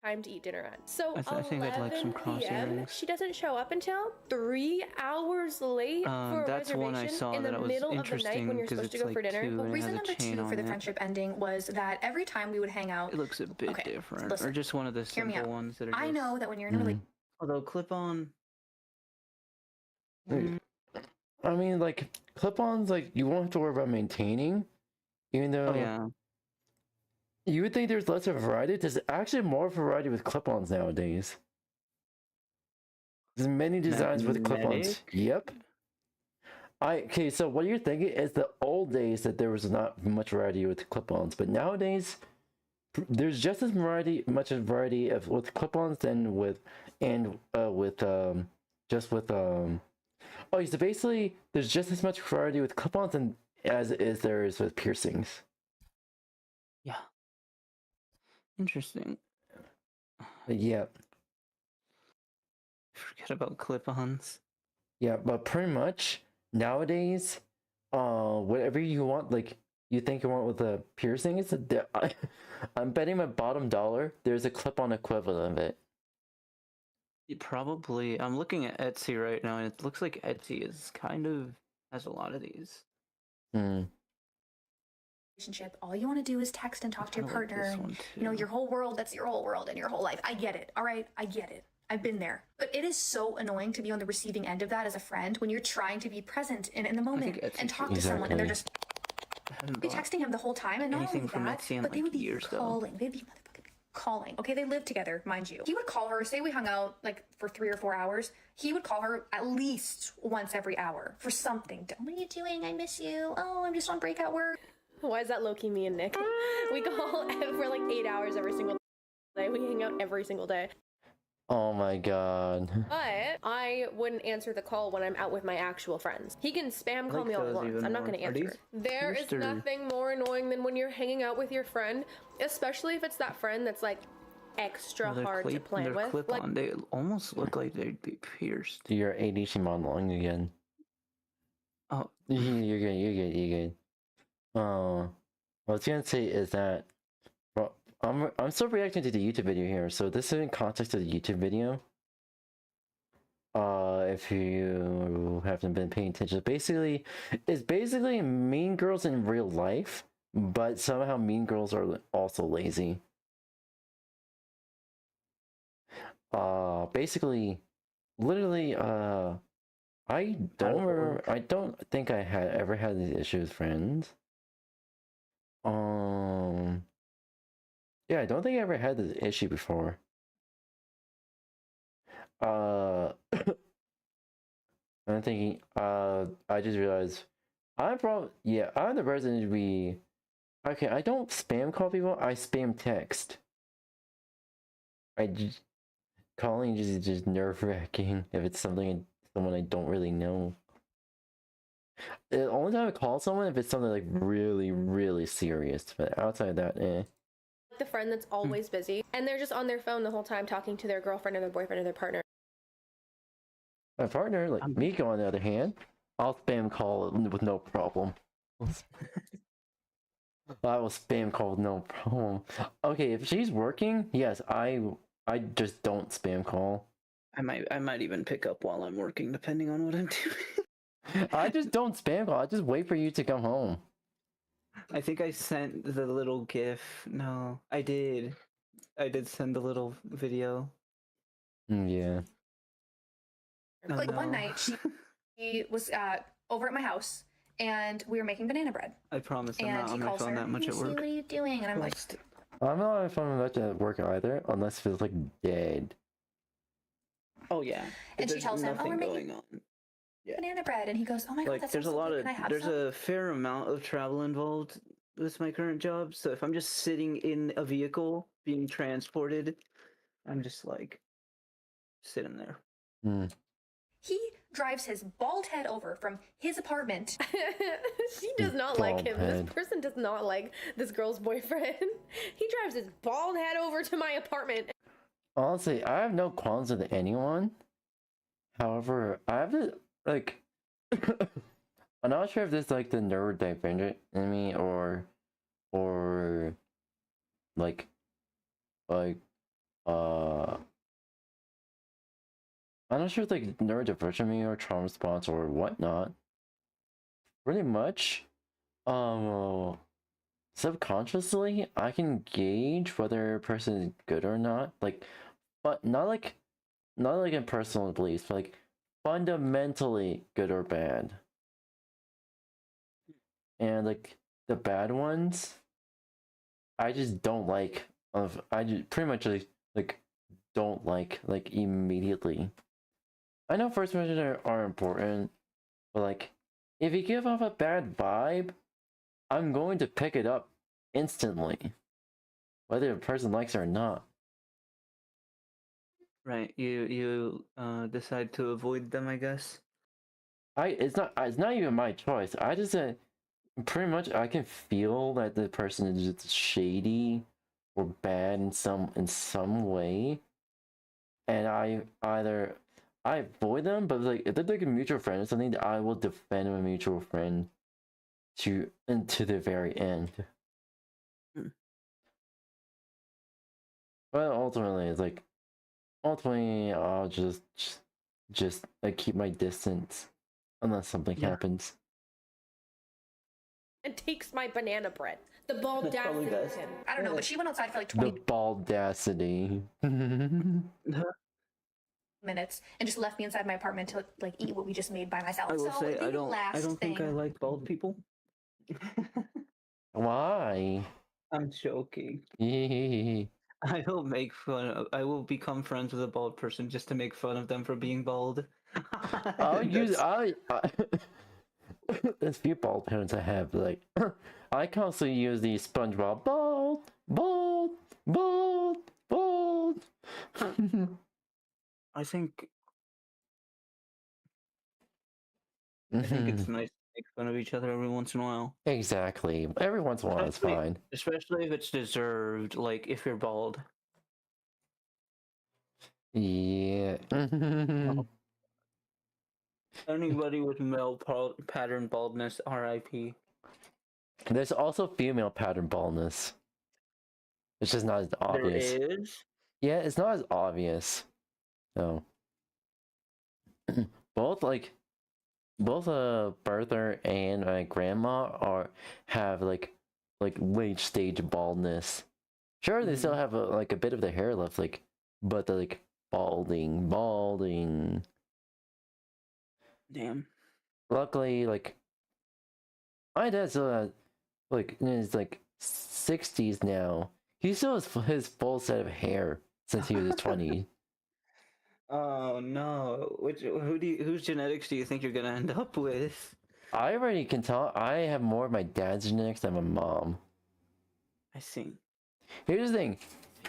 Time to eat dinner at. So I think I'd like some cross earrings. She doesn't show up until 3 hours late for a that's one I saw in that the was middle of the night interesting when you're supposed to go for dinner. Well, reason number 2 for the friendship ending was that every time we would hang out, it looks a bit different, listen, or just one of the hear me simple out. ones that are. I know that when you're in a relationship, although clip-on. I mean, like clip-ons, like you won't have to worry about maintaining, even though. You would think there's less of a variety. There's actually more variety with clip-ons nowadays. There's many designs with clip-ons. Yep. Okay, so what you're thinking is the old days that there was not much variety with clip-ons, but nowadays there's just as much variety of with clip-ons than with so basically there's just as much variety with clip-ons as there is with piercings. Yeah. Interesting. Yeah. Forget about clip-ons. Yeah, but pretty much nowadays, whatever you want, like you think you want with a piercing, I'm betting my bottom dollar there's a clip-on equivalent of it. Probably. I'm looking at Etsy right now, and it looks like Etsy has a lot of these. Relationship, all you want to do is text and talk to your partner. Your whole world, that's your whole world and your whole life. I get it. All right, I get it. I've been there. But it is so annoying to be on the receiving end of that as a friend when you're trying to be present in the moment and talk to someone and they're just be texting him the whole time, and not only that, but they would be calling. They'd be motherfucking calling. Okay, they live together, mind you. He would call her, say we hung out like for 3 or 4 hours. He would call her at least once every hour for something. What are you doing? I miss you. Oh, I'm just on breakout work. Why is that low-key me and Nick? We call for like 8 hours every single day. We hang out every single day. Oh my god. But I wouldn't answer the call when I'm out with my actual friends. He can spam call me all he wants. I'm not going to answer. There is nothing more annoying than when you're hanging out with your friend, especially if it's that friend that's like extra hard to plan with. Clip-on. They almost look like they'd be pierced. You're ADHD modeling again. Oh, you're good. You're good. You're good. What I was gonna say is that, well, I'm still reacting to the YouTube video here, so this is in context of the YouTube video. If you haven't been paying attention, it's basically Mean Girls in real life, but somehow Mean Girls are also lazy. Basically, literally, I don't think I had ever had these issues with friends. Yeah, I don't think I ever had this issue before. I'm thinking, I just realized, I'm the person to be, okay, I don't spam call people, I spam text. Calling is just nerve-wracking if it's someone I don't really know. The only time I call someone if it's something like really, really serious, but outside of that, The friend that's always busy, and they're just on their phone the whole time talking to their girlfriend or their boyfriend or their partner. My partner, like Miko on the other hand, I'll spam call with no problem. I will spam call with no problem. Okay, if she's working, yes, I just don't spam call. I might even pick up while I'm working, depending on what I'm doing. I just don't spam call. I just wait for you to come home. I think I sent the little GIF. No, I did. I did send the little video. Yeah. Like no. one night, she was over at my house, and we were making banana bread. I promise I'm And not he on my calls phone her, that much at "Lucy, work. what are you doing?" And I'm like, I'm not on my phone much at work either, unless it feels like dead. Oh yeah. and she tells him, "Oh, nothing we're going making on. banana bread," and he goes, "Oh my god, Like that there's sounds a so lot good. of Can I have there's some?" a fair amount of travel involved with my current job. So if I'm just sitting in a vehicle being transported, I'm just like sitting there. He drives his bald head over from his apartment. She does not like him. head. This person does not like this girl's boyfriend. He drives his bald head over to my apartment. Honestly, I have no qualms with anyone. However, I have to, like, I'm not sure if this is like the neurodivergent in me or like I'm not sure if like neurodivergent in me or trauma response or whatnot. Pretty much, subconsciously, I can gauge whether a person is good or not. Like, but not like in personal beliefs, but like fundamentally good or bad. And like the bad ones, I just don't like. I just pretty much like don't like immediately. I know first impressions are important, but like if you give off a bad vibe, I'm going to pick it up instantly, whether the person likes it or not. Right. You decide to avoid them, I guess. It's not even my choice. I just pretty much I can feel that the person is just shady or bad in some way, and I avoid them. But like if they're like a mutual friend or something, I will defend my mutual friend to the very end. But ultimately, it's like I'll just like keep my distance unless something happens. And takes my banana bread. The baldacity of him. I don't know, but she went outside for like 20 The baldacity. minutes and just left me inside my apartment to like eat what we just made by myself. I will so say the I don't think I thing- like bald people. Why? I'm joking. I will become friends with a bald person just to make fun of them for being bald. There's few bald parents I have, like I constantly use the SpongeBob bald. I think it's nice to make fun of each other every once in a while. Exactly. Every once in a while it's fine. Especially if it's deserved, like if you're bald. Yeah. Anybody with male pattern baldness, RIP. There's also female pattern baldness. It's just not as obvious. There is? Yeah, it's not as obvious. So both Bertha and my grandma have like late stage baldness. Sure, they still have a bit of the hair left, but they're balding. Damn. Luckily, my dad still has in his 60s now. He still has his full set of hair since he was 20. Oh no! Whose genetics do you think you're gonna end up with? I already can tell. I have more of my dad's genetics than my mom. I see. Here's the thing.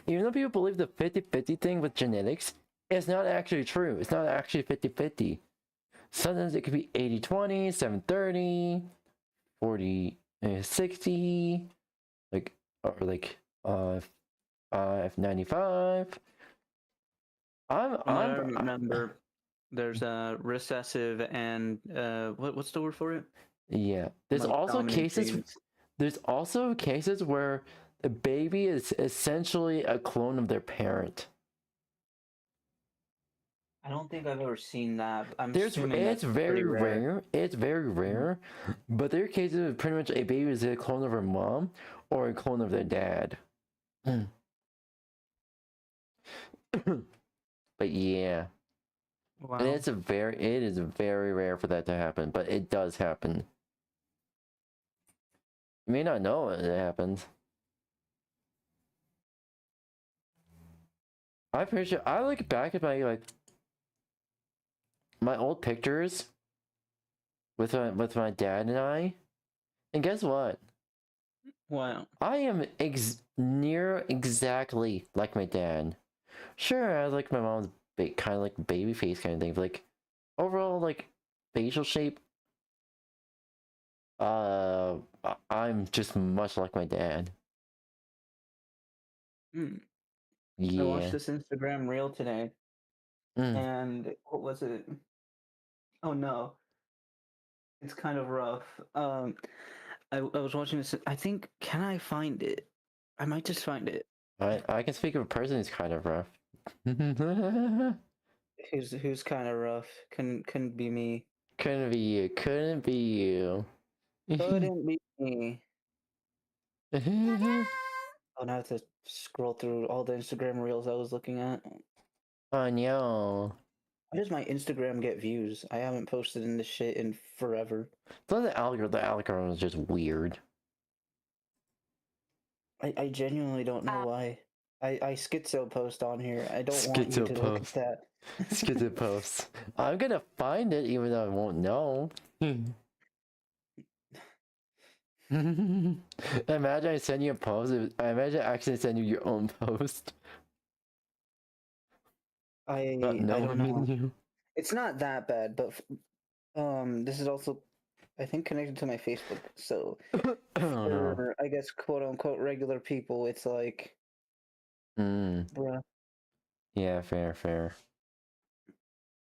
Even though people believe the 50-50 thing with genetics, it's not actually true. It's not actually 50-50. Sometimes it could be 80-20, 7-30, 40-60, or 5-95. I remember there's a recessive and what's the word for it? Yeah. There's also cases genes. There's also cases where the baby is essentially a clone of their parent. I don't think I've ever seen that. It's very rare. It's very rare. But there are cases where pretty much a baby is a clone of her mom or a clone of their dad. But yeah. Wow. And it is very rare for that to happen, but it does happen. You may not know it happens. I'm pretty sure I look back at my old pictures with my dad and I, and guess what? Wow. I am near exactly like my dad. Sure, I have my mom's kind of baby face kind of thing, but overall facial shape, I'm just much like my dad. Yeah. I watched this Instagram reel today, and what was it? Oh no, it's kind of rough. I was watching this. I think, can I find it? I might just find it. I can speak of a person who's kind of rough. Who's kind of rough? Couldn't be me. Couldn't be you. Couldn't be you. Couldn't be me. Oh, now I have to scroll through all the Instagram reels I was looking at. Oh no. How does my Instagram get views? I haven't posted in this shit in forever. So the algorithm is just weird. I genuinely don't know why. I schizo post on here. I don't want you to look at that. Schizo posts. I'm gonna find it even though I won't know. Imagine I send you a post. I imagine I actually send you your own post. I don't know. It's not that bad, but this is also, I think, connected to my Facebook. So for, I guess, quote unquote regular people, it's like, bruh. Yeah, fair.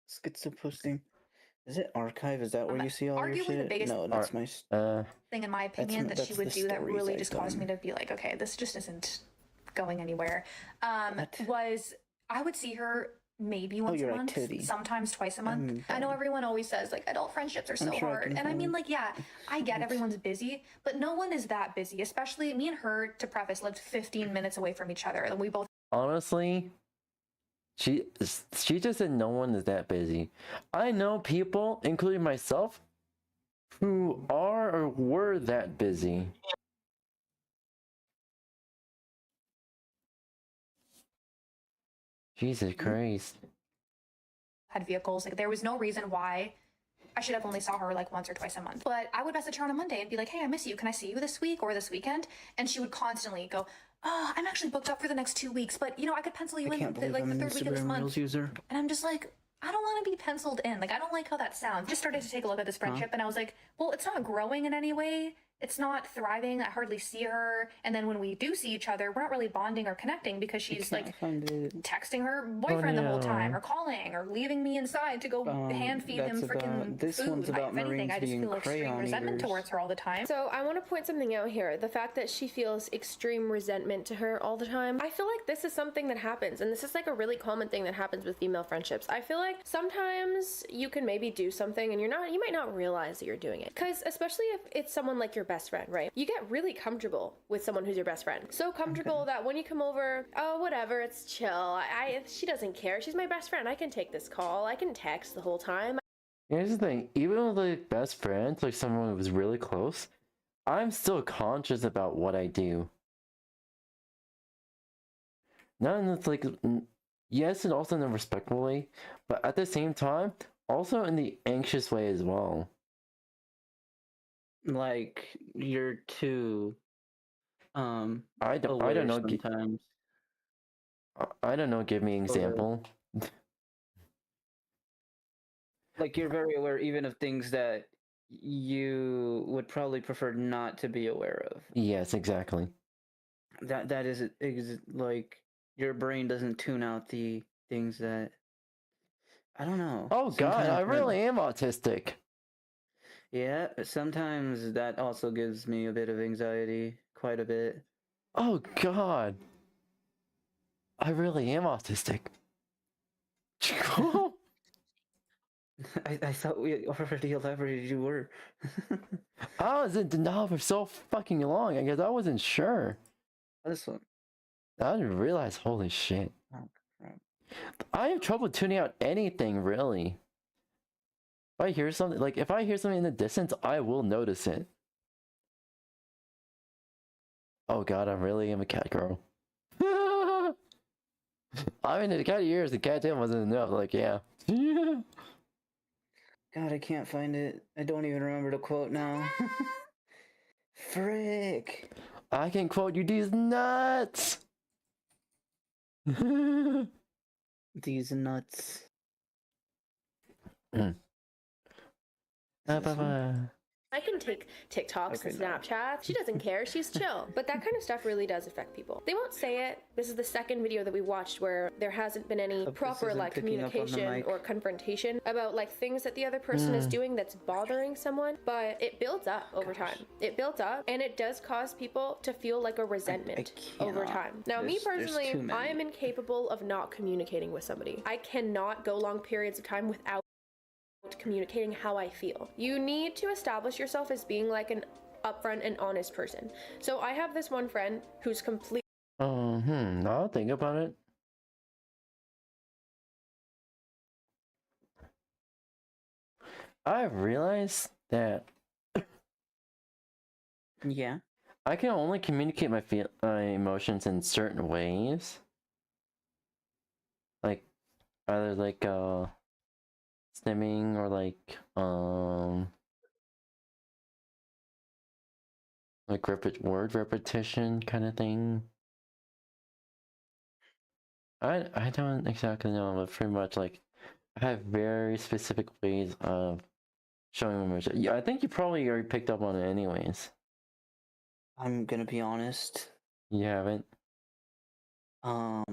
Schizo posting. Is it archive? Is that where you see all your arguably shit? the biggest No, that's my thing, in my opinion, that she would do that really just caused me to be like, okay, this just isn't going anywhere. Was I would see her maybe once a month, sometimes twice a month. I know everyone always says adult friendships are so hard, and I mean yeah, I get everyone's busy, but no one is that busy. Especially me and her, to preface, lived 15 minutes away from each other, and we both. Honestly, she just said no one is that busy. I know people, including myself, who are or were that busy. Jesus Christ. Had vehicles. There was no reason why I should have only saw her once or twice a month. But I would message her on a Monday and be like, hey, I miss you. Can I see you this week or this weekend? And she would constantly go, oh, I'm actually booked up for the next 2 weeks, but I could pencil you in the third week of this month. User. And I'm just like, I don't want to be penciled in. I don't like how that sounds. Just started to take a look at this friendship and I was like, well, it's not growing in any way. it's not thriving. I hardly see her, and then when we do see each other, we're not really bonding or connecting because she's like texting her boyfriend the whole time, or calling, or leaving me inside to go hand feed him freaking food. If anything, I just feel extreme resentment towards her all the time. So I want to point something out here. The fact that she feels extreme resentment to her all the time. I feel like this is something that happens, and this is like a really common thing that happens with female friendships. I feel like sometimes you can maybe do something and you might not realize that you're doing it. Because especially if it's someone like your best friend, right? You get really comfortable with someone who's your best friend. So comfortable that when you come over, oh, whatever, it's chill. She doesn't care. She's my best friend. I can take this call. I can text the whole time. Here's the thing, even with like best friends, like someone who was really close, I'm still conscious about what I do. Not in this like, yes, and also in a respectful way, but at the same time, also in the anxious way as well. Like you're too I don't know. Sometimes. I don't know. Give me an example. Like you're very aware even of things that you would probably prefer not to be aware of. Yes, exactly. That is like your brain doesn't tune out the things that I don't know. Oh God, I really am autistic. Yeah, sometimes that also gives me a bit of anxiety, quite a bit. Oh God, I really am autistic. I thought we already elaborated you were. I was in denial for so fucking long. I guess I wasn't sure. This one. I didn't realize. Holy shit. Oh, crap. I have trouble tuning out anything, really. If I hear something, like if I hear something in the distance, I will notice it. Oh God, I really am a cat girl. I mean, the cat ears, the cat tail wasn't enough. Like, yeah. God, I can't find it. I don't even remember the quote now. Frick. I can quote you these nuts. These nuts. I can take TikToks and Snapchats. She doesn't care. She's chill. But that kind of stuff really does affect people. They won't say it. This is the second video that we watched where there hasn't been any proper like communication or confrontation about like things that the other person is doing that's bothering someone. But it builds up over time. It builds up and it does cause people to feel like a resentment over time. Now, me personally, I am incapable of not communicating with somebody. I cannot go long periods of time without communicating how I feel. You need to establish yourself as being like an upfront and honest person. So I have this one friend who's completely I'll think about it. I realized that yeah, I can only communicate my emotions in certain ways. Like either like stimming or like word repetition kind of thing. I don't exactly know, but pretty much like I have very specific ways of showing emotion. Yeah, I think you probably already picked up on it anyways. I'm gonna be honest. You haven't? I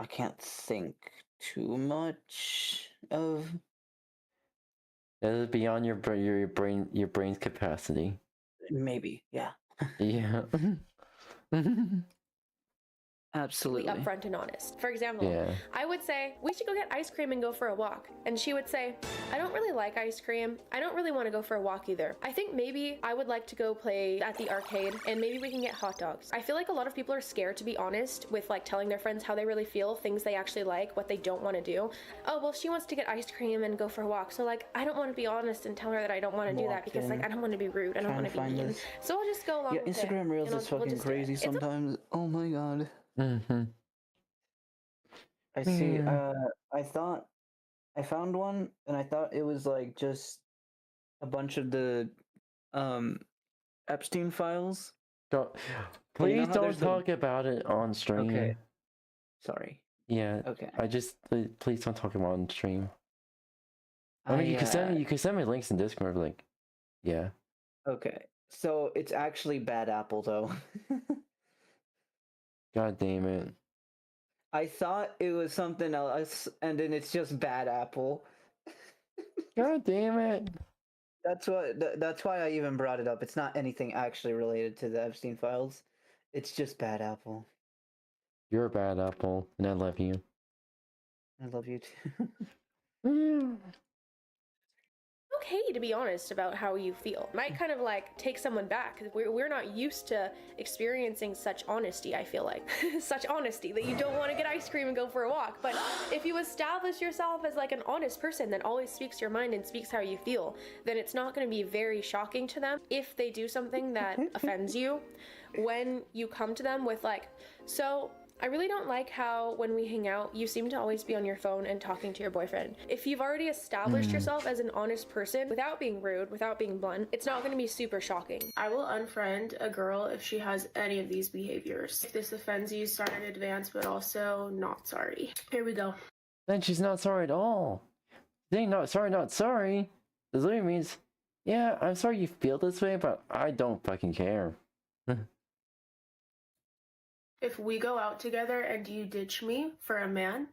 can't think too much of. That is beyond your brain's capacity. Maybe, yeah. Yeah. Absolutely. Upfront and honest. For example, I would say, we should go get ice cream and go for a walk. And she would say, I don't really like ice cream. I don't really want to go for a walk either. I think maybe I would like to go play at the arcade and maybe we can get hot dogs. I feel like a lot of people are scared to be honest with like telling their friends how they really feel, things they actually like, what they don't want to do. Oh, well, she wants to get ice cream and go for a walk. So like, I don't want to be honest and tell her that I don't want to do that because like, I don't want to be rude. I don't want to be mean. So I'll just go along with it. Yeah, Instagram Reels is fucking crazy sometimes. Oh my God. I see. I thought I found one, and I thought it was like just a bunch of the Epstein files. Please don't talk about it on stream. Okay. Sorry. Yeah. Okay. Please don't talk about it on stream. I mean, you can send me links in Discord. Like, yeah. Okay. So it's actually Bad Apple, though. God damn it. I thought it was something else, and then it's just Bad Apple. God damn it. That's why I even brought it up. It's not anything actually related to the Epstein files. It's just Bad Apple. You're a bad apple, and I love you. I love you too. Yeah. Okay to be honest about how you feel. Might kind of like take someone back because we're not used to experiencing such honesty. I feel like such honesty that you don't want to get ice cream and go for a walk. But if you establish yourself as like an honest person that always speaks your mind and speaks how you feel, then it's not going to be very shocking to them if they do something that offends you. When you come to them with like, so I really don't like how when we hang out, you seem to always be on your phone and talking to your boyfriend. If you've already established yourself as an honest person without being rude, without being blunt, it's not going to be super shocking. I will unfriend a girl if she has any of these behaviors. If this offends you, sorry in advance, but also not sorry. Here we go. Then she's not sorry at all. Saying not sorry. This literally means, yeah, I'm sorry you feel this way, but I don't fucking care. If we go out together and you ditch me for a man,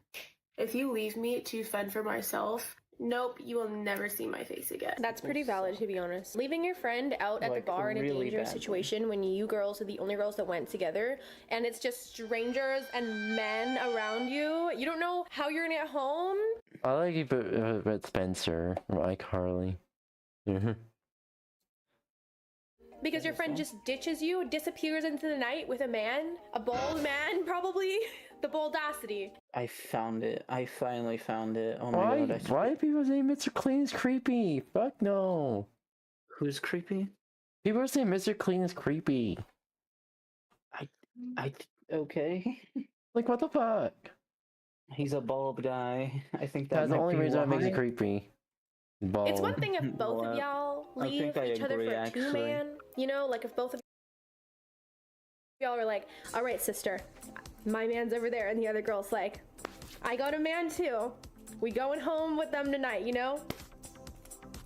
if you leave me to fend for myself, nope, you will never see my face again. That's pretty valid, to be honest. Leaving your friend out at the bar in a dangerous situation when you girls are the only girls that went together and it's just strangers and men around you, you don't know how you're gonna get home. I like you, but Spencer, like Harley. Because your friend just ditches you, disappears into the night with a man, a bald man probably. The baldacity. I found it. I finally found it. Oh my god. Why do people say Mr. Clean is creepy? Fuck no. Who's creepy? People are saying Mr. Clean is creepy. Okay. Like, what the fuck? He's a bald guy. I think that's the only reason that makes it why. creepy. Bald. It's one thing if both of y'all leave each other for a two-man, you know, like if both of y'all are like, all right, sister, my man's over there, and the other girl's like, I got a man too. We going home with them tonight, you know?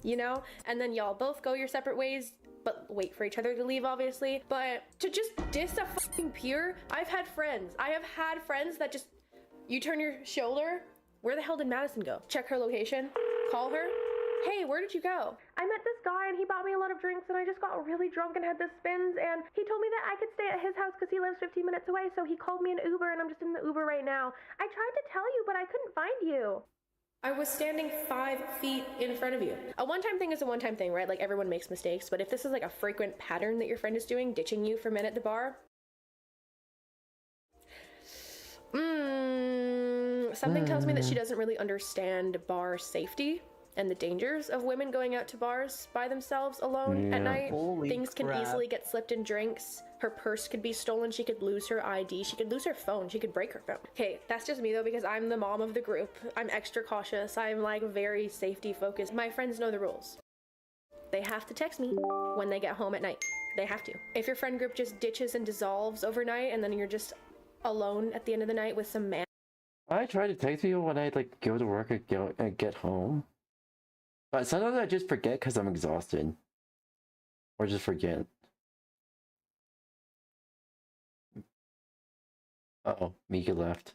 You know? And then y'all both go your separate ways, but wait for each other to leave, obviously. But to just diss a fucking peer, I have had friends that just, you turn your shoulder, where the hell did Madison go? Check her location, call her. Hey, where did you go? I met this guy and he bought me a lot of drinks and I just got really drunk and had the spins and he told me that I could stay at his house because he lives 15 minutes away, so he called me an Uber and I'm just in the Uber right now. I tried to tell you, but I couldn't find you. I was standing 5 feet in front of you. A one-time thing is a one-time thing, right? Like everyone makes mistakes, but if this is like a frequent pattern that your friend is doing, ditching you for men at the bar, something tells me that she doesn't really understand bar safety and the dangers of women going out to bars by themselves alone at night. Holy Things crap. can easily get slipped in drinks. Her purse could be stolen. She could lose her ID. She could lose her phone. She could break her phone. Okay, that's just me though, because I'm the mom of the group. I'm extra cautious. I'm like very safety focused. My friends know the rules. They have to text me when they get home at night. They have to. If your friend group just ditches and dissolves overnight and then you're just alone at the end of the night with some man. I try to text people when I like go to work or get home. But sometimes I just forget because I'm exhausted. Or just forget. Uh-oh, Mika left.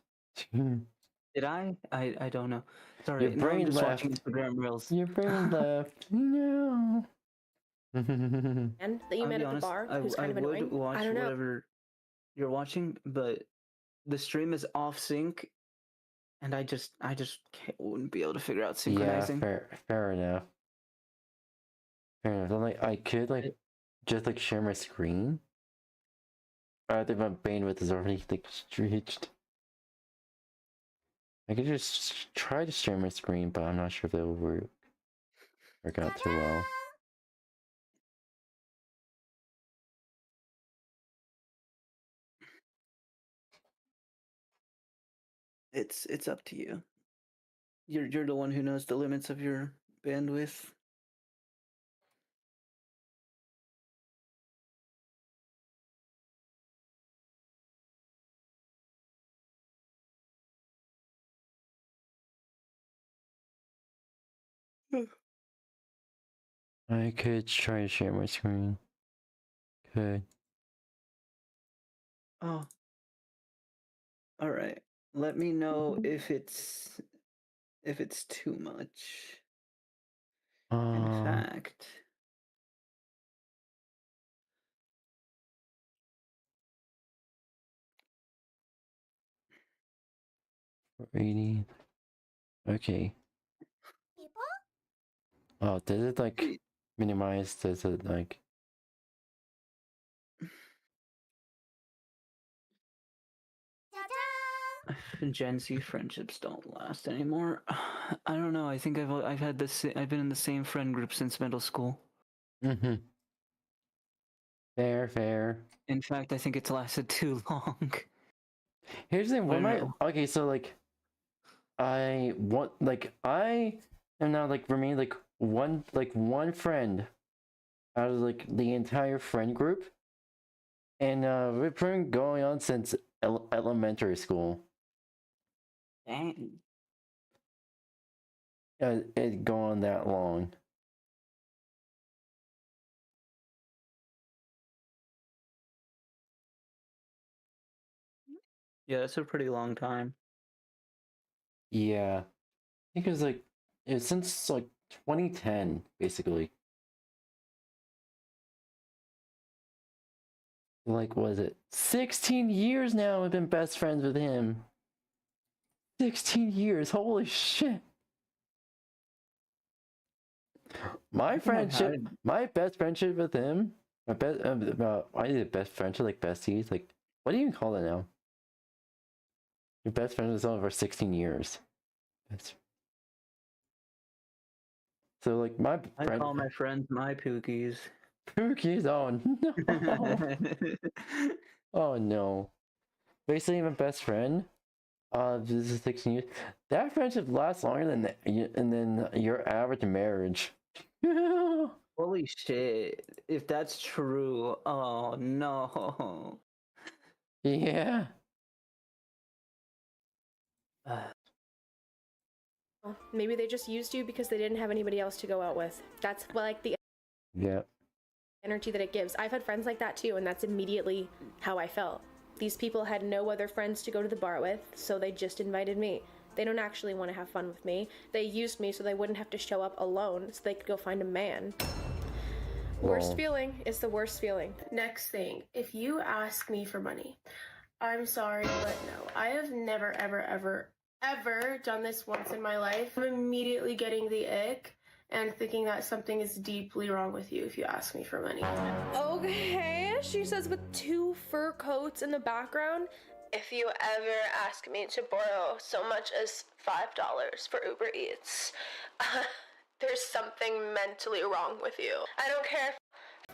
Did I? I don't know. Sorry, Your brain just left. watching Instagram Reels. Your brain left. No. And that you I'll met be at the honest, bar who's kind of would annoying. watch I don't know. whatever you're watching, but the stream is off sync, and I just wouldn't be able to figure out synchronizing. Yeah, fair enough. Fair enough. I'm like, I could like just like share my screen. I think my bandwidth is already like stretched. I could just try to share my screen, but I'm not sure if that will work out too well. It's up to you. You're the one who knows the limits of your bandwidth. I could try to share my screen. Good. Oh. All right. Let me know if it's too much. In fact, Reading. Okay. Oh, does it like minimize? Does it like? Gen Z friendships don't last anymore. I don't know. I think I've had this. I've been in the same friend group since middle school. Mm-hmm. Fair. In fact, I think it's lasted too long. Here's the thing. What am I? Okay, so like, I am now like remain like one friend out of like the entire friend group, and we've been going on since elementary school. Dang. It gone that long. Yeah, that's a pretty long time. Yeah, I think it was like since like 2010, basically. Like, was it 16 years now? I've been best friends with him. 16 years, holy shit. My friendship, my best friendship with him, my best, I did best friendship, like besties, like, what do you even call it now? Your best friend was over 16 years. So, like, my I friend. call my friends my pookies. Pookies? Oh no. Oh no. Basically, my best friend, this is 16 years. That friendship lasts longer than your average marriage. Holy shit. If that's true, oh no. Yeah. Maybe they just used you because they didn't have anybody else to go out with. That's like the energy that it gives. I've had friends like that too, and that's immediately how I felt. These people had no other friends to go to the bar with, so they just invited me. They don't actually want to have fun with me. They used me so they wouldn't have to show up alone, so they could go find a man. Worst feeling is the worst feeling. Next thing, if you ask me for money, I'm sorry, but no. I have never, ever done this once in my life. I'm immediately getting the ick and thinking that something is deeply wrong with you if you ask me for money. Okay, she says with 2 fur coats in the background. If you ever ask me to borrow so much as $5 for Uber Eats, there's something mentally wrong with you. I don't care if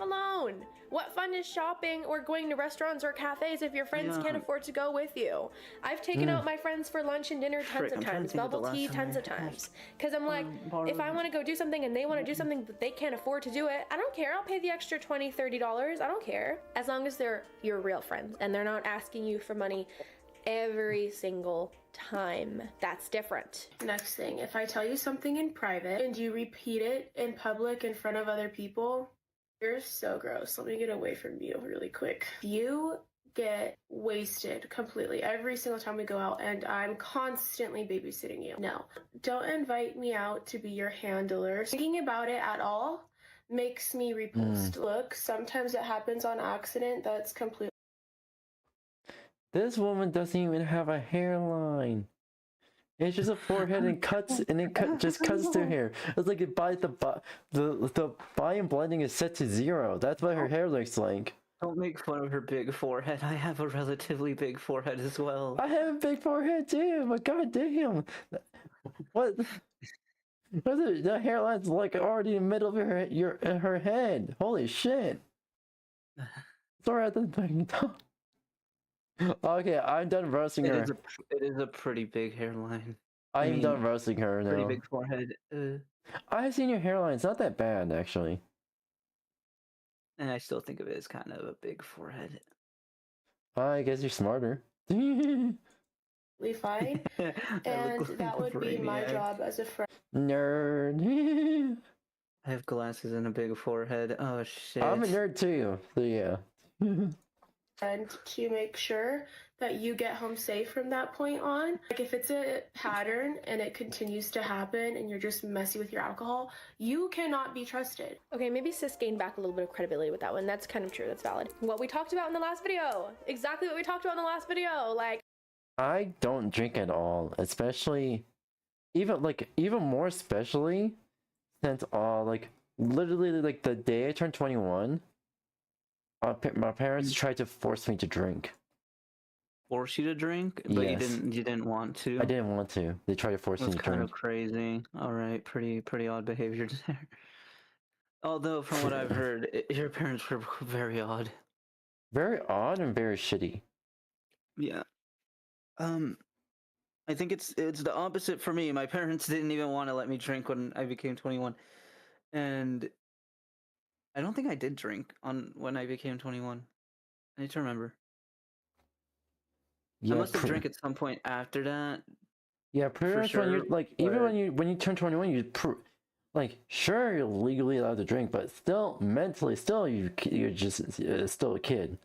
alone. What fun is shopping or going to restaurants or cafes if your friends can't afford to go with you? I've taken out my friends for lunch and dinner tons of times, bubble tea tons of times. Because I'm like, if I want to go do something and they want to do something but they can't afford to do it, I don't care. I'll pay the extra $20, $30. I don't care. As long as they're your real friends and they're not asking you for money every single time. That's different. Next thing, if I tell you something in private and you repeat it in public in front of other people, you're so gross. Let me get away from you really quick. You get wasted completely every single time we go out, and I'm constantly babysitting you. No, don't invite me out to be your handler. Thinking about it at all makes me repulsed. Look, sometimes it happens on accident. That's completely. This woman doesn't even have a hairline. It's just a forehead and cuts, and it just cuts through here. It's like the buy and blending is set to 0. That's what her hair looks like. Don't make fun of her big forehead. I have a relatively big forehead as well. I have a big forehead too, but god damn. What? The hairline's like already in the middle of her head. Holy shit. Sorry at the top. Okay, I'm done roasting her. It is a pretty big hairline. I'm done roasting her now. Pretty big forehead. I've seen your hairline. It's not that bad, actually. And I still think of it as kind of a big forehead. I guess you're smarter. Fine, and that would be my job as a friend. Nerd. I have glasses and a big forehead. Oh shit. I'm a nerd too, so yeah. And to make sure that you get home safe from that point on. Like if it's a pattern and it continues to happen and you're just messy with your alcohol, you cannot be trusted. Okay, maybe Sis gained back a little bit of credibility with that one. That's kind of true. That's valid. What we talked about in the last video. Exactly what we talked about in the last video. Like, I don't drink at all, especially even more especially since like literally like the day I turned 21, my parents tried to force me to drink. Force you to drink? But Yes. you didn't want to? I didn't want to. They tried to force me That's to kind drink. of crazy. Alright, pretty odd behavior there. Although from what I've heard, your parents were very odd. Very odd and very shitty. Yeah. I think it's the opposite for me. My parents didn't even want to let me drink when I became 21. And I don't think I did drink when I became 21. I need to remember. Yeah, I must have drank at some point after that. Yeah, pretty for much when you're sure, like, even but- when you turn 21, like, sure, you're legally allowed to drink, but still, mentally, still, you're just still a kid.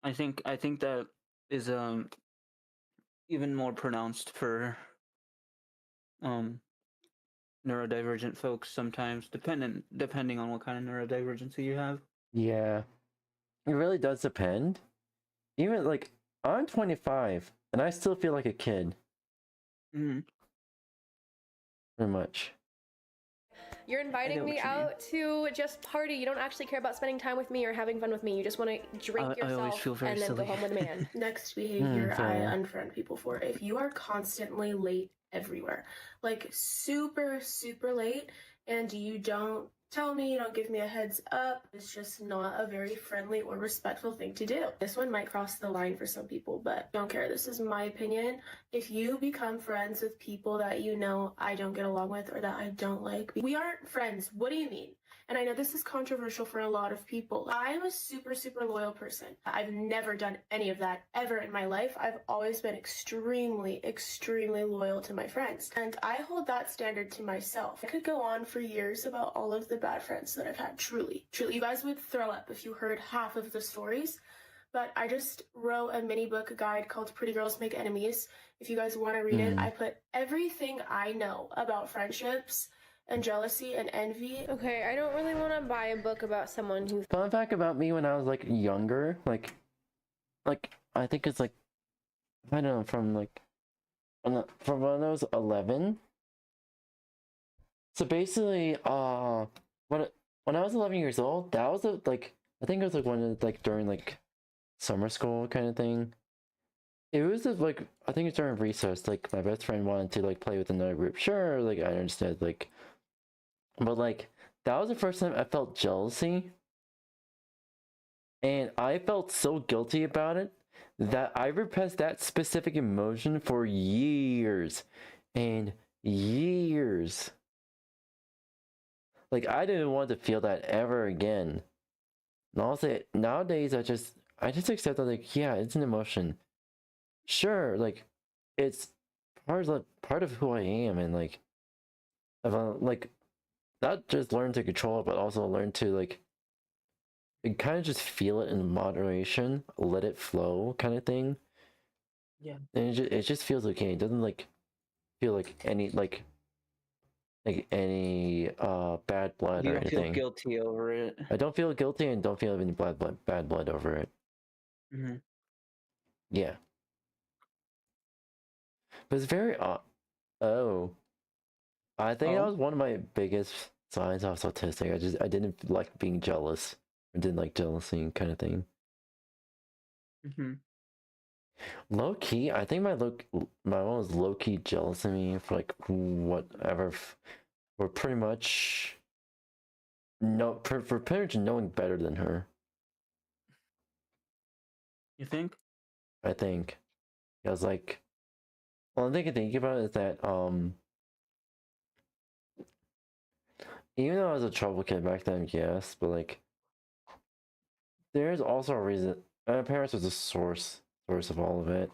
I think that is even more pronounced for neurodivergent folks sometimes, depending on what kind of neurodivergency you have. Yeah, it really does depend. Even like, I'm 25, and I still feel like a kid. Mm-hmm. Pretty much. you're inviting me out to just party. You don't actually care about spending time with me or having fun with me. You just want to drink I always yourself feel very and then silly. go home with a man. Next behavior I fair. unfriend people for. If you are constantly late everywhere, like super late, and you don't tell me, you don't give me a heads up, it's just not a very friendly or respectful thing to do. This one might cross the line for some people, but don't care. This is my opinion. If you become friends with people that you know I don't get along with or that I don't like, we aren't friends. What do you mean? And I know this is controversial for a lot of people. I'm a super loyal person. I've never done any of that ever in my life. I've always been extremely loyal to my friends. And I hold that standard to myself. I could go on for years about all of the bad friends that I've had, truly. You guys would throw up if you heard half of the stories. But I just wrote a mini book guide called Pretty Girls Make Enemies. If you guys want to read it, I put everything I know about friendships and jealousy and envy. Okay, I don't really want to buy a book about someone who... Fun fact about me when I was like younger, like I think it's like, I don't know, from when I was 11. So basically, when I was 11 years old, that was I think it was like one of during like summer school kind of thing. It was like, I think it's during recess, like my best friend wanted to like play with another group. Sure, like I understood, like, but like that was the first time I felt jealousy. And I felt so guilty about it that I repressed that specific emotion for years and years. Like I didn't want to feel that ever again. And also nowadays I just accept that, like, yeah, it's an emotion. Sure, like it's part of who I am, and like like not just learn to control it, but also learn to like kind of just feel it in moderation, let it flow, kind of thing. Yeah. And it just feels okay. It doesn't like feel like any any bad blood You or don't feel anything. guilty over it. I don't feel guilty and don't feel any bad blood over it. Mm-hmm. Yeah. But it's very oh. I think that was one of my biggest signs I was autistic. I didn't like being jealous. I didn't like jealousy kind of thing. Mm-hmm. Low key, I think my mom was low key jealous of me for like whatever, for pretty much for pretty much knowing better than her. You think? I think. I was like, well, the thing I think about is that even though I was a trouble kid back then, yes, but like there's also a reason. My parents was the source of all of it.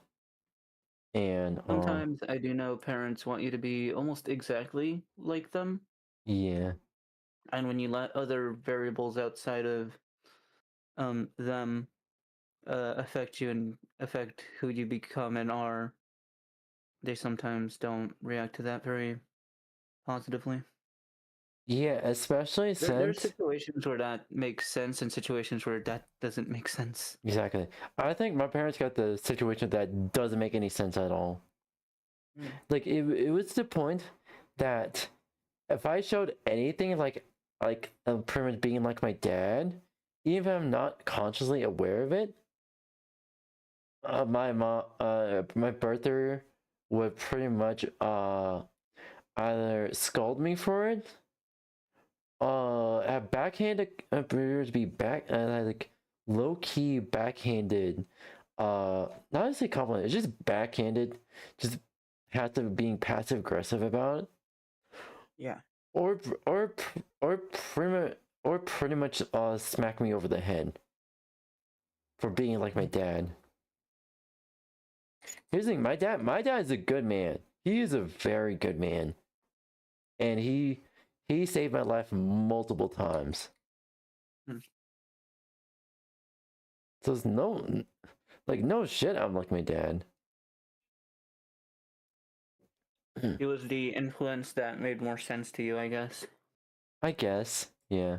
And sometimes I do know parents want you to be almost exactly like them. yeah. And when you let other variables outside of them affect you and affect who you become and are, they sometimes don't react to that very positively. Yeah, especially There's since situations where that makes sense and situations where that doesn't make sense. exactly. I think my parents got the situation that doesn't make any sense at all. Like it was the point that if I showed anything like pretty much being like my dad, even if I'm not consciously aware of it, my mom, my birther would pretty much either scold me for it, have backhanded appears be like low key backhanded, not to say compliment, it's just backhanded, just being passive aggressive about it. Yeah. Or pretty much smack me over the head for being like my dad. Here's the thing, my dad is a good man. He is a very good man. And he saved my life multiple times. So it's no shit I'm like my dad. It was the influence that made more sense to you, I guess. I guess, yeah.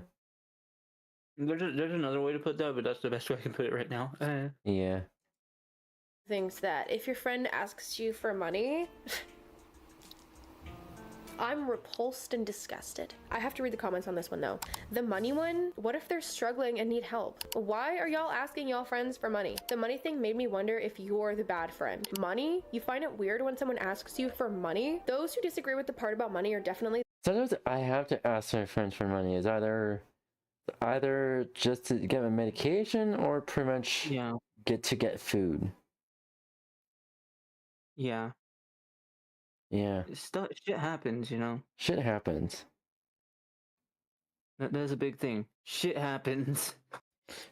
There's another way to put that, but that's the best way I can put it right now. Yeah. Thinks that if your friend asks you for money, I'm repulsed and disgusted. I have to read the comments on this one though. The money one, what if they're struggling and need help? Why are y'all asking y'all friends for money? The money thing made me wonder if you're the bad friend. Money? You find it weird when someone asks you for money? Those who disagree with the part about money are definitely— Sometimes I have to ask my friends for money. It's either just to get my medication or pretty much get food. Yeah. Yeah. Shit happens, you know. Shit happens. That's a big thing. Shit happens.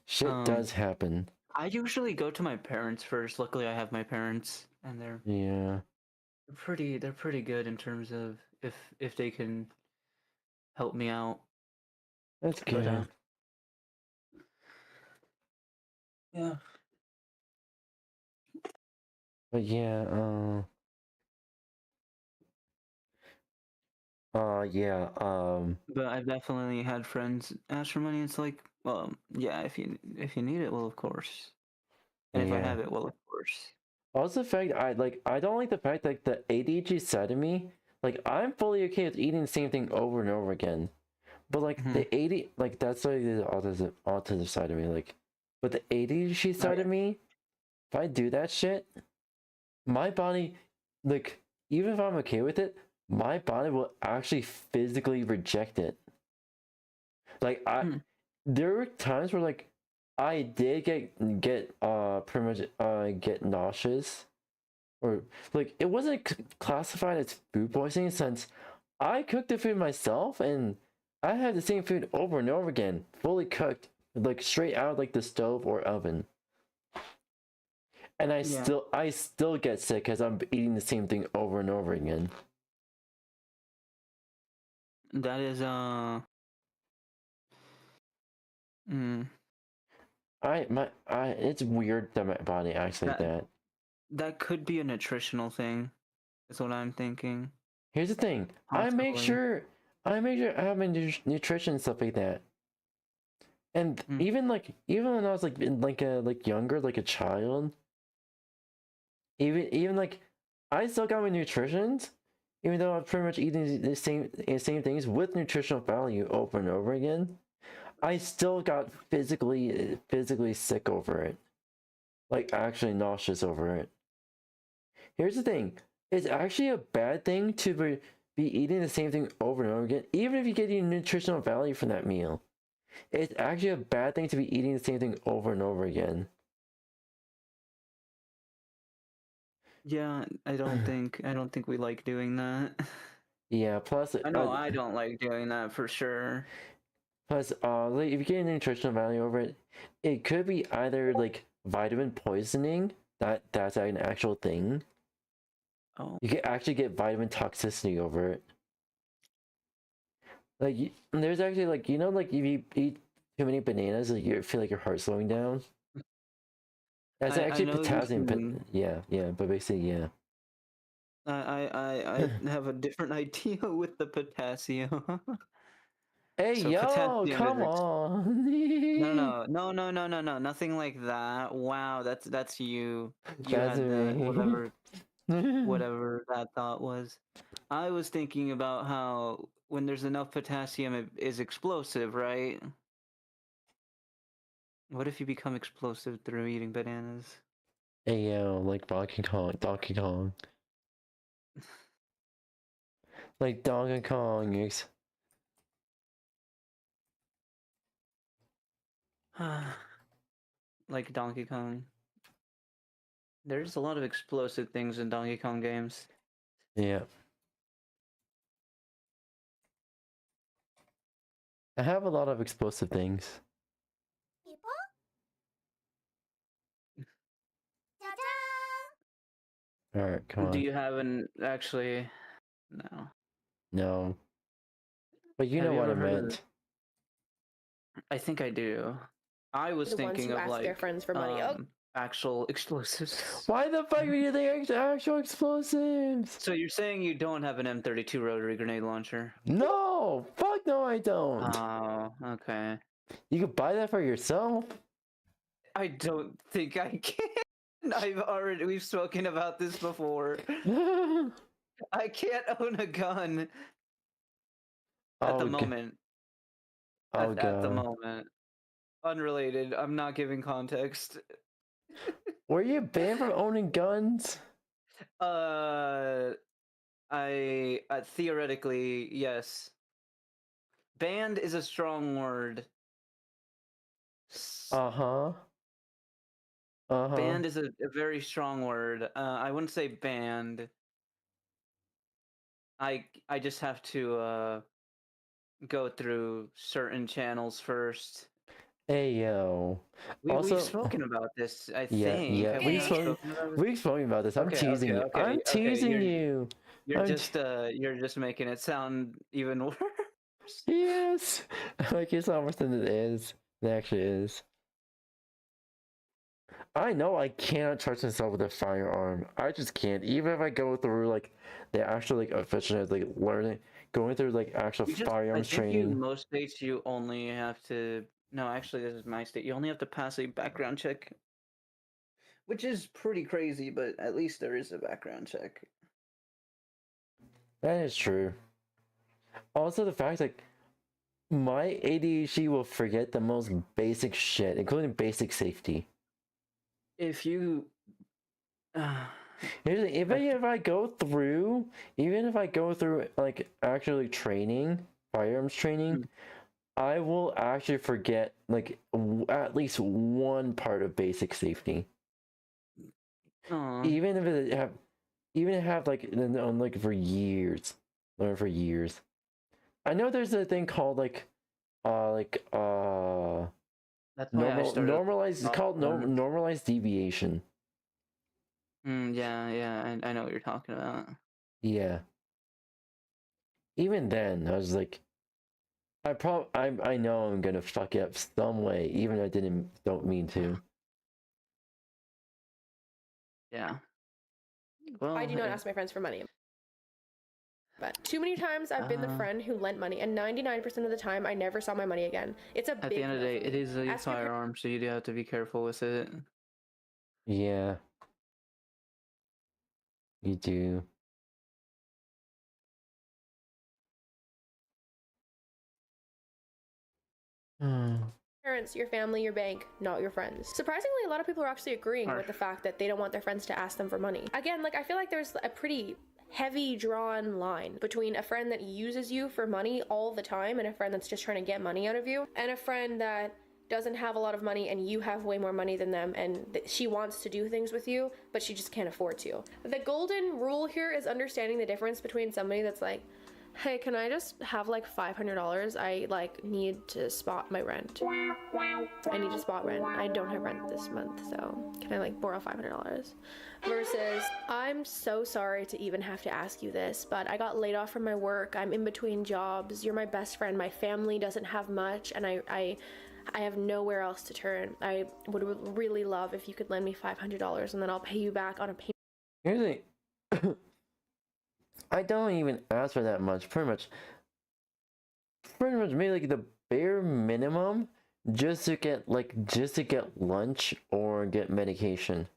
Shit does happen. I usually go to my parents first. Luckily, I have my parents, and they're pretty good in terms of if they can help me out. That's good. Yeah. But yeah, But I've definitely had friends ask for money. It's like, well, yeah, if you need it, well, of course. And if I have it, well, of course. Also, the fact I don't like the fact that the ADHD side of me, like I'm fully okay with eating the same thing over and over again, but like the that's like the autism side of me, like, but the ADHD side of me, if I do that shit, my body, like, even if I'm okay with it, my body will actually physically reject it. Like there were times where like I did get pretty much get nauseous, or like it wasn't classified as food poisoning since I cooked the food myself and I had the same food over and over again, fully cooked, like straight out of like the stove or oven. And I still get sick because I'm eating the same thing over and over again. That is it's weird that my body acts like that. That could be a nutritional thing. Is what I'm thinking. Here's the thing. I make sure I have my nutrition and stuff like that. And even when I was like younger, like a child, even like I still got my nutritions, even though I'm pretty much eating the same things with nutritional value over and over again. I still got physically sick over it, like actually nauseous over it. Here's the thing: it's actually a bad thing to be eating the same thing over and over again, even if you get your nutritional value from that meal. It's actually a bad thing to be eating the same thing over and over again. Yeah, I don't think we like doing that. Yeah, plus I know I don't like doing that for sure. Plus, like if you get nutritional value over it, it could be either like vitamin poisoning, that's an actual thing, Oh. You can actually get vitamin toxicity over it. Like, there's actually, like, you know, like, if you eat too many bananas, like, you feel like your heart's slowing down. That's actually know you potassium, but can- yeah, but basically, yeah. I have a different idea with the potassium. Hey, So yo, potassium come is on. No, nothing like that. Wow, that's you. You That's had that, me. whatever that thought was. I was thinking about how when there's enough potassium, it is explosive, right? What if you become explosive through eating bananas? Hey, yo, like Donkey Kong. Like Donkey Kong, Like Donkey Kong. There's a lot of explosive things in Donkey Kong games. Yeah. I have a lot of explosive things. Alright, come on. Do you have an actually? No. No. But you Have know you what I ever heard of- meant. I think I do. I was The ones thinking who of ask like their friends for money. actual explosives. Why the fuck are you the actual explosives? So you're saying you don't have an M32 rotary grenade launcher? No! Fuck no, I don't! Oh, okay. You could buy that for yourself. I don't think I can. We've spoken about this before. I can't own a gun at the moment. At the moment. Unrelated. I'm not giving context. Were you banned from owning guns? Theoretically, yes. Banned is a strong word. Banned is a very strong word. I wouldn't say banned. I just have to go through certain channels first. Hey yo. We've spoken about this, I think. Yeah, we've spoken about this. I'm teasing you. I'm teasing you. You're just making it sound even worse. Yes. Like it's not worse than it is. It actually is. I know I cannot trust myself with a firearm. I just can't. Even if I go through like the actual like official like going through like actual firearms training. In most states you only have to no, actually this is my state. You only have to pass a background check. Which is pretty crazy, but at least there is a background check. That is true. Also the fact like my ADHD will forget the most basic shit, including basic safety. If you even if I go through like actually training, firearms training, I will actually forget like at least one part of basic safety. Even if it have like on like for years, learn for years. I know there's a thing called normalized. It's called normalized deviation. Yeah, I know what you're talking about. Yeah. Even then, I was like, I know I'm gonna fuck it up some way, even though I don't mean to. Yeah. Well, I do not ask my friends for money. But too many times I've been the friend who lent money, and 99% of the time I never saw my money again. It's a big at the end of the day, it is a Ask your firearm, so you do have to be careful with it. Yeah. You do. parents, your family, your bank, not your friends. Surprisingly, a lot of people are actually agreeing with the fact that they don't want their friends to ask them for money. Again, like I feel like there's a pretty heavy drawn line between a friend that uses you for money all the time and a friend that's just trying to get money out of you, and a friend that doesn't have a lot of money and you have way more money than them, and she wants to do things with you, but she just can't afford to. The golden rule here is understanding the difference between somebody that's like, Hey, can I just have like $500? I like need to spot my rent. I need to spot rent. I don't have rent this month, so can I like borrow $500? Versus, I'm so sorry to even have to ask you this, but I got laid off from my work. I'm in between jobs. You're my best friend. My family doesn't have much, and I have nowhere else to turn. I would really love if you could lend me $500, and then I'll pay you back on a payment. Here's the I don't even ask for that much. Pretty much maybe like the bare minimum just to get lunch or get medication.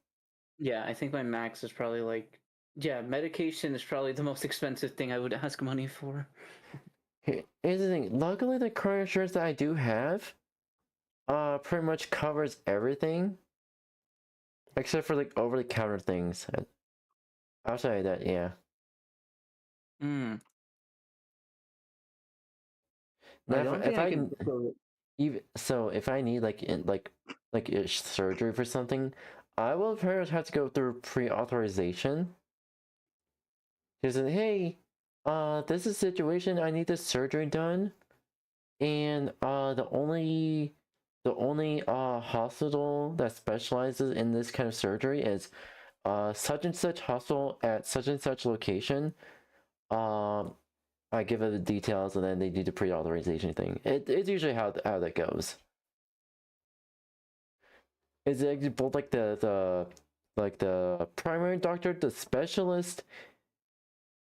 Yeah, I think my max is probably like, yeah, medication is probably the most expensive thing I would ask money for. Here's the thing. Luckily, the car insurance that I do have pretty much covers everything except for like over-the-counter things. I'll tell you that, yeah. Hmm. Now, if I can even so, if I need like a surgery for something, I will pretty much have to go through pre-authorization. He said, "Hey, this is a situation. I need this surgery done, and the only hospital that specializes in this kind of surgery is such and such hospital at such and such location." I give it the details, and then they do the pre-authorization thing. It's usually how that goes. Is it both like the primary doctor, the specialist,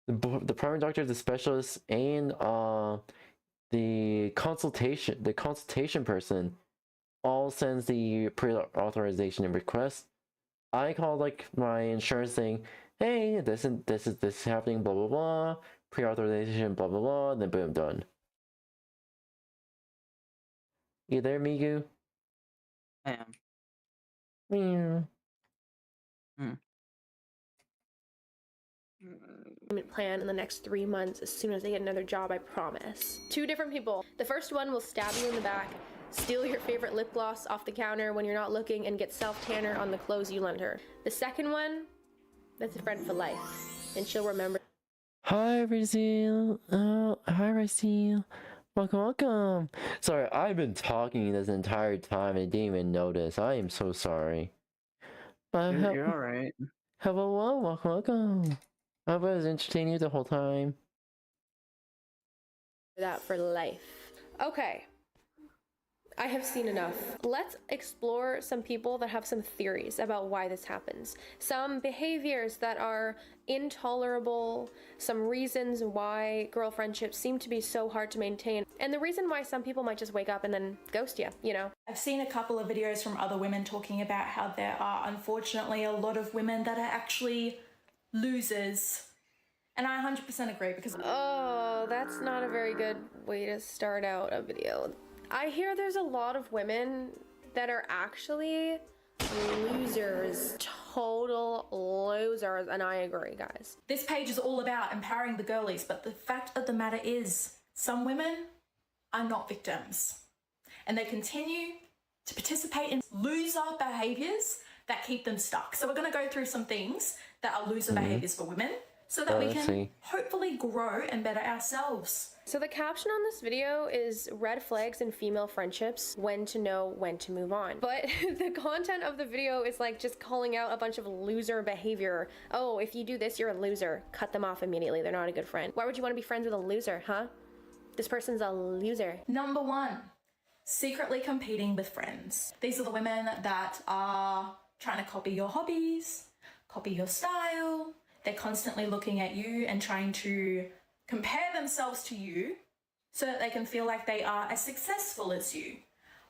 the primary doctor, the specialist, and the consultation person all sends the pre-authorization and request. I call like my insurance saying, "Hey, this is happening, blah blah blah, pre-authorization, blah blah blah," then boom, done. You there, Migu? I am. Plan in the next 3 months as soon as I get another job, I promise. 2 different people. The first one will stab you in the back, steal your favorite lip gloss off the counter when you're not looking, and get self-tanner on the clothes you lend her. The second one, that's a friend for life, and she'll remember. Hi, Razil. Oh, hi, Razil. Welcome. Sorry, I've been talking this entire time and didn't even notice. I am so sorry. You're all right. Hello, welcome. I hope I was entertaining you the whole time. That for life. Okay. I have seen enough. Let's explore some people that have some theories about why this happens. Some behaviors that are intolerable, some reasons why girl friendships seem to be so hard to maintain, and the reason why some people might just wake up and then ghost you, you know? I've seen a couple of videos from other women talking about how there are unfortunately a lot of women that are actually losers. And I 100% agree because... Oh, that's not a very good way to start out a video. I hear there's a lot of women that are actually losers, total losers, and I agree, guys. This page is all about empowering the girlies, but the fact of the matter is, some women are not victims. And they continue to participate in loser behaviors that keep them stuck. So we're going to go through some things that are loser behaviors for women, so that we can hopefully grow and better ourselves. So the caption on this video is red flags in female friendships, when to know when to move on. But the content of the video is like just calling out a bunch of loser behavior. Oh, if you do this, you're a loser. Cut them off immediately. They're not a good friend. Why would you want to be friends with a loser, huh? This person's a loser. Number 1, secretly competing with friends. These are the women that are trying to copy your hobbies, copy your style. They're constantly looking at you and trying to compare themselves to you so that they can feel like they are as successful as you.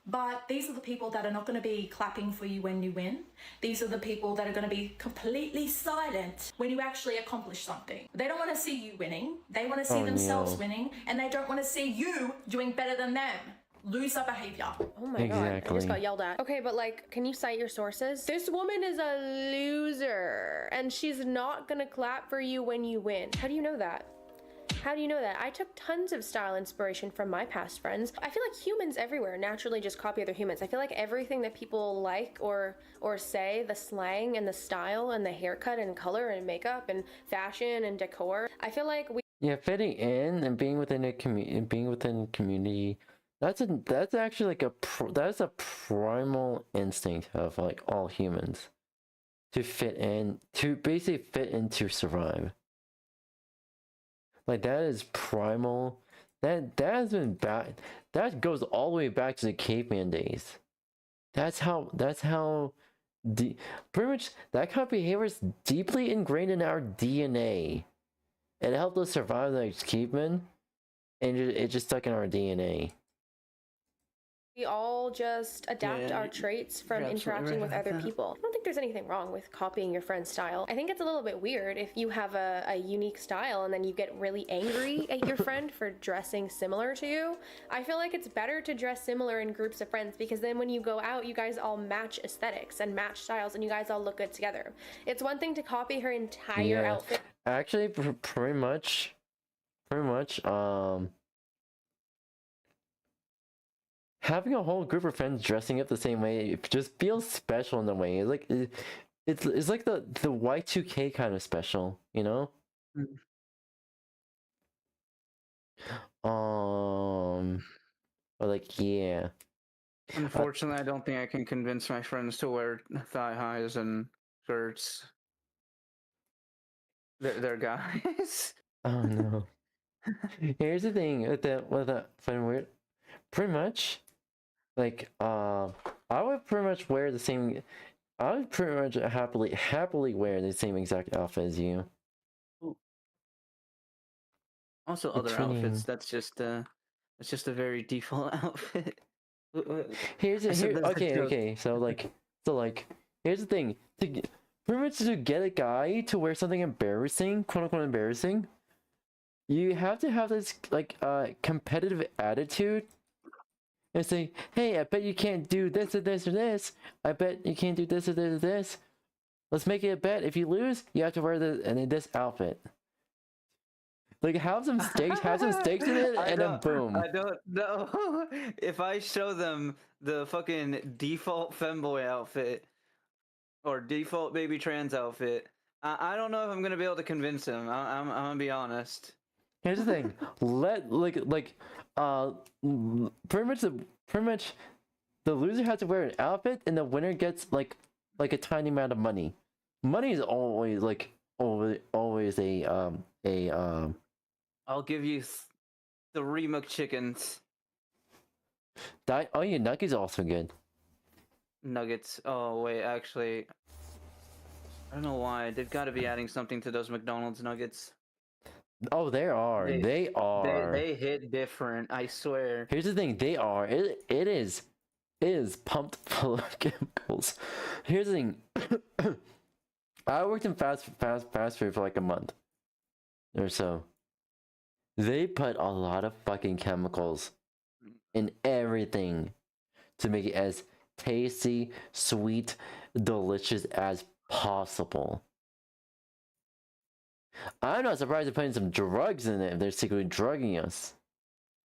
But these are the people that are not going to be clapping for you when you win. These are the people that are going to be completely silent when you actually accomplish something. They don't want to see you winning. They want to see themselves winning, and they don't want to see you doing better than them. Loser behavior. Oh my god, I just got yelled at. Okay, but like, can you cite your sources? This woman is a loser, and she's not gonna clap for you when you win. How do you know that? How do you know that? I took tons of style inspiration from my past friends. I feel like humans everywhere naturally just copy other humans. I feel like everything that people like or say, the slang and the style and the haircut and color and makeup and fashion and decor, I feel like we Yeah, fitting in and being within a community, that's actually like that's a primal instinct of like all humans, to fit in, to basically fit in to survive. Like that is primal. That has been back. That goes all the way back to the caveman days. That's how. Pretty much that kind of behavior is deeply ingrained in our DNA. It helped us survive like cavemen, and it just stuck in our DNA. We all just adapt our traits from interacting with other people. I don't think there's anything wrong with copying your friend's style. I think it's a little bit weird if you have a unique style and then you get really angry at your friend for dressing similar to you. I feel like it's better to dress similar in groups of friends, because then when you go out, you guys all match aesthetics and match styles and you guys all look good together. It's one thing to copy her entire outfit. Actually, pretty much, having a whole group of friends dressing up the same way, it just feels special in a way. It's like the Y2K kind of special, you know? But like, yeah. Unfortunately, I don't think I can convince my friends to wear thigh highs and shirts. They're guys. Oh no. Here's the thing with that fun weird. Pretty much, like, I would pretty much wear the same. I would pretty much happily wear the same exact outfit as you. Also, other outfits. That's just a very default outfit. Okay. So like, here's the thing. Pretty much to get a guy to wear something embarrassing, quote unquote embarrassing, you have to have this like competitive attitude and say, hey, I bet you can't do this or this or this. I bet you can't do this or this or this. Let's make it a bet. If you lose, you have to wear this outfit. Like have some stakes in it, and then boom. I don't know. If I show them the fucking default femboy outfit or default baby trans outfit, I don't know if I'm gonna be able to convince them. I'm gonna be honest. Here's the thing. Pretty much the loser has to wear an outfit and the winner gets like a tiny amount of money. Money is always a I'll give you 3 McChickens. Nuggets are also good. Nuggets. Oh wait, actually, I don't know why. They've got to be adding something to those McDonald's nuggets. Oh, they are. They are. They hit different. I swear. Here's the thing. They are. It is pumped full of chemicals. Here's the thing. I worked in fast food for like a month or so. They put a lot of fucking chemicals in everything to make it as tasty, sweet, delicious as possible. I'm not surprised they're putting some drugs in it if they're secretly drugging us.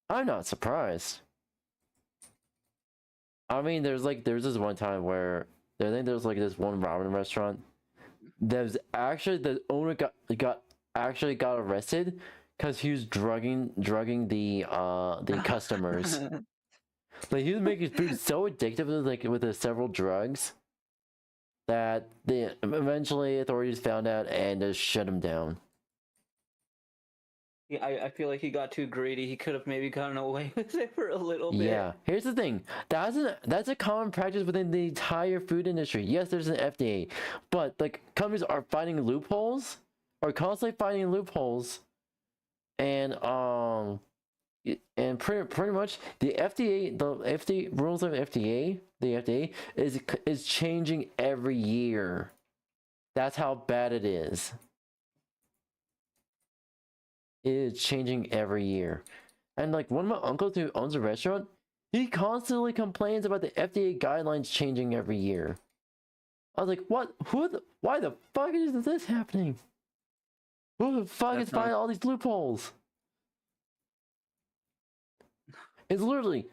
I'm not surprised. I mean, there's this one time where I think there was like this one ramen restaurant. There's actually the owner got arrested because he was drugging the customers. Like he was making food so addictive with the several drugs that eventually authorities found out and just shut him down. Yeah, I feel like he got too greedy. He could have maybe gotten away with it for a little bit. Yeah, here's the thing. That's a common practice within the entire food industry. Yes, there's an FDA, but like companies are finding loopholes, or constantly finding loopholes, and pretty much the FDA rules of the FDA is changing every year. That's how bad it is. It is changing every year. And like one of my uncles who owns a restaurant, he constantly complains about the FDA guidelines changing every year. I was like, what? Why the fuck is this happening? Who the fuck is finding all these loopholes? It's literally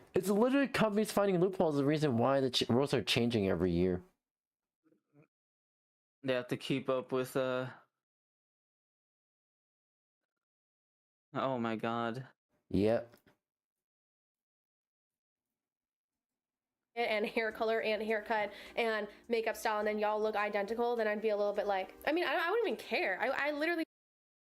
companies finding loopholes is the reason why the rules are changing every year. They have to keep up with Oh my god. Yep. And hair color and haircut and makeup style, and then y'all look identical, then I'd be a little bit like, I mean, I wouldn't even care. I literally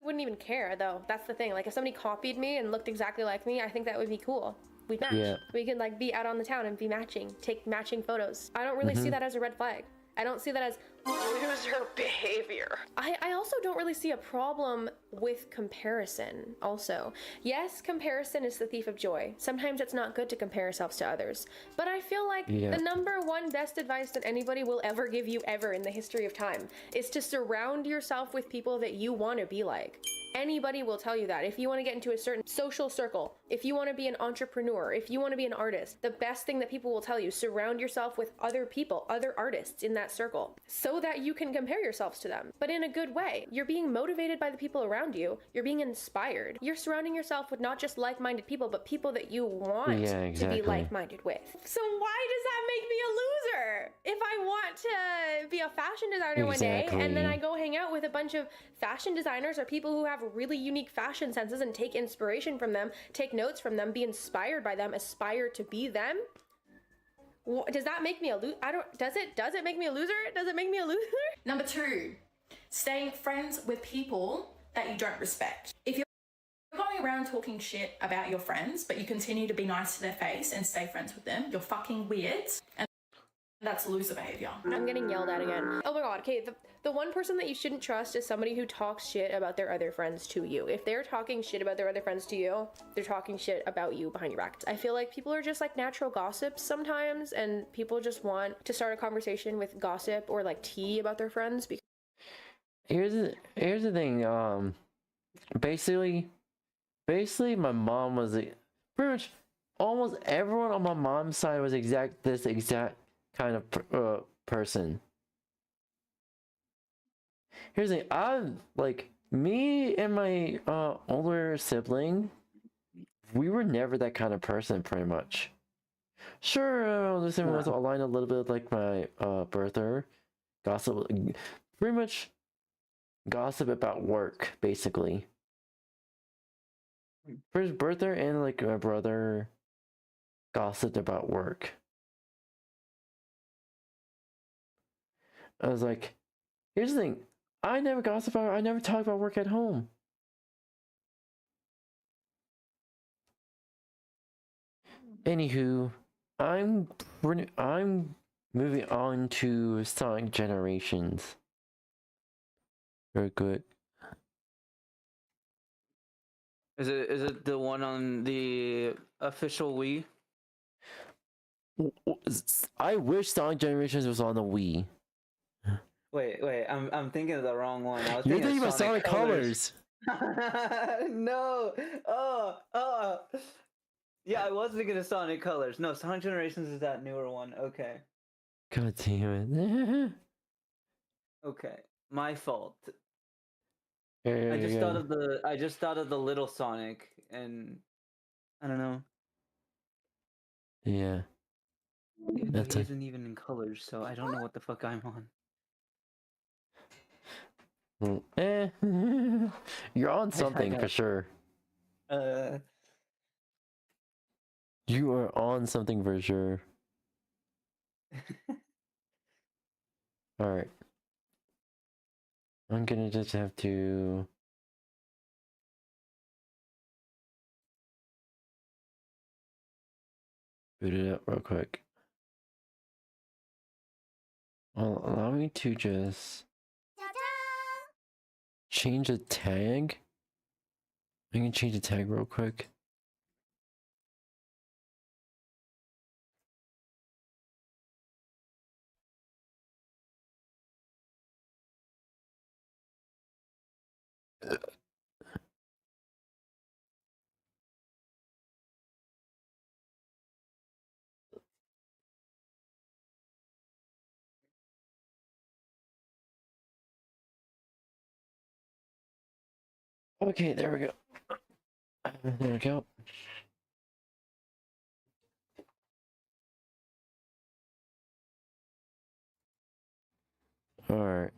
wouldn't even care, though. That's the thing. Like, if somebody copied me and looked exactly like me, I think that would be cool. We'd match. Yeah. We could like be out on the town and be matching, take matching photos. I don't really see that as a red flag. I don't see that as Loser behavior. I also don't really see a problem with comparison also. Yes, comparison is the thief of joy. Sometimes it's not good to compare ourselves to others. But I feel like the number one best advice that anybody will ever give you ever in the history of time is to surround yourself with people that you want to be like. Anybody will tell you that. If you want to get into a certain social circle, if you want to be an entrepreneur, if you want to be an artist, the best thing that people will tell you, surround yourself with other people, other artists in that circle, so that you can compare yourselves to them, but in a good way. You're being motivated by the people around you. You're being inspired. You're surrounding yourself with not just like-minded people, but people that you want to be like-minded with. So why does that make me a loser? If I want to be a fashion designer one day, and then I go hang out with a bunch of fashion designers or people who have really unique fashion senses and take inspiration from them, take notes from them, be inspired by them, aspire to be them, does that make me a loser? Does it make me a loser? Does it make me a loser? Number 2, staying friends with people that you don't respect. If you're going around talking shit about your friends, but you continue to be nice to their face and stay friends with them, you're fucking weird, and that's loser behavior. I'm getting yelled at again. Oh my god, okay, the one person that you shouldn't trust is somebody who talks shit about their other friends to you. If they're talking shit about their other friends to you, they're talking shit about you behind your back. I feel like people are just like natural gossips sometimes, and people just want to start a conversation with gossip or like tea about their friends. Here's the thing, basically my mom was pretty much almost everyone on my mom's side was this exact kind of person. Here's the thing, I'm like, me and my older sibling, we were never that kind of person, pretty much. Sure, this was aligned a little bit like my birther, gossip, pretty much gossip about work, basically. For his birther and like my brother gossiped about work. I was like, here's the thing, I never gossip about, I never talk about work at home. Anywho, I'm moving on to Sonic Generations. Very good. Is it the one on the official Wii? I wish Sonic Generations was on the Wii. Wait, I'm thinking of the wrong one. I was You're thinking about Sonic Colors. No. Yeah, I was thinking of Sonic Colors. No, Sonic Generations is that newer one. Okay. God damn it. Okay, my fault. I just thought of the little Sonic, and I don't know. Yeah. It isn't even in colors, so I don't know what the fuck I'm on. You're on something for sure. You are on something for sure. Alright. I'm gonna just have to... boot it up real quick. Well, allow me to just... change the tag? I can change the tag real quick. Okay, there we go. There we go. Alright.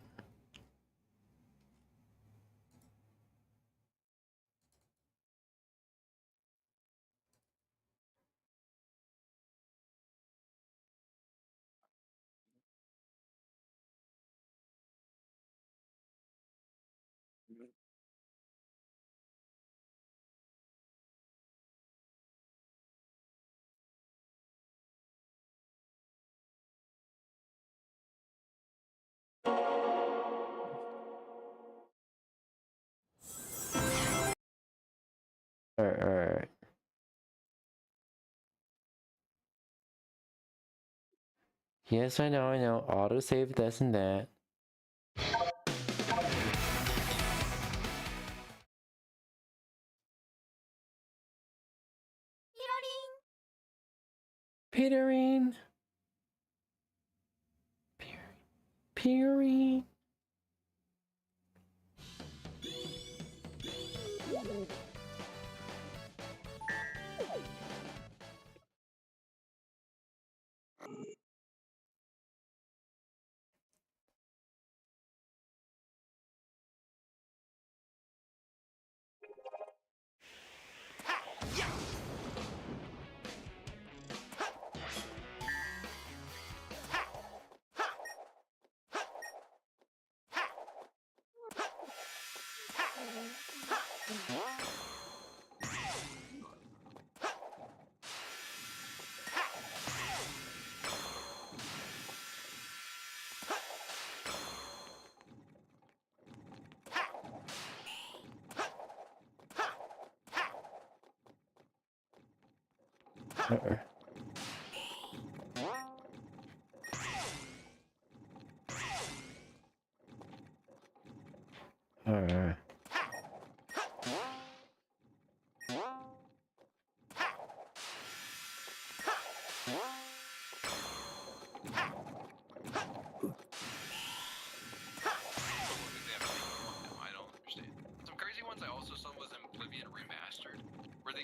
Alright. Yes, I know. Autosave this and that. Peterine. Peterine. Alright.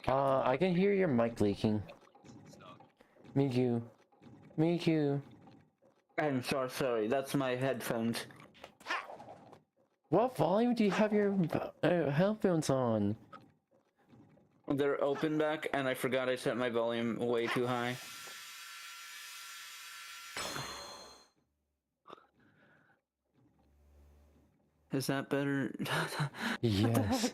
I can hear your mic leaking. Me too. I'm sorry. That's my headphones. What volume do you have your headphones on? They're open back, and I forgot I set my volume way too high. Is that better? Yes.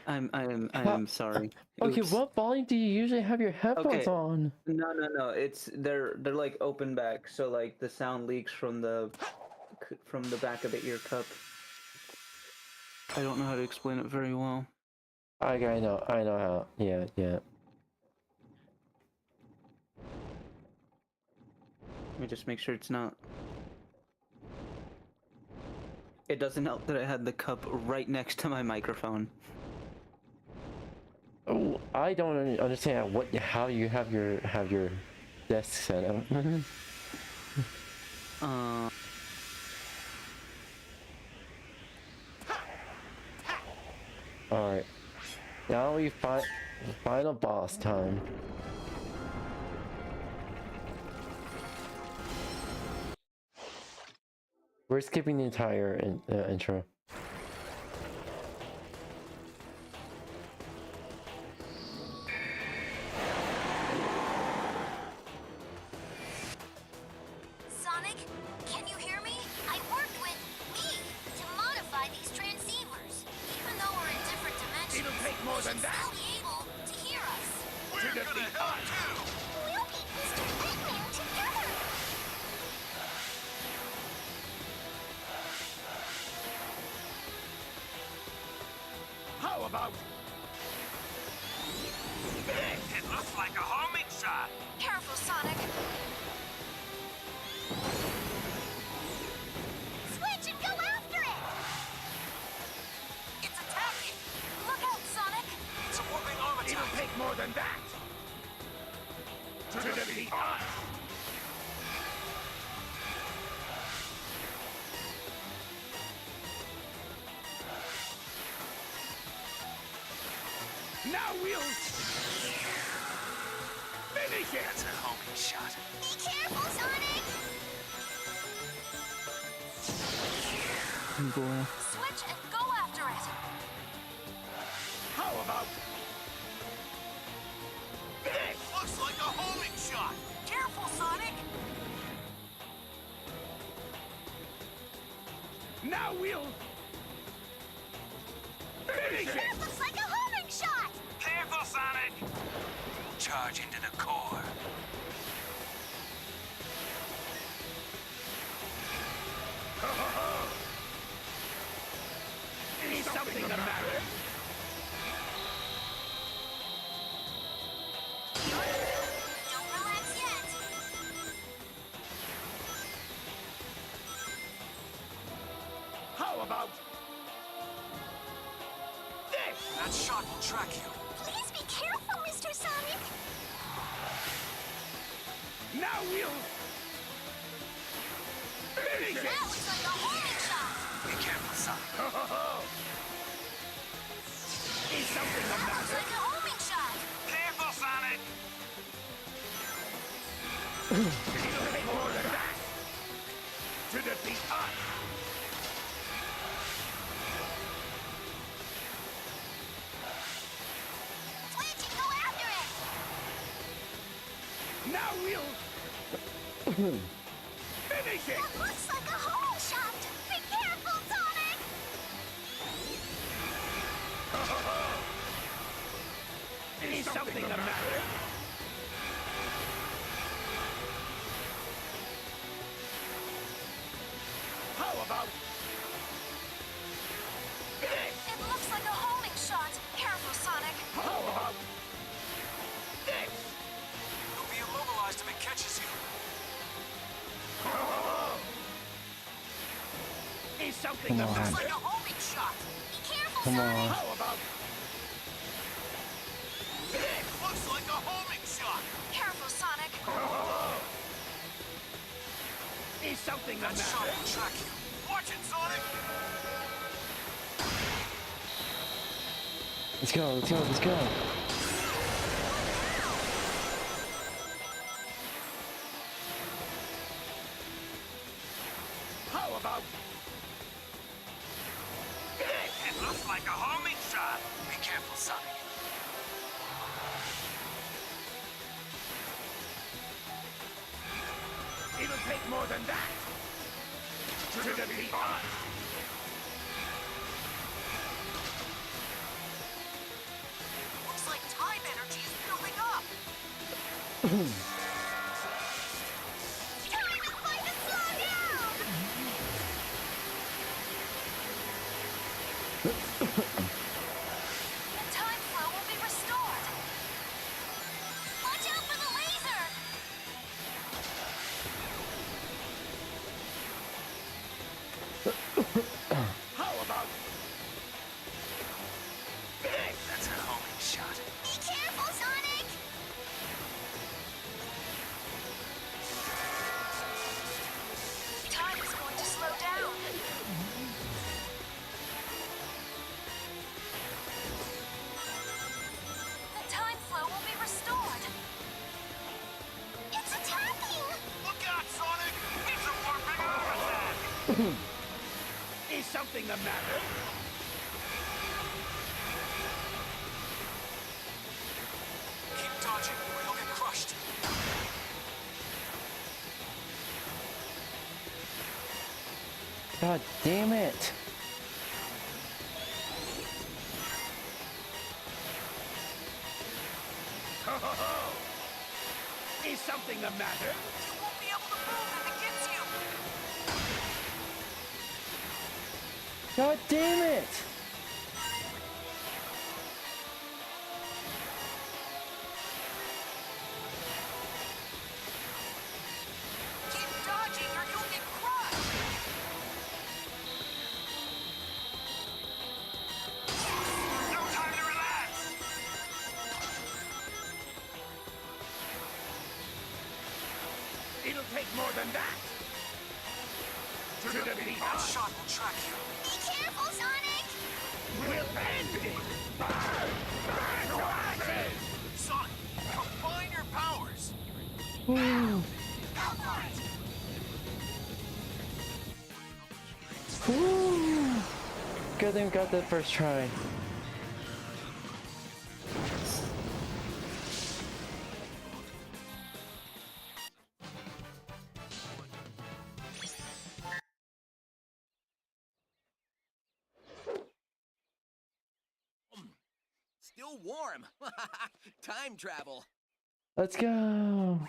I'm sorry. Okay, Oops. what volume do you usually have your headphones on? No. They're like open back, so like the sound leaks from the back of the ear cup. I don't know how to explain it very well. I know how. Yeah. Let me just make sure it's not. It doesn't help that I had the cup right next to my microphone. Oh, I don't understand how you have your desk set up. Alright. Now we final boss time. We're skipping the entire intro. Sonic, can you hear me? I worked with me to modify these transceivers. Even though we're in different dimensions, It'll take more than that. still be able to hear us. We're gonna help too. We'll be Mr. Eggman together. How about this? It looks like a homing shot. Careful, Sonic. Switch and go after it! It's attacking! Look out, Sonic! It's a whooping overtime. It'll take more than that. To defeat us. Now we'll finish it. That's a homing shot. Be careful, Sonic! Switch and go after it! How about this? Looks like a homing shot. Careful, Sonic! Now we'll finish it. That looks like a homing shot! Careful, Sonic. Charge into the core. Is something the matter? about this? That shot will track you. Please be careful, Mr. Sonic. Now we'll finish it. That was like a homing shot. Be careful, Sonic. Is something the That was matter? like a homing shot. Careful, Sonic. It'll take more than that to defeat us. Flinching, go after it. Now we'll finish it. That looks like a homing shot. Be careful, Sonic. Is something the matter? How about this? It looks like a homing shot. Careful, Sonic. How about this? You'll be immobilized if it catches you. Is something Come the on. matter? Like a homing shot. Be careful, Come Sonic. on. How about This looks like a homing shot. Careful, Sonic. is something the That shot matter? will track you. Watch it, Sonic. Let's go, let's go, let's go. How about this? It looks like a homing shot. Be careful, Sonic. It'll take more than that to defeat us. Looks like time energy is building up. Time is going to slow down. The time flow will be restored. Watch out for the laser. How about this? That's a homing shot. Be careful, Sonic. Time is going to slow down. The time flow will be restored. It's attacking. Look out, Sonic! It's a more regular attack. Is something the matter? Keep dodging or you'll get crushed. God damn it. Is something the matter? You won't be able to move if it gets you. God damn it. Keep dodging or you'll get crushed. No time to relax. It'll take more than that to defeat That us. shot will track you. Be careful, Sonic. We'll end it. Burn! Burn to ashes! Sonic, combine your powers. Woo. Woo. Good thing we got that first try. Still warm. Time travel. Let's go.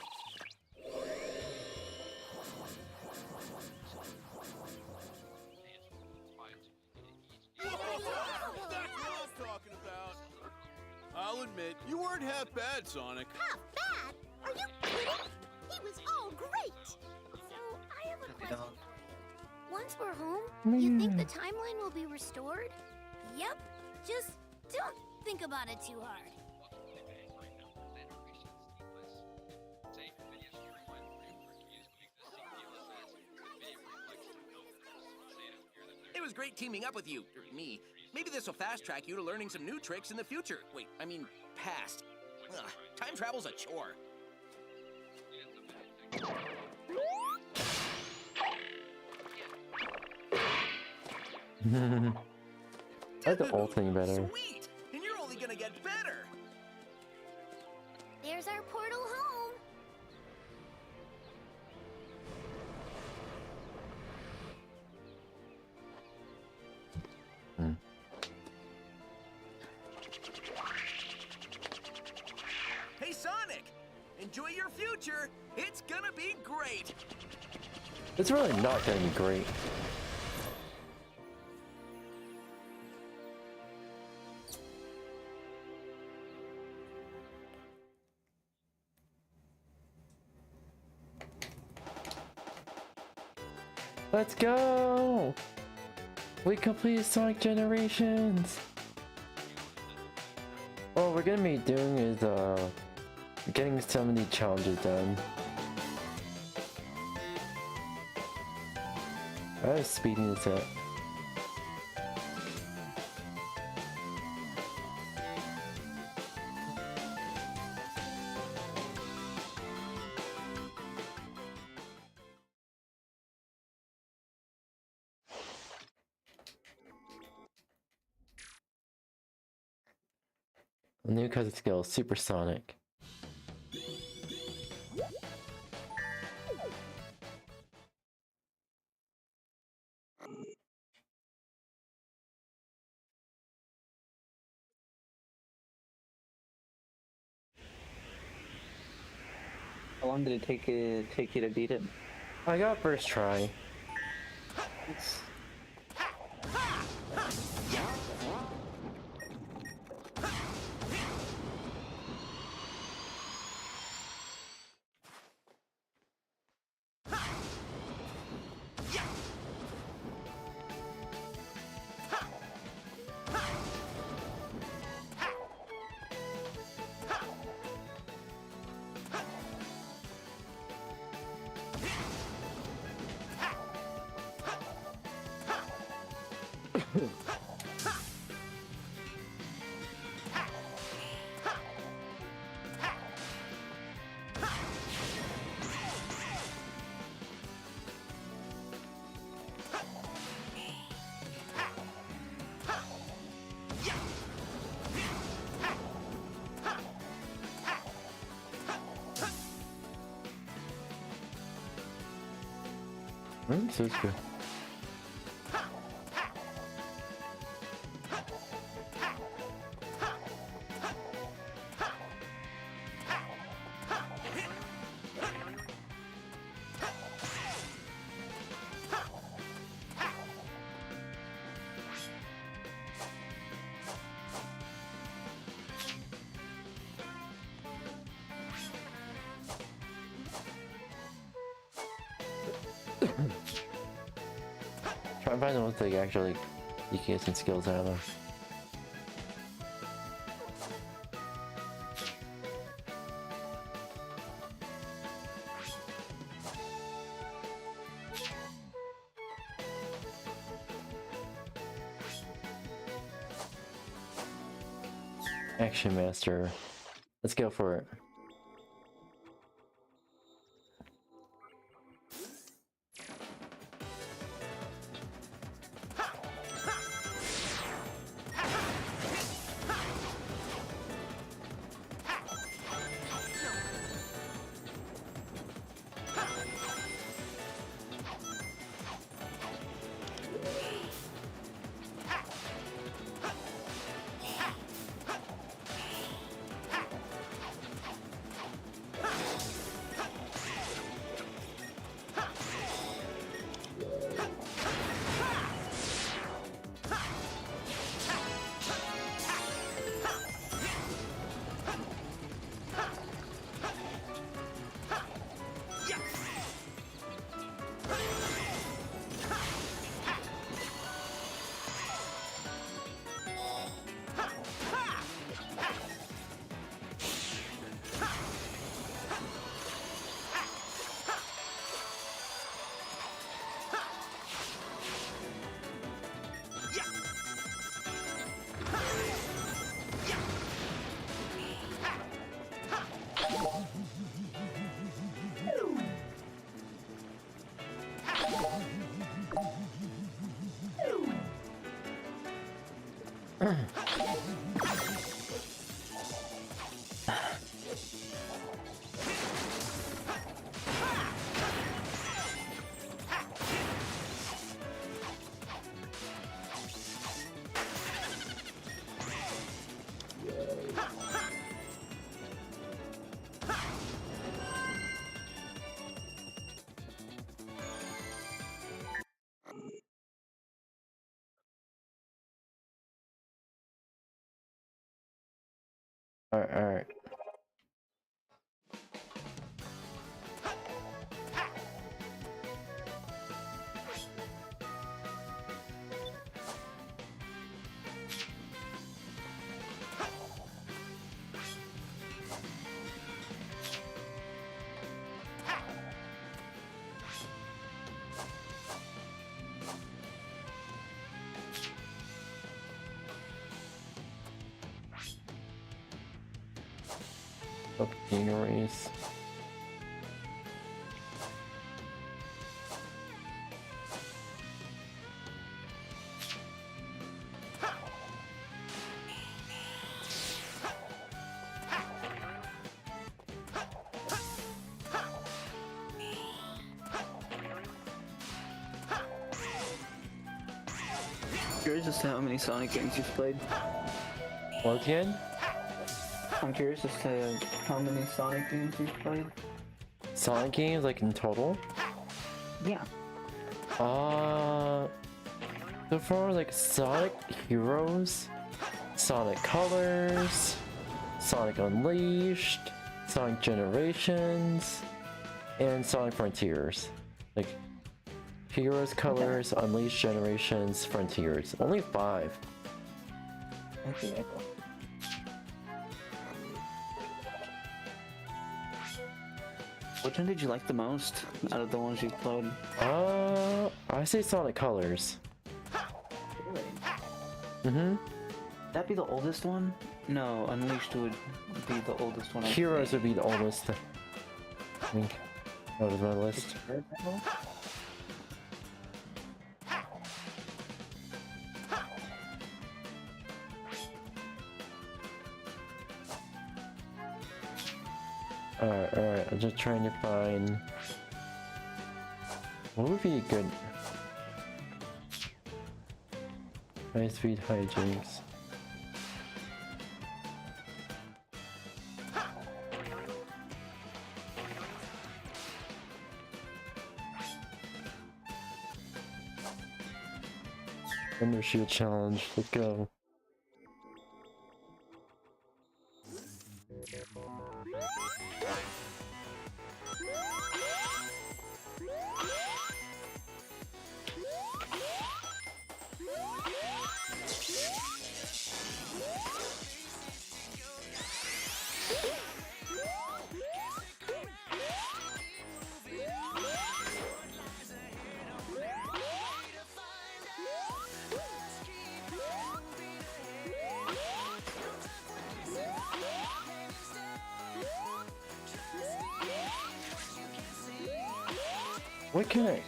That's what I'm talking about. I'll admit, you weren't half bad, Sonic. Half bad? Are you kidding? He was all great. So I have a question. Once Once we're home, you think the timeline will be restored? Yep. Just don't think about it too hard. It was great teaming up with you, or me. Maybe this will fast track you to learning some new tricks in the future. Wait, I mean, past. Ugh, time travel's a chore. I like the old thing better. Sweet! And you're only gonna get better! There's our portal home. Hey, Sonic! Enjoy your future! It's gonna be great! It's really not gonna be great. Let's go! We completed Sonic Generations! What we're gonna be doing is, getting some of the challenges done. I was speeding this up. A new cousin skill, Supersonic. How long did it take you to beat it? I got first try. So it's good. Try and find the ones that actually you can get some skills out of. Action Master. Let's go for it. Alright. Sceneries. Curious as to how many Sonic games you've played. What again? I'm curious as to how many Sonic games you've played. Sonic games, like in total? Yeah. So far, like Sonic Heroes, Sonic Colors, Sonic Unleashed, Sonic Generations, and Sonic Frontiers. Like Heroes, Colors, Unleashed, Generations, Frontiers. Only 5. Okay. Which one did you like the most out of the ones you've played? I say Sonic Colors. Really? Mm-hmm. That'd be the oldest one? No, Unleashed would be the oldest one. Heroes would be the oldest. I think. That was my list. Alright, I'm just trying to find... What would be a good... high-speed hijinks? Undershield challenge, let's go. What can I...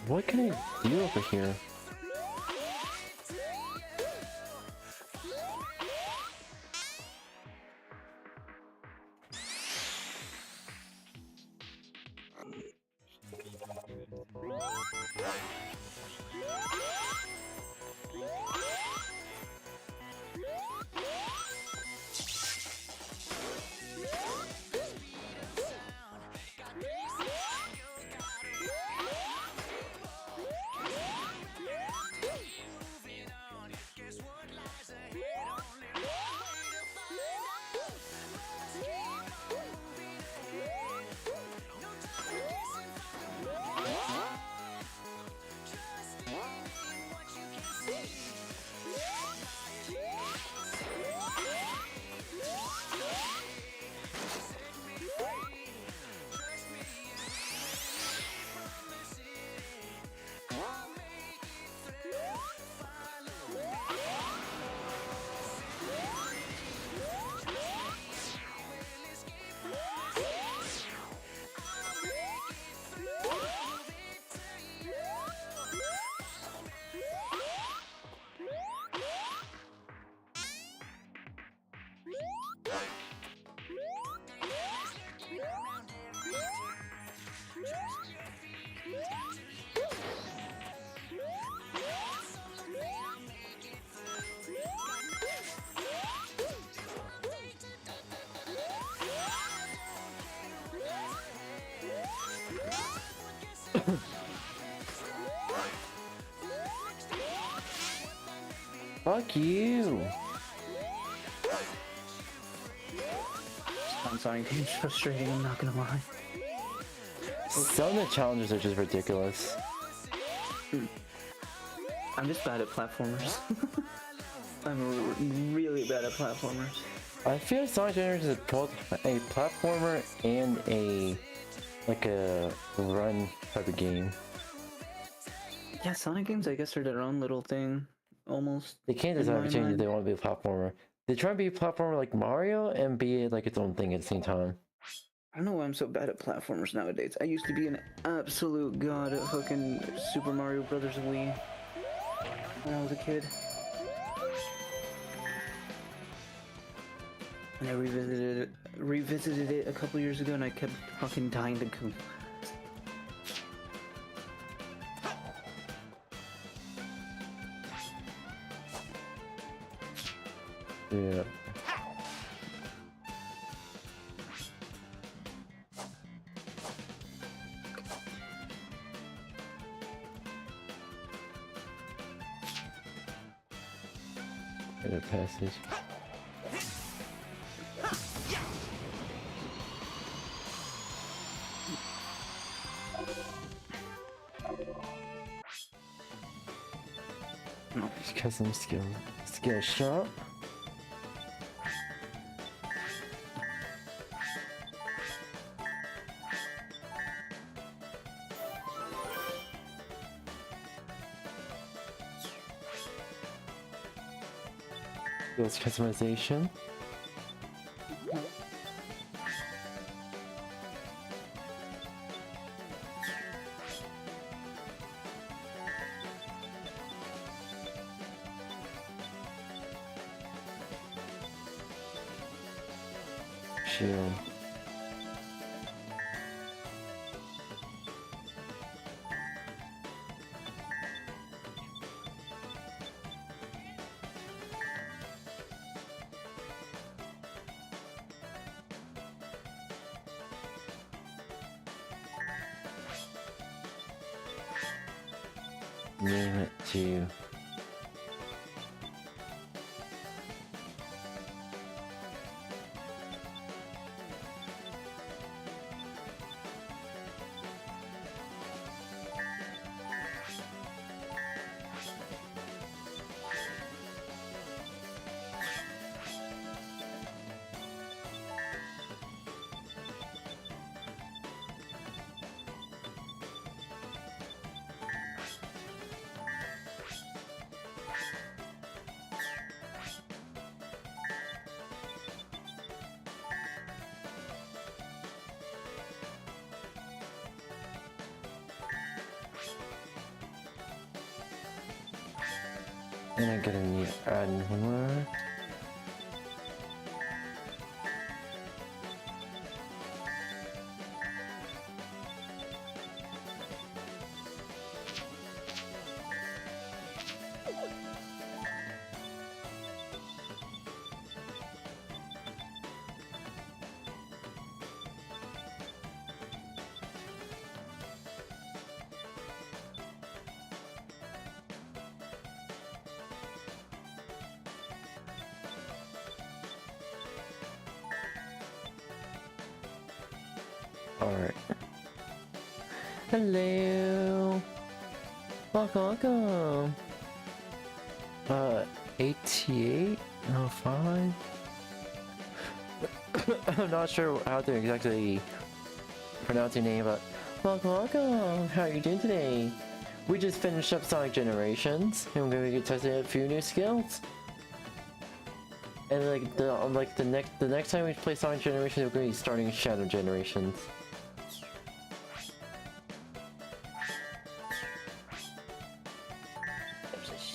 What can I do over here? Fuck you! On Sonic games frustrating, I'm not gonna lie. Some of the challenges are just ridiculous. I'm just bad at platformers. I'm really bad at platformers. I feel Sonic Generations is both a platformer and a run type of game. Yeah, Sonic games I guess are their own little thing, almost. They can't decide between if they want to be a platformer. They try to be a platformer like Mario and be like its own thing at the same time. I don't know why I'm so bad at platformers nowadays. I used to be an absolute god at fucking Super Mario Brothers Wii when I was a kid. And I revisited it a couple years ago and I kept fucking dying to come. Yeah. Get a passage. No. Custom skill shop. Skills customization. Shield. Name it to and I'm gonna need to add more. Alright. Hello. Welcome. 8805. I'm not sure how to exactly pronounce your name, but welcome. How are you doing today? We just finished up Sonic Generations, and we're gonna get testing a few new skills. And the next time we play Sonic Generations, we're gonna be starting Shadow Generations.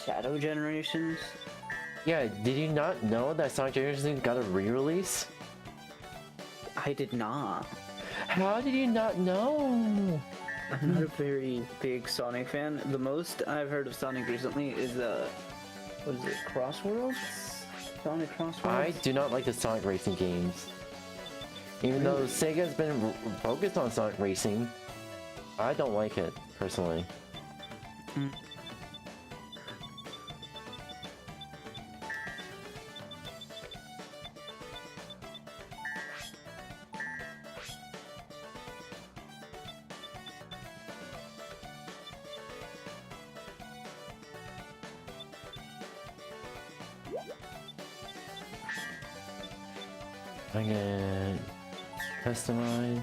Shadow Generations? Yeah, did you not know that Sonic Generations got a re-release? I did not. How did you not know? I'm not a very big Sonic fan. The most I've heard of Sonic recently is what is it, Crossworlds? Sonic Crossworlds? I do not like the Sonic racing games. Even though Sega's been focused on Sonic racing. I don't like it, personally. I can customize.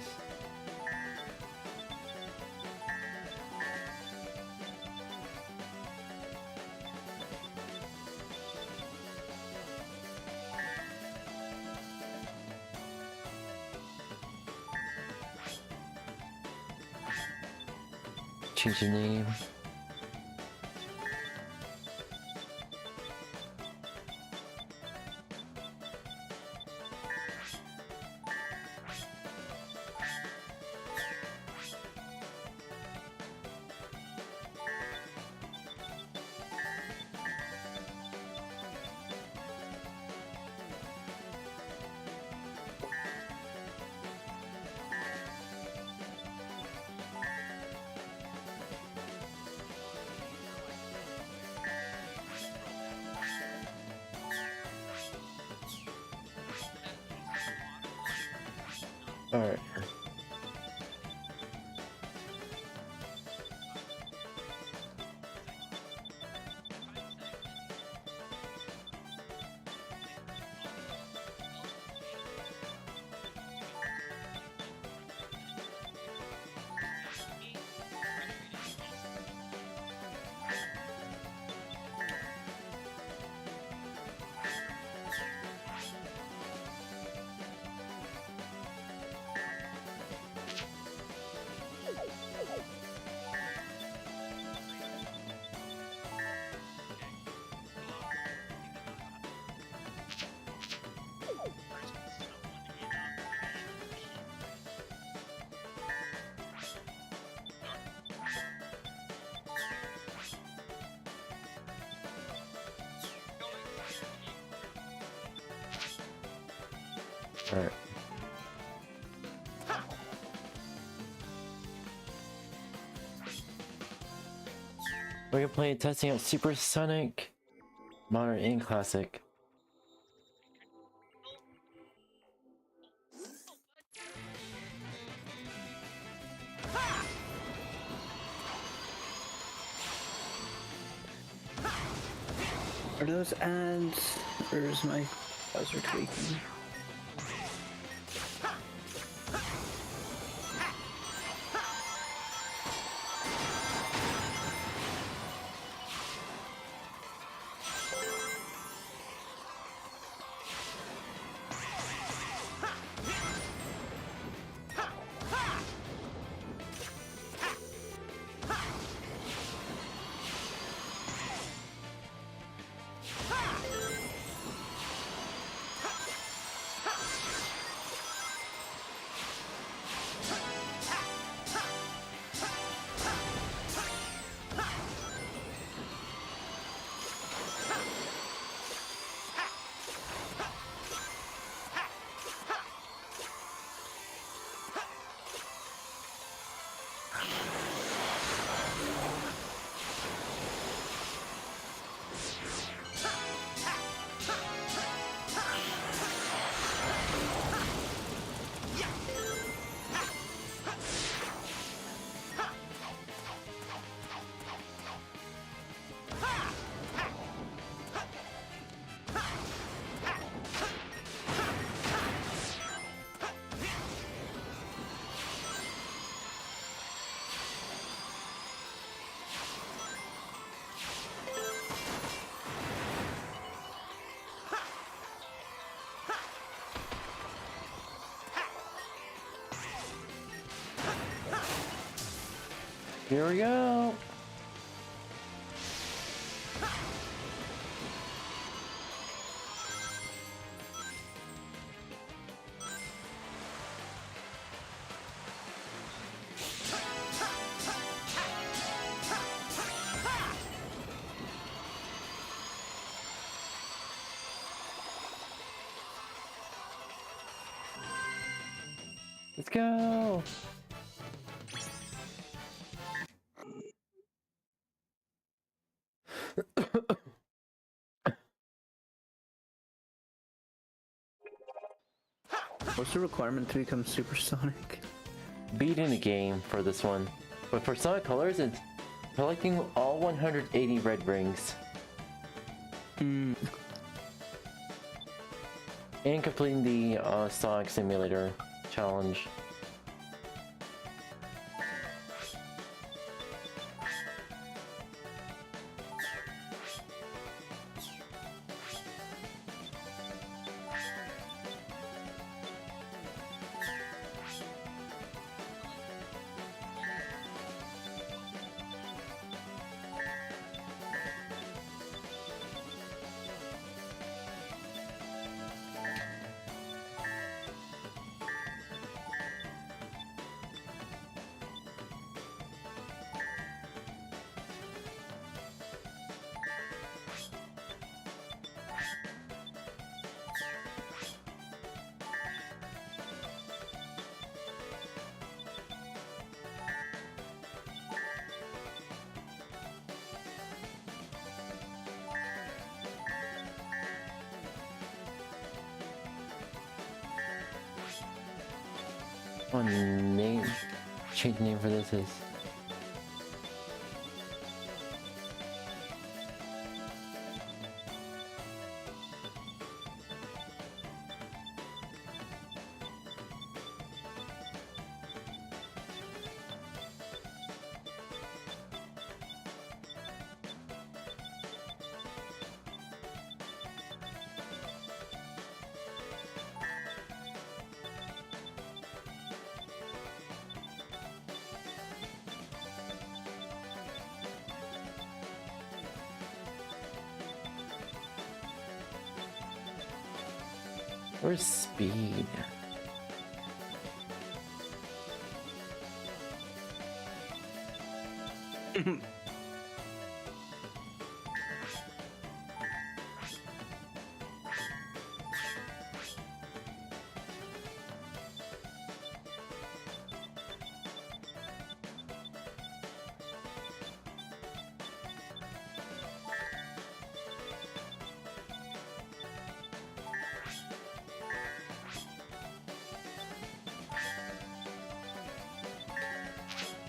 Change the name. Alright. Alright. We're gonna play testing out Supersonic, Modern, and Classic. Are those ads, or is my browser tweaking? Here we go. Let's go. What's the requirement to become supersonic? Beating the game for this one. But for Sonic Colors, it's collecting all 180 red rings. And completing the Sonic Simulator challenge. What name? Change the name for this is. Where's speed?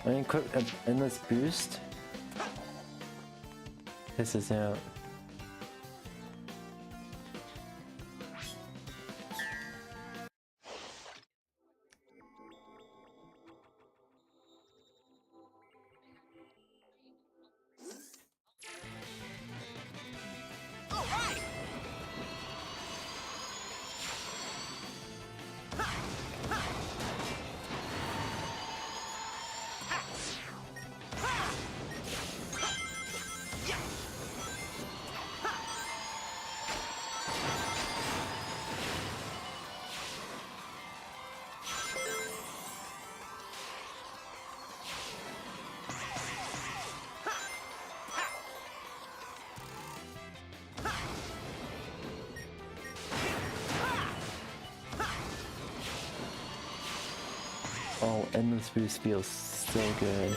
I equip an endless boost. This is out. Oh, endless boost feels so good.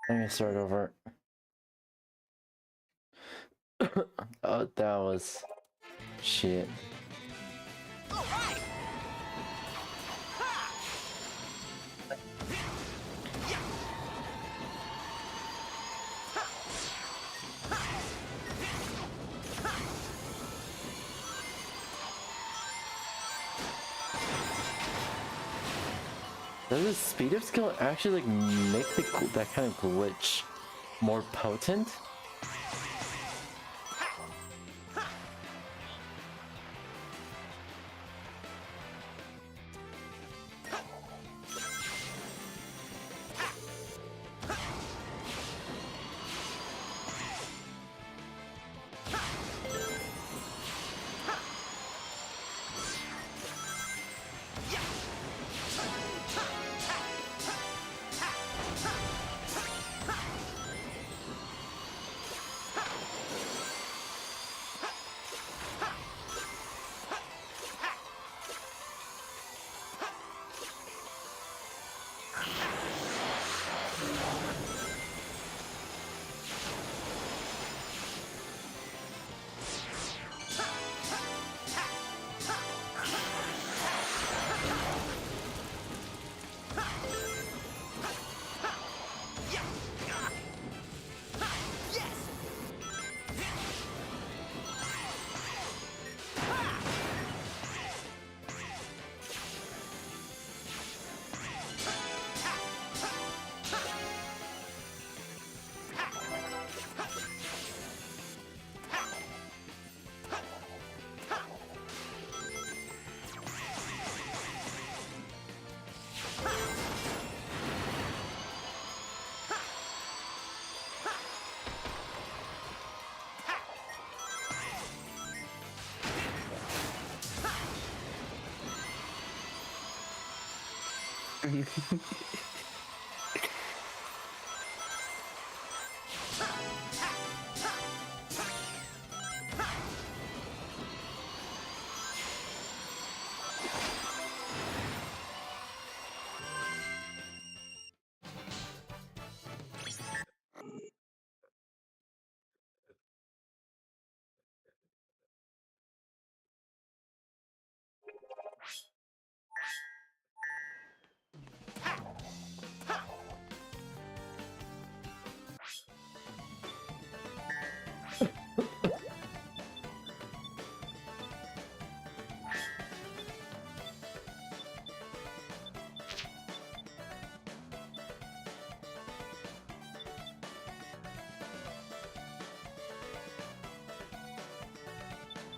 I'm gonna start over. Oh, that was shit. Does the speed of skill actually like make that kind of glitch more potent?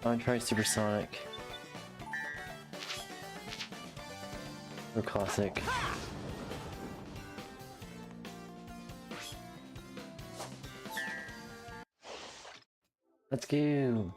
I'll try Supersonic. Or Classic. Let's go!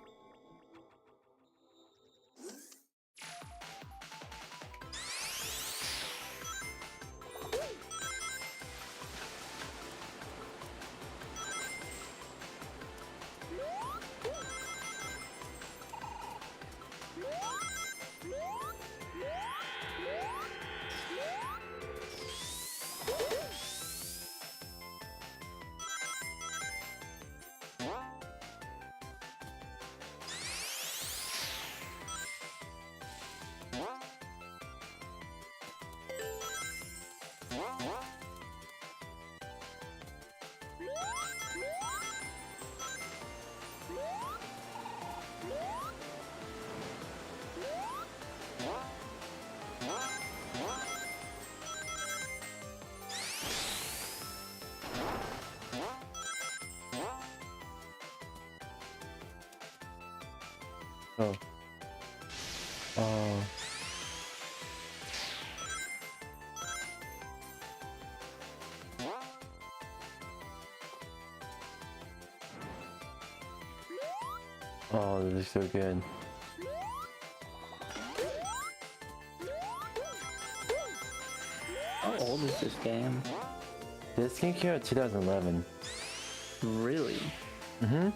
Oh. Oh. Oh, this is so good. How old is this game? This game came out in 2011. Really? Mm-hmm.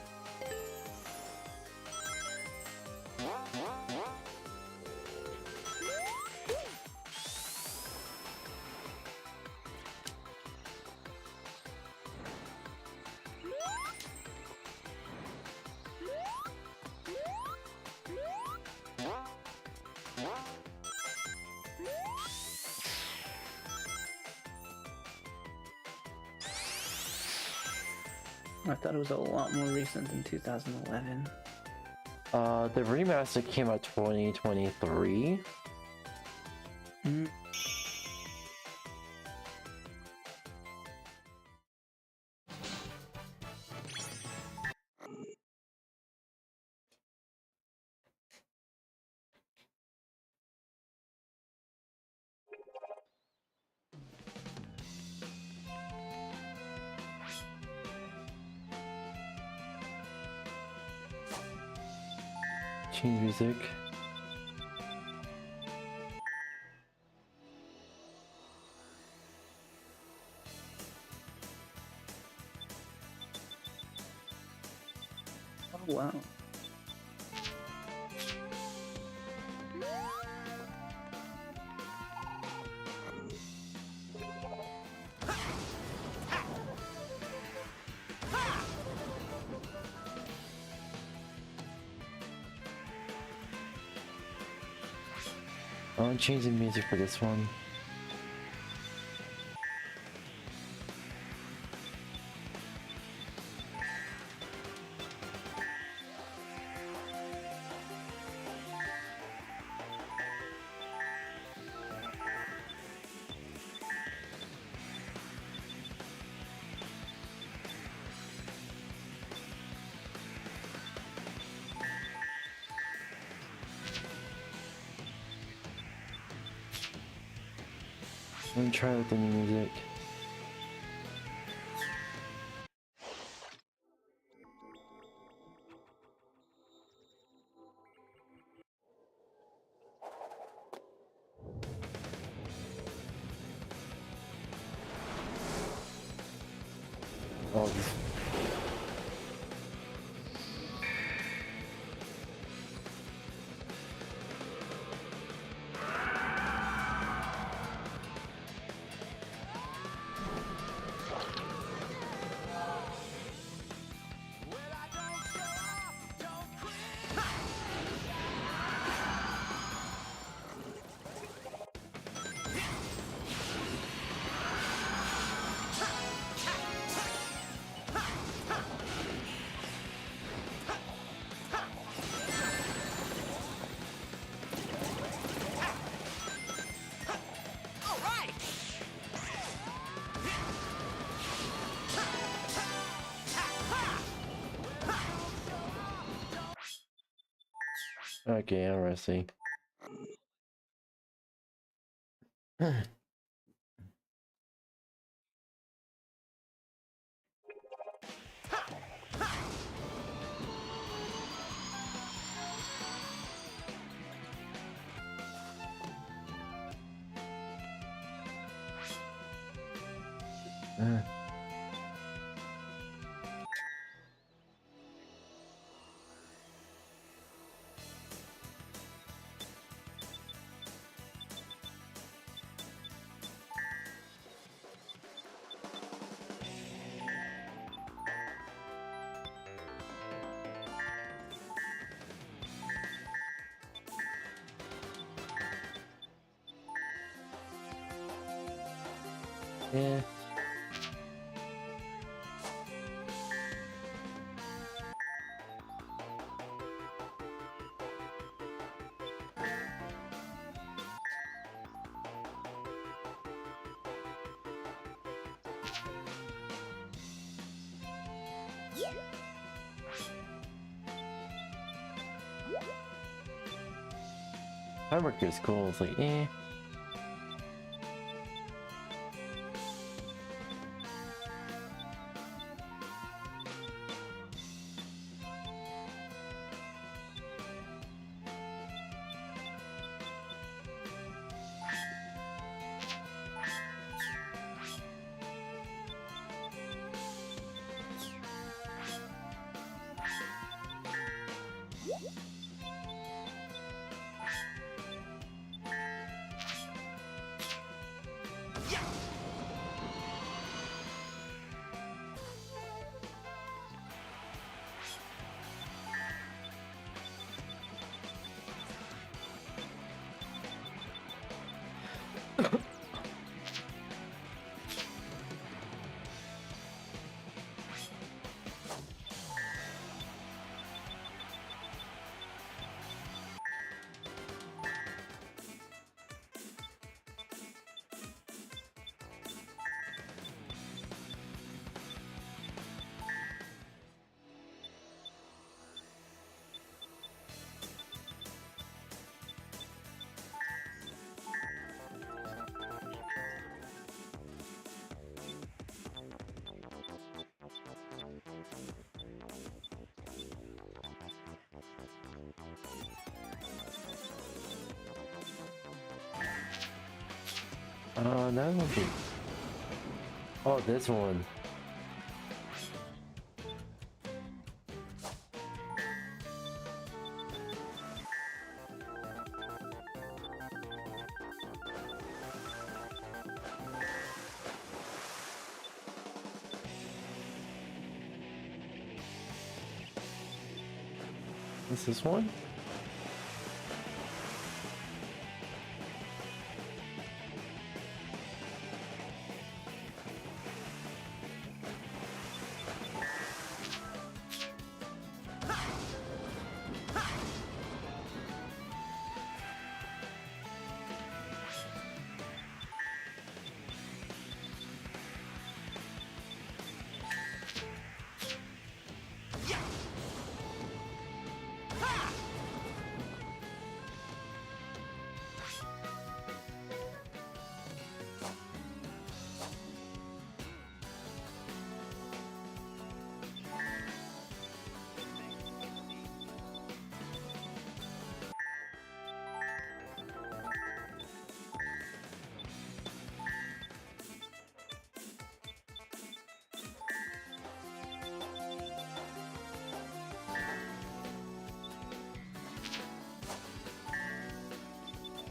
I thought it was a lot more recent than 2011. The remaster came out 2023. Change music. Oh wow. I'll change the music for this one. Let me try with the new music. Oh, this. Okay, I see. Yeah. Homework is cool. It's like, eh. That would be. Oh, this one. What's this one?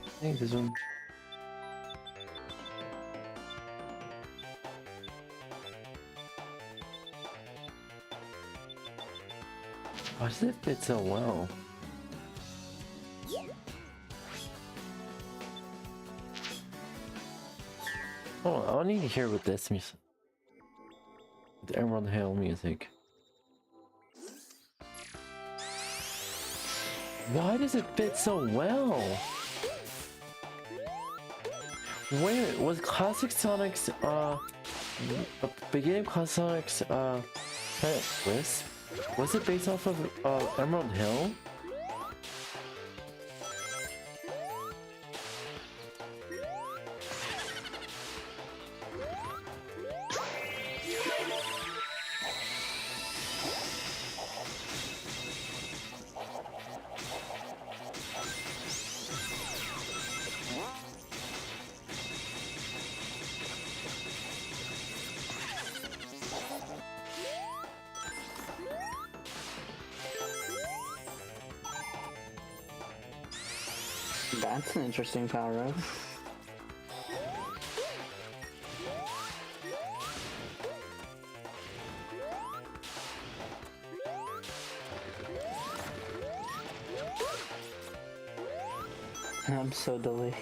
I think this one. Why does it fit so well? Oh, I need to hear with this music. The Emerald Hill music. Why does it fit so well? Wait a minute, was Classic Sonic's, the beginning of Classic Sonic's, Planet Wisp? Was it based off of, Emerald Hill? That's an interesting power up. I'm so delayed.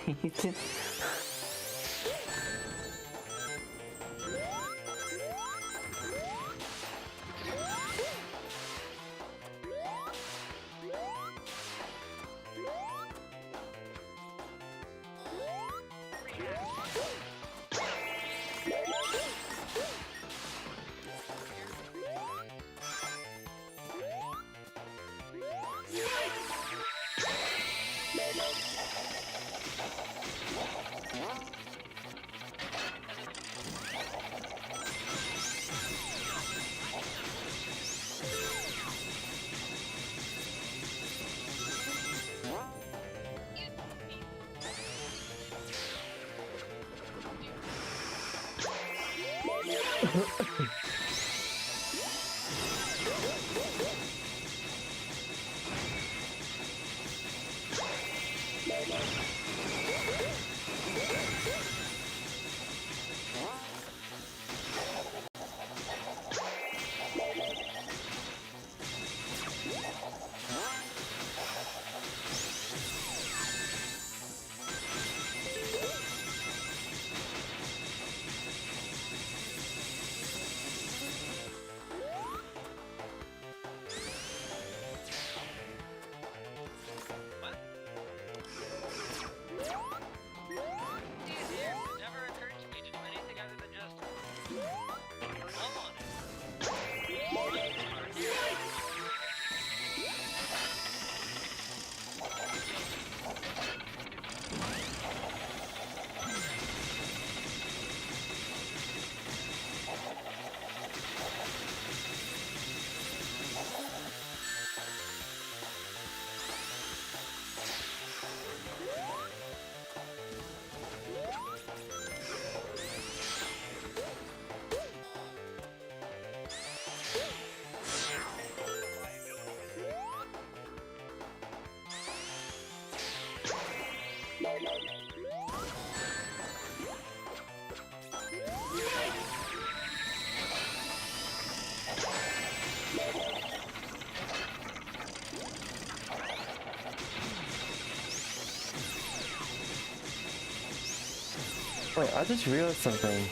Wait, I just realized something.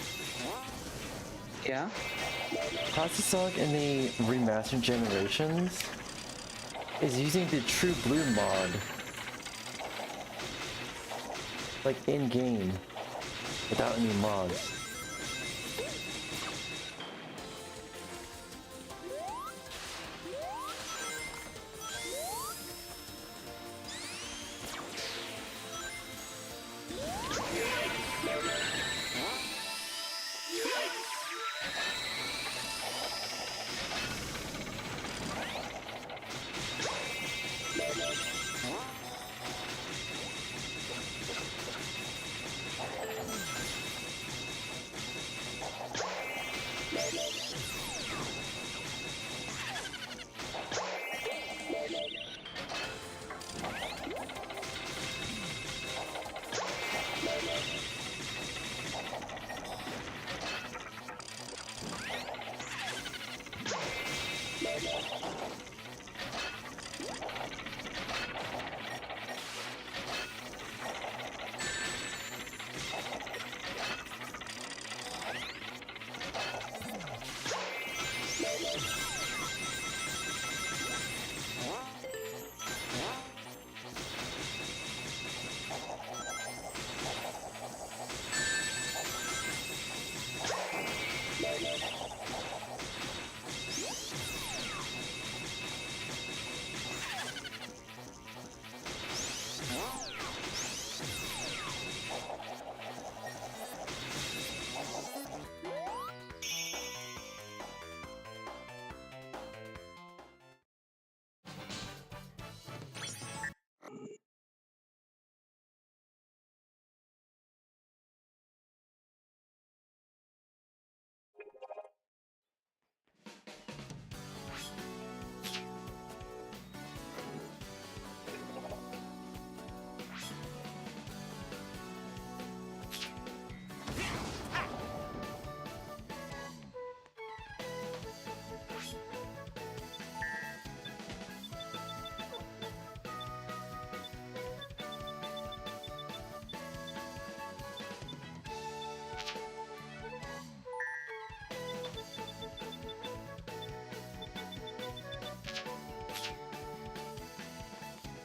Yeah? Song in the remastered generations is using the True Blue mod. Like in-game. Without any mods.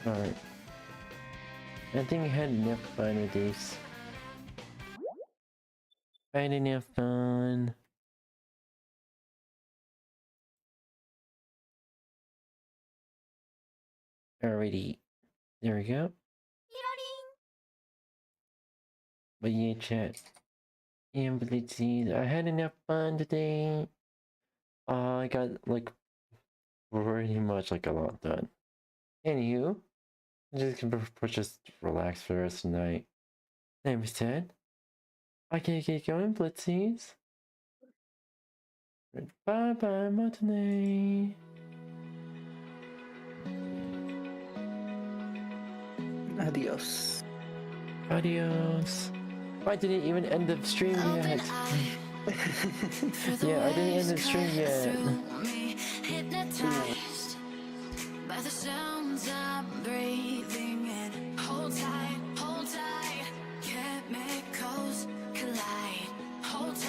Alright. I think we had enough fun with these. I had enough fun. Alrighty. There we go. But yeah, chat. And let's see. I had enough fun today. I got like pretty much like a lot done. Anywho, just relax for the rest of the night. That was Ted. I can get going, Blitzies. Bye bye, matinee. Adios. Adios. I didn't even end the stream yet. Yeah, I didn't end the stream yet. Hypnotized by the sounds I'm breathing in. Hold tight.